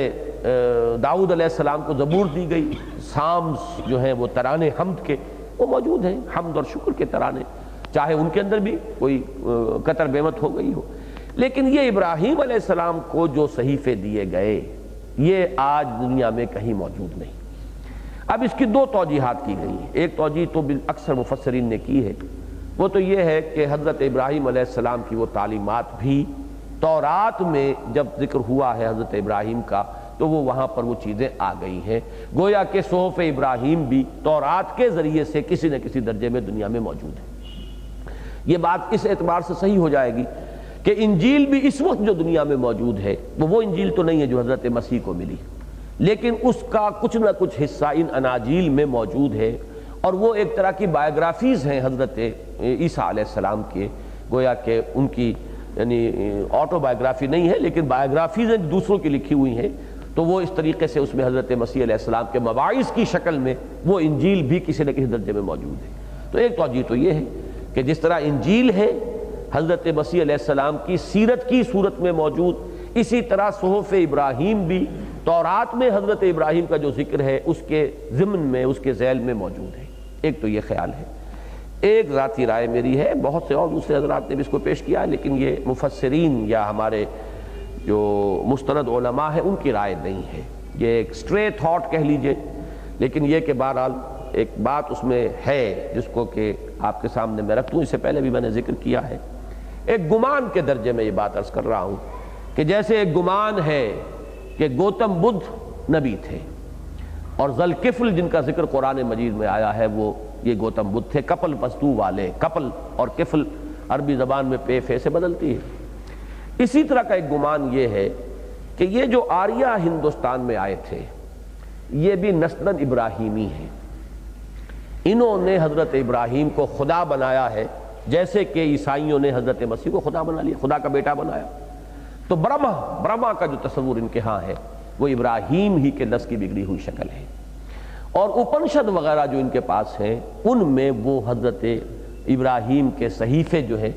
داؤد علیہ السلام کو زبور دی گئی، سامز جو ہیں وہ ترانے حمد کے، وہ موجود ہیں، حمد اور شکر کے ترانے، چاہے ان کے اندر بھی کوئی قطر بےمت ہو گئی ہو، لیکن یہ ابراہیم علیہ السلام کو جو صحیفے دیے گئے یہ آج دنیا میں کہیں موجود نہیں۔ اب اس کی 2 توجیحات کی گئی ہیں۔ ایک توجیہ تو اکثر مفسرین نے کی ہے، وہ تو یہ ہے کہ حضرت ابراہیم علیہ السلام کی وہ تعلیمات بھی تورات میں جب ذکر ہوا ہے حضرت ابراہیم کا تو وہ وہاں پر وہ چیزیں آ گئی ہیں، گویا کہ صحف ابراہیم بھی تورات کے ذریعے سے کسی نہ کسی درجے میں دنیا میں موجود ہے۔ یہ بات اس اعتبار سے صحیح ہو جائے گی کہ انجیل بھی اس وقت جو دنیا میں موجود ہے وہ انجیل تو نہیں ہے جو حضرت مسیح کو ملی، لیکن اس کا کچھ نہ کچھ حصہ ان اناجیل میں موجود ہے، اور وہ ایک طرح کی بایوگرافیز ہیں حضرت عیسیٰ علیہ السلام کے، گویا کہ ان کی یعنی آٹو بایوگرافی نہیں ہے لیکن بایوگرافیز ہیں دوسروں کی لکھی ہوئی ہیں، تو وہ اس طریقے سے اس میں حضرت مسیح علیہ السلام کے مواعظ کی شکل میں وہ انجیل بھی کسی نہ کسی درجے میں موجود ہے۔ تو ایک توجیہ تو یہ ہے کہ جس طرح انجیل ہے حضرت مسیح علیہ السلام کی سیرت کی صورت میں موجود، اسی طرح صحف ابراہیم بھی تورات میں حضرت ابراہیم کا جو ذکر ہے اس کے ضمن میں، اس کے ذیل میں موجود ہے۔ ایک تو یہ خیال ہے۔ ایک ذاتی رائے میری ہے، بہت سے اور دوسرے حضرات نے بھی اس کو پیش کیا ہے، لیکن یہ مفسرین یا ہمارے جو مستند علماء ہیں ان کی رائے نہیں ہے، یہ ایک سٹرے تھاٹ کہہ لیجئے، لیکن یہ کہ بہرحال ایک بات اس میں ہے جس کو کہ آپ کے سامنے میں رکھ دوں۔ اس سے پہلے بھی میں نے ذکر کیا ہے، ایک گمان کے درجے میں یہ بات عرض کر رہا ہوں کہ جیسے ایک گمان ہے کہ گوتم بدھ نبی تھے اور ذوالکفل جن کا ذکر قرآن مجید میں آیا ہے وہ یہ گوتم بدھ تھے، کپل پستو والے، کپل اور کفل عربی زبان میں پے فے سے بدلتی ہے۔ اسی طرح کا ایک گمان یہ ہے کہ یہ جو آریہ ہندوستان میں آئے تھے یہ بھی نسلاً ابراہیمی ہیں، انہوں نے حضرت ابراہیم کو خدا بنایا ہے جیسے کہ عیسائیوں نے حضرت مسیح کو خدا بنا لیا، خدا کا بیٹا بنایا۔ تو برہما کا جو تصور ان کے ہاں ہے وہ ابراہیم ہی کے نسل کی بگڑی ہوئی شکل ہے، اور اپنشد وغیرہ جو ان کے پاس ہیں ان میں وہ حضرت ابراہیم کے صحیفے جو ہیں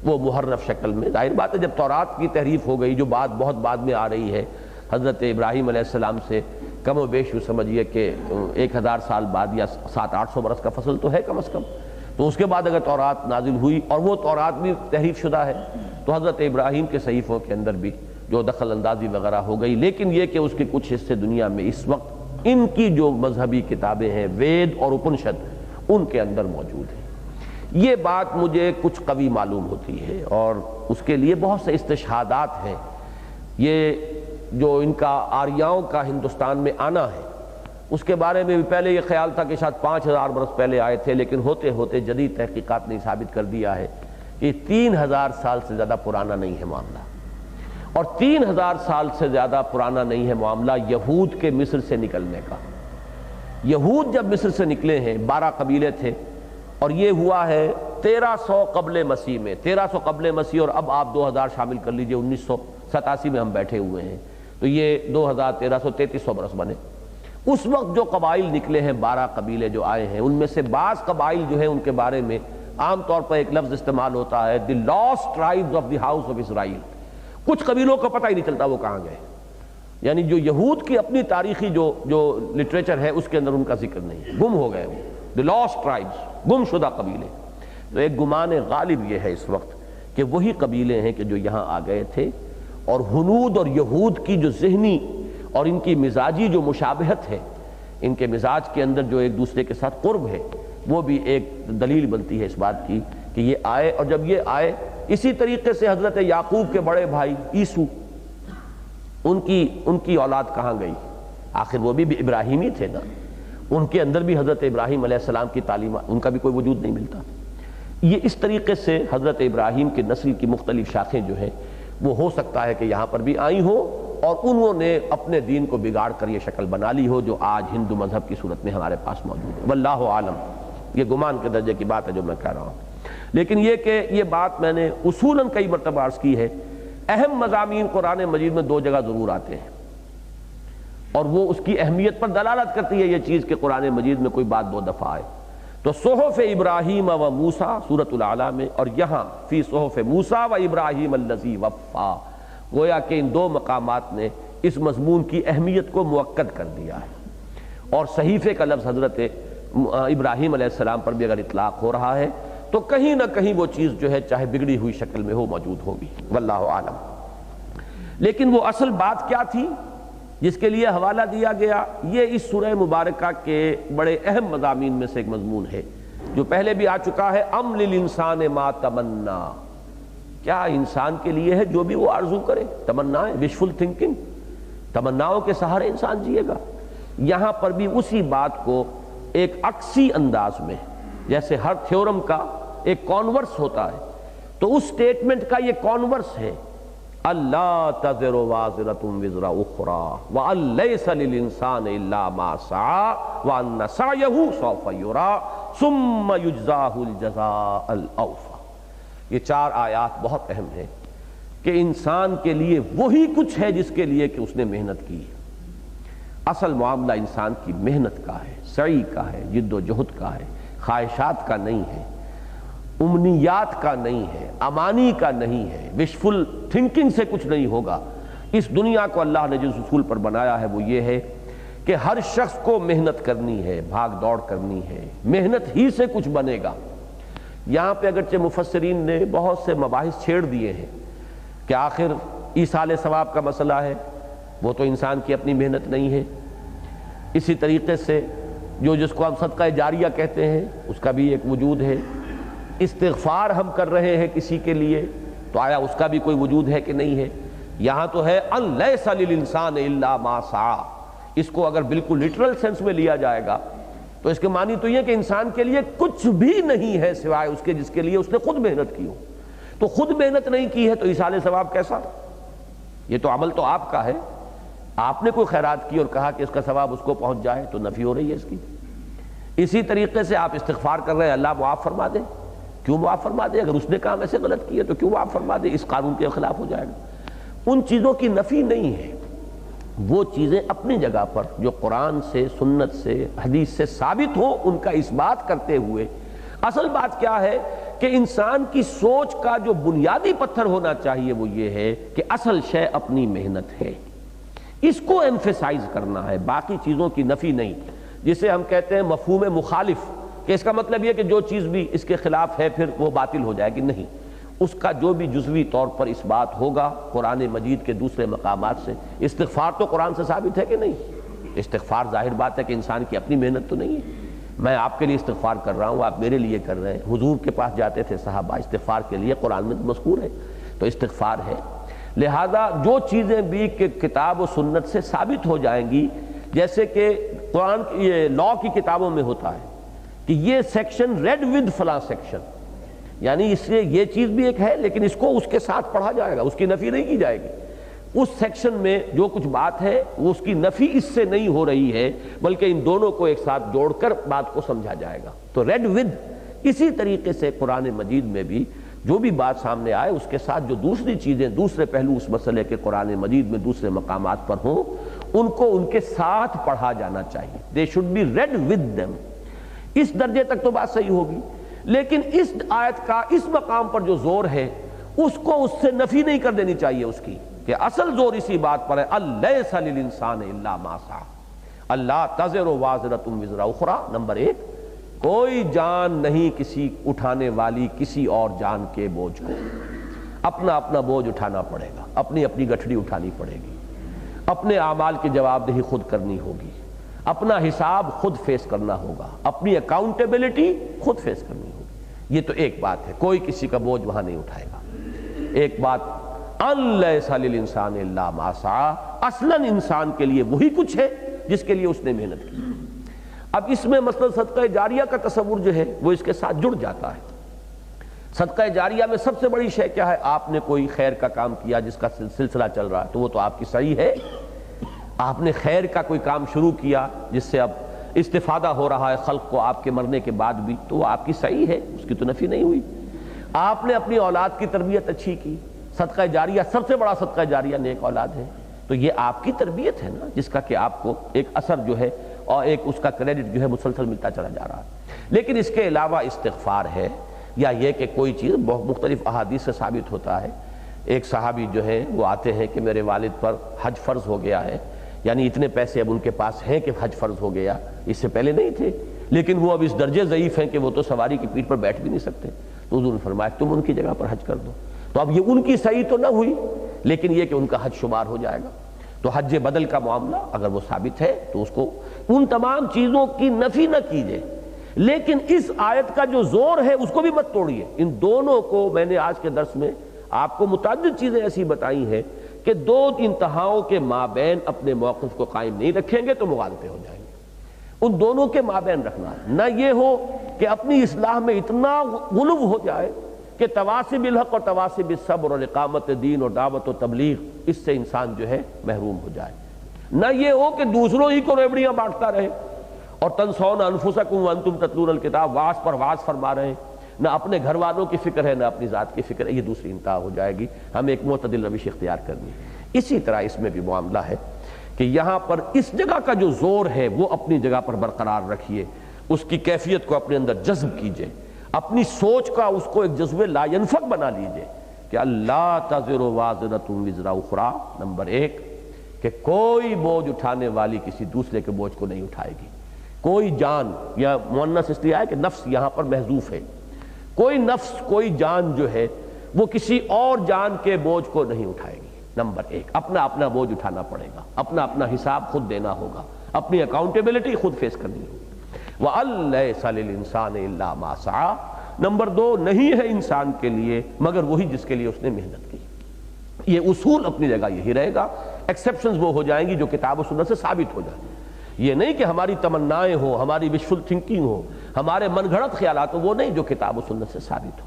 وہ محرف شکل میں، ظاہر بات ہے جب تورات کی تحریف ہو گئی جو بات بہت بعد میں آ رہی ہے حضرت ابراہیم علیہ السلام سے کم و بیش سمجھیے کہ 1000 سال بعد یا 700-800 برس کا فصل تو ہے کم از کم، تو اس کے بعد اگر تورات نازل ہوئی اور وہ تورات بھی تحریف شدہ ہے تو حضرت ابراہیم کے صحیفوں کے اندر بھی جو دخل اندازی وغیرہ ہو گئی، لیکن یہ کہ اس کے کچھ حصے دنیا میں اس وقت ان کی جو مذہبی کتابیں ہیں وید اور اپنشد ان کے اندر موجود ہیں۔ یہ بات مجھے کچھ قوی معلوم ہوتی ہے اور اس کے لیے بہت سے استشہادات ہیں۔ یہ جو ان کا آریاؤں کا ہندوستان میں آنا ہے اس کے بارے میں بھی پہلے یہ خیال تھا کہ شاید 5000 برس پہلے آئے تھے، لیکن ہوتے ہوتے جدید تحقیقات نے ثابت کر دیا ہے کہ 3000 سال سے زیادہ پرانا نہیں ہے معاملہ، اور 3000 سال سے زیادہ پرانا نہیں ہے معاملہ یہود کے مصر سے نکلنے کا۔ یہود جب مصر سے نکلے ہیں 12 قبیلے تھے، اور یہ ہوا ہے 1300 قبل مسیح میں، 1300 قبل مسیح، اور اب آپ 2000 شامل کر لیجئے، 1987 میں ہم بیٹھے ہوئے ہیں، تو یہ 2300 برس بنے۔ اس وقت جو قبائل نکلے ہیں 12 قبیلے جو آئے ہیں ان میں سے بعض قبائل جو ہیں ان کے بارے میں عام طور پر ایک لفظ استعمال ہوتا ہے the last tribes of the house of Israel. کچھ قبیلوں کا پتہ ہی نہیں چلتا وہ کہاں گئے، یعنی جو یہود کی اپنی تاریخی جو لٹریچر ہے اس کے اندر ان کا ذکر نہیں ہے، گم ہو گئے وہ، دی لاسٹ ٹرائبز، گم شدہ قبیلے۔ تو ایک گمان غالب یہ ہے اس وقت کہ وہی قبیلے ہیں کہ جو یہاں آ گئے تھے، اور ہنود اور یہود کی جو ذہنی اور ان کی مزاجی جو مشابہت ہے، ان کے مزاج کے اندر جو ایک دوسرے کے ساتھ قرب ہے، وہ بھی ایک دلیل بنتی ہے اس بات کی کہ یہ آئے۔ اور جب یہ آئے اسی طریقے سے حضرت یعقوب کے بڑے بھائی عیسو، ان کی اولاد کہاں گئی؟ آخر وہ بھی ابراہیمی تھے نا، ان کے اندر بھی حضرت ابراہیم علیہ السلام کی تعلیمات، ان کا بھی کوئی وجود نہیں ملتا۔ یہ اس طریقے سے حضرت ابراہیم کی نسل کی مختلف شاخیں جو ہیں وہ ہو سکتا ہے کہ یہاں پر بھی آئی ہوں اور انہوں نے اپنے دین کو بگاڑ کر یہ شکل بنا لی ہو جو آج ہندو مذہب کی صورت میں ہمارے پاس موجود ہے۔ واللہ عالم، یہ گمان کے درجے کی بات ہے جو میں کہہ رہا ہوں، لیکن یہ کہ یہ بات میں نے اصولاً کئی مرتبہ عرض کی ہے، اہم مضامین قرآن مجید میں 2 جگہ ضرور آتے ہیں، اور وہ اس کی اہمیت پر دلالت کرتی ہے یہ چیز کہ قرآن مجید میں کوئی بات 2 دفعہ آئے۔ تو صحف ابراہیم و موسیٰ سورۃ الاعلیٰ میں، اور یہاں فی صحف موسیٰ و ابراہیم الذی وفا، گویا کہ ان 2 مقامات نے اس مضمون کی اہمیت کو مؤکد کر دیا ہے۔ اور صحیفے کا لفظ حضرت ابراہیم علیہ السلام پر بھی اگر اطلاق ہو رہا ہے تو کہیں نہ کہیں وہ چیز جو ہے چاہے بگڑی ہوئی شکل میں ہو موجود ہوگی، واللہ عالم۔ لیکن وہ اصل بات کیا تھی جس کے لیے حوالہ دیا گیا؟ یہ اس سورہ مبارکہ کے بڑے اہم مضامین میں سے ایک مضمون ہے جو پہلے بھی آ چکا ہے، ام للانسان ما تمنا، کیا انسان کے لیے ہے جو بھی وہ آرزو کرے، تمنائیں، وشفل تھنکنگ، تمناؤں کے سہارے انسان جیے گا۔ یہاں پر بھی اسی بات کو ایک عکسی انداز میں، جیسے ہر تھیورم کا ایک کانورس ہوتا ہے، تو اس سٹیٹمنٹ کا یہ کانورس ہے، اللہ تزر وازرۃ وزر اخری وان لیس للانسان الا ما سعی وان سعیہ سوف یری ثم یجزاہ الجزاء الاوفی۔ یہ 4 آیات بہت اہم ہیں کہ انسان کے لیے وہی کچھ ہے جس کے لیے کہ اس نے محنت کی ہے۔ اصل معاملہ انسان کی محنت کا ہے، سعی کا ہے، جد و جہد کا ہے، خواہشات کا نہیں ہے۔ امنیات کا نہیں ہے، امانی کا نہیں ہے، وشفل تھنکنگ سے کچھ نہیں ہوگا۔ اس دنیا کو اللہ نے جس اصول پر بنایا ہے وہ یہ ہے کہ ہر شخص کو محنت کرنی ہے، بھاگ دوڑ کرنی ہے، محنت ہی سے کچھ بنے گا۔ یہاں پہ اگرچہ مفسرین نے بہت سے مباحث چھیڑ دیے ہیں کہ آخر ایصال ثواب کا مسئلہ ہے، وہ تو انسان کی اپنی محنت نہیں ہے۔ اسی طریقے سے جس کو ہم صدقہ جاریہ کہتے ہیں اس کا بھی ایک وجود ہے۔ استغفار ہم کر رہے ہیں کسی کے لیے تو آیا اس کا بھی کوئی وجود ہے کہ نہیں ہے؟ یہاں تو ہے ان لیس للانسان الا ما سعی۔ اس کو اگر بالکل لٹرل سینس میں لیا جائے گا تو اس کے معنی تو یہ کہ انسان کے لیے کچھ بھی نہیں ہے سوائے اس کے جس کے لیے اس نے خود محنت کی ہو۔ تو خود محنت نہیں کی ہے تو ایصال ثواب کیسا؟ یہ تو عمل تو آپ کا ہے، آپ نے کوئی خیرات کی اور کہا کہ اس کا ثواب اس کو پہنچ جائے تو نفی ہو رہی ہے اس کی۔ اسی طریقے سے آپ استغفار کر رہے ہیں، اللہ معاف فرما دے، کیوں معاف فرما دے؟ اگر اس نے کام ایسے غلط کیا تو کیوں معاف فرما دے؟ اس قانون کے خلاف ہو جائے گا۔ ان چیزوں کی نفی نہیں ہے، وہ چیزیں اپنی جگہ پر جو قرآن سے، سنت سے، حدیث سے ثابت ہوں ان کا اس بات کرتے ہوئے اصل بات کیا ہے کہ انسان کی سوچ کا جو بنیادی پتھر ہونا چاہیے وہ یہ ہے کہ اصل شے اپنی محنت ہے، اس کو ایمفیسائز کرنا ہے، باقی چیزوں کی نفی نہیں، جسے ہم کہتے ہیں مفہوم مخالف، کہ اس کا مطلب یہ کہ جو چیز بھی اس کے خلاف ہے پھر وہ باطل ہو جائے گی، نہیں، اس کا جو بھی جزوی طور پر اس بات ہوگا قرآن مجید کے دوسرے مقامات سے۔ استغفار تو قرآن سے ثابت ہے کہ نہیں؟ استغفار ظاہر بات ہے کہ انسان کی اپنی محنت تو نہیں ہے۔ میں آپ کے لیے استغفار کر رہا ہوں، آپ میرے لیے کر رہے ہیں، حضور کے پاس جاتے تھے صحابہ استغفار کے لیے، قرآن میں مذکور ہے، تو استغفار ہے۔ لہذا جو چیزیں بھی کہ کتاب و سنت سے ثابت ہو جائیں گی، جیسے کہ قرآن یہ لاء کی کتابوں میں ہوتا ہے کہ یہ سیکشن ریڈ ود فلاں سیکشن، یعنی اس سے یہ چیز بھی ایک ہے لیکن اس کو اس کے ساتھ پڑھا جائے گا، اس کی نفی نہیں کی جائے گی۔ اس سیکشن میں جو کچھ بات ہے وہ اس کی نفی اس سے نہیں ہو رہی ہے بلکہ ان دونوں کو ایک ساتھ جوڑ کر بات کو سمجھا جائے گا، تو ریڈ ود۔ اسی طریقے سے قرآن مجید میں بھی جو بھی بات سامنے آئے اس کے ساتھ جو دوسری چیزیں، دوسرے پہلو اس مسئلے کے قرآن مجید میں دوسرے مقامات پر ہوں ان کو ان کے ساتھ پڑھا جانا چاہیے، they should be read with them۔ اس درجے تک تو بات صحیح ہوگی، لیکن اس آیت کا اس مقام پر جو زور ہے اس کو اس سے نفی نہیں کر دینی چاہیے اس کی، کہ اصل زور اسی بات پر ہے الیس للانسان الا ما سعی، اللہ تزر وازرۃ وزر اخری۔ نمبر 1، کوئی جان نہیں کسی اٹھانے والی کسی اور جان کے بوجھ کو، اپنا اپنا بوجھ اٹھانا پڑے گا، اپنی اپنی گٹھڑی اٹھانی پڑے گی، اپنے اعمال کی جواب دہی خود کرنی ہوگی، اپنا حساب خود فیس کرنا ہوگا، اپنی اکاؤنٹیبلٹی خود فیس کرنی ہوگی۔ یہ تو ایک بات ہے، کوئی کسی کا بوجھ وہاں نہیں اٹھائے گا۔ ایک بات ان لیس للانسان الا ما سعی، اصلاً انسان کے لیے وہی کچھ ہے جس کے لیے اس نے محنت کی۔ اب اس میں مثلا صدقہ جاریہ کا تصور جو ہے وہ اس کے ساتھ جڑ جاتا ہے۔ صدقہ جاریہ میں سب سے بڑی شے کیا ہے؟ آپ نے کوئی خیر کا کام کیا جس کا سلسلہ چل رہا ہے تو وہ تو آپ کی صحیح ہے۔ آپ نے خیر کا کوئی کام شروع کیا جس سے اب استفادہ ہو رہا ہے خلق کو آپ کے مرنے کے بعد بھی تو وہ آپ کی صحیح ہے، اس کی تو نفی نہیں ہوئی۔ آپ نے اپنی اولاد کی تربیت اچھی کی، صدقہ جاریہ سب سے بڑا صدقہ جاریہ نیک اولاد ہے، تو یہ آپ کی تربیت ہے نا جس کا کہ آپ کو ایک اثر جو ہے اور ایک اس کا کریڈٹ جو ہے مسلسل ملتا چلا جا رہا ہے۔ لیکن اس کے علاوہ استغفار ہے، یا یہ کہ کوئی چیز بہت مختلف احادیث سے ثابت ہوتا ہے۔ ایک صحابی جو ہے وہ آتے ہیں کہ میرے والد پر حج فرض ہو گیا ہے، یعنی اتنے پیسے اب ان کے پاس ہیں کہ حج فرض ہو گیا، اس سے پہلے نہیں تھے، لیکن وہ اب اس درجے ضعیف ہیں کہ وہ تو سواری کی پیٹھ پر بیٹھ بھی نہیں سکتے، تو حضور نے فرمایا تم ان کی جگہ پر حج کر دو۔ تو اب یہ ان کی صحیح تو نہ ہوئی لیکن یہ کہ ان کا حج شمار ہو جائے گا۔ تو حج بدل کا معاملہ اگر وہ ثابت ہے تو اس کو ان تمام چیزوں کی نفی نہ کیجئے، لیکن اس آیت کا جو زور ہے اس کو بھی مت توڑیے۔ ان دونوں کو میں نے آج کے درس میں آپ کو متعدد چیزیں ایسی بتائی ہیں کہ دو انتہاؤں کے مابین اپنے موقف کو قائم نہیں رکھیں گے تو مغالطے ہو جائیں گے۔ ان دونوں کے مابین رکھنا، نہ یہ ہو کہ اپنی اصلاح میں اتنا غلو ہو جائے کہ تواصی بالحق اور تواصی بالصبر اور اقامت دین اور دعوت و تبلیغ اس سے انسان جو ہے محروم ہو جائے، نہ یہ ہو کہ دوسروں ہی کو ریبڑیاں بانٹتا رہے اور تنسون انفسکم وانتم تتلون الکتاب، واعظ پر واعظ فرما رہے ہیں، نہ اپنے گھر والوں کی فکر ہے نہ اپنی ذات کی فکر ہے، یہ دوسری انتہا ہو جائے گی۔ ہمیں ایک معتدل روش اختیار کرنی ہے۔ اسی طرح اس میں بھی معاملہ ہے کہ یہاں پر اس جگہ کا جو زور ہے وہ اپنی جگہ پر برقرار رکھیے، اس کی کیفیت کو اپنے اندر جذب کیجئے۔ اپنی سوچ کا اس کو ایک جذبے لا ینفق بنا لیجئے کہ اللہ تزر وازرۃ وزر اخری، نمبر 1 کہ کوئی بوجھ اٹھانے والی کسی دوسرے کے بوجھ کو نہیں اٹھائے گی. کوئی جان، یا مؤنث اس لیے ہے کہ نفس یہاں پر محذوف ہے، کوئی نفس کوئی جان جو ہے وہ کسی اور جان کے بوجھ کو نہیں اٹھائے گی. نمبر 1 اپنا اپنا بوجھ اٹھانا پڑے گا، اپنا اپنا حساب خود دینا ہوگا، اپنی اکاؤنٹیبلٹی خود فیس کرنی ہوگی. وَأَن لَيْسَ لِلْإِنسَانِ إِلَّا مَا سَعَىٰ، نمبر 2 نہیں ہے انسان کے لیے مگر وہی جس کے لیے اس نے محنت کی. یہ اصول اپنی جگہ یہی رہے گا. ایکسیپشنز وہ ہو جائیں گی جو کتاب و سنت سے ثابت ہو جائیں. یہ نہیں کہ ہماری تمنائیں ہوں، ہماری وشفل تھنکنگ ہو، ہمارے من گھڑت خیالات ہوں، وہ نہیں جو کتاب و سنت سے ثابت ہو.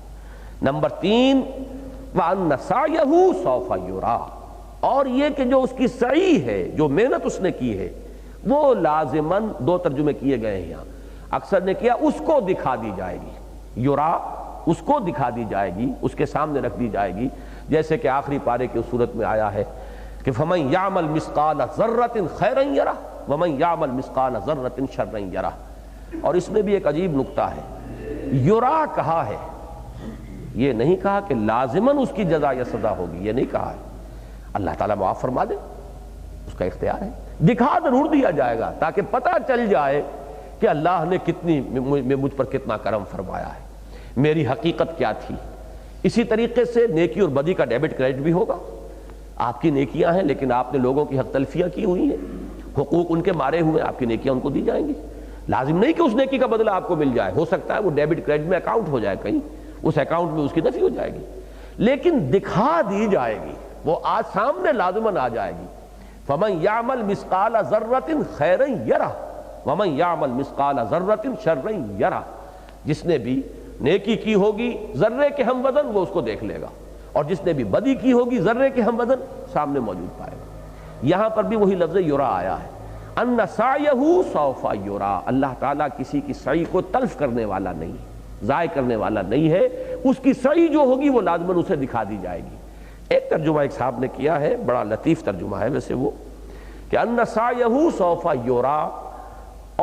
نمبر 3 وَأَنَّ سَعْيَهُ سَوْفَ يُرَىٰ، اور یہ کہ جو اس کی سعی ہے، جو محنت اس نے کی ہے، وہ لازماً 2 ترجمے کیے گئے ہیں یہاں. اکثر نے کیا اس کو دکھا دی جائے گی، یُرَىٰ اس کو دکھا دی جائے گی، اس کے سامنے رکھ دی جائے گی. جیسے کہ آخری پارے کی صورت میں آیا ہے کہ فَمَن يَعْمَلْ مِثْقَالَ ذَرَّةٍ خَيْرًا يَرَهُ وَمَن يَعْمَلْ مِثْقَالَ ذَرَّةٍ شَرًّا يَرَهُ. اور اس میں بھی ایک عجیب نکتہ ہے، یُرَىٰ کہا ہے، یہ نہیں کہا کہ لازماً اس کی جزا یا سزا ہوگی، یہ نہیں کہا ہے. اللہ تعالیٰ معاف فرما دے، اس کا اختیار ہے. دکھا ضرور دیا جائے گا تاکہ پتہ چل جائے کہ اللہ نے کتنی مجھ پر کتنا کرم فرمایا ہے، میری حقیقت کیا تھی. اسی طریقے سے نیکی اور بدی کا ڈیبٹ کریڈٹ بھی ہوگا. آپ کی نیکیاں ہیں لیکن آپ نے لوگوں کی حق تلفیاں کی ہوئی ہیں، حقوق ان کے مارے ہوئے، آپ کی نیکیاں ان کو دی جائیں گی. لازم نہیں کہ اس نیکی کا بدلہ آپ کو مل جائے، ہو سکتا ہے وہ ڈیبٹ کریڈٹ میں اکاؤنٹ ہو جائے، کہیں اس اکاؤنٹ میں اس کی نفی ہو جائے گی، لیکن دکھا دی جائے گی، وہ آج سامنے لازماً آ جائے گی. فَمَن يَعْمَلْ مِثْقَالَ ذَرَّةٍ خَيْرًا يَرَهُ وَمَن يَعْمَلْ مِثْقَالَ ذَرَّةٍ شَرًّا يَرَهُ. جس نے بھی نیکی کی ہوگی ذرے کے ہم وزن وہ اس کو دیکھ لے گا، اور جس نے بھی بدی کی ہوگی ذرے کے ہم وزن سامنے موجود پائے گا. یہاں پر بھی وہی لفظ یُرَىٰ آیا ہے، أَنَّ سَعْيَهُ سَوْفَ يُرَىٰ. اللہ تعالیٰ کسی کی سعی کو تلف کرنے والا نہیں، ضائع کرنے والا نہیں ہے. اس کی سعی جو ہوگی وہ لازماً اسے دکھا دی جائے گی. ایک ترجمہ ایک صاحب نے کیا ہے، بڑا لطیف ترجمہ ہے ویسے وہ، کہ أَنَّ سَعْيَهُ سَوْفَ يُرَىٰ،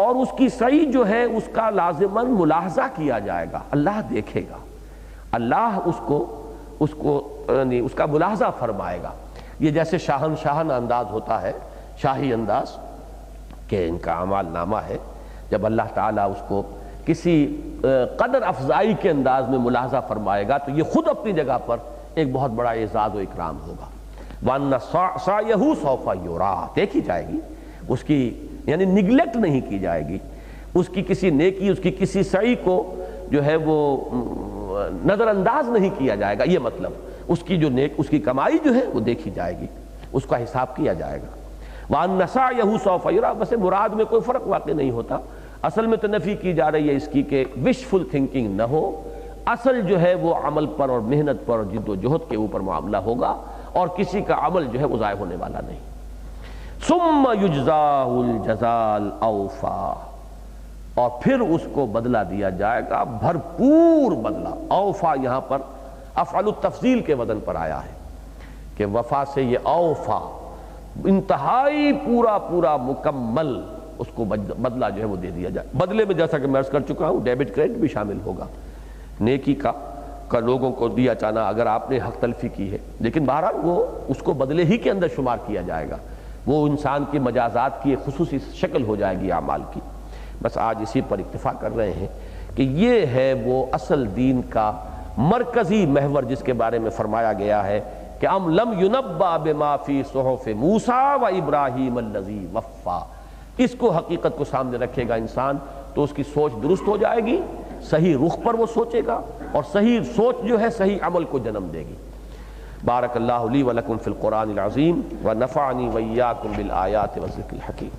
اور اس کی سعی جو ہے اس کا لازماً ملاحظہ کیا جائے گا، اللہ دیکھے گا، اللہ اس کا ملاحظہ فرمائے گا. یہ جیسے شاہن انداز ہوتا ہے، شاہی انداز کہ ان کا اعمال نامہ ہے، جب اللہ تعالیٰ اس کو کسی قدر افزائی کے انداز میں ملاحظہ فرمائے گا تو یہ خود اپنی جگہ پر ایک بہت بڑا اعزاز و اکرام ہوگا. وَأَنَّ سَعْيَهُ سَوْفَ يُرَىٰ، دیکھی جائے گی اس کی، یعنی نگلیکٹ نہیں کی جائے گی اس کی کسی نیکی، اس کی کسی سعی کو جو ہے وہ نظر انداز نہیں کیا جائے گا. یہ مطلب اس کی جو اس کی کمائی جو ہے وہ دیکھی جائے گی، اس کا حساب کیا جائے گا. وَأَنَّ سَعْيَهُ سَوْفَ يُرَىٰ، بس مراد میں کوئی فرق واقع نہیں ہوتا. اصل میں تو نفی کی جا رہی ہے اس کی کہ وشفل تھنکنگ نہ ہو، اصل جو ہے وہ عمل پر اور محنت پر اور جد و جہد کے اوپر معاملہ ہوگا، اور کسی کا عمل جو ہے وہ ضائع ہونے والا نہیں. ثُمَّ يُجْزَاهُ الْجَزَاءَ الْأَوْفَىٰ، اور پھر اس کو بدلہ دیا جائے گا، بھرپور بدلہ. اوفا یہاں پر افعل التفضیل کے وزن پر آیا ہے کہ وفا سے یہ اوفا، انتہائی پورا مکمل اس کو بدلہ جو ہے وہ دے دیا جائے. بدلے میں جیسا کہ میں عرض کر چکا ہوں ڈیبٹ کریڈٹ بھی شامل ہوگا، نیکی کا لوگوں کو دیا جانا اگر آپ نے حق تلفی کی ہے، لیکن بہرحال وہ اس کو بدلے ہی کے اندر شمار کیا جائے گا. وہ انسان کی مجازات کی ایک خصوصی شکل ہو جائے گی اعمال کی. بس آج اسی پر اکتفا کر رہے ہیں کہ یہ ہے وہ اصل دین کا مرکزی محور جس کے بارے میں فرمایا گیا ہے کہ ام لم ينبأ بما فی صحف موسیٰ و ابراہیم الذی وفا. اس کو حقیقت کو سامنے رکھے گا انسان تو اس کی سوچ درست ہو جائے گی، صحیح رخ پر وہ سوچے گا، اور صحیح سوچ جو ہے صحیح عمل کو جنم دے گی. بارک اللہ لی ولکم فی القرآن العظیم ونفعنی وإیاکم بالآیات والذکر الحکیم.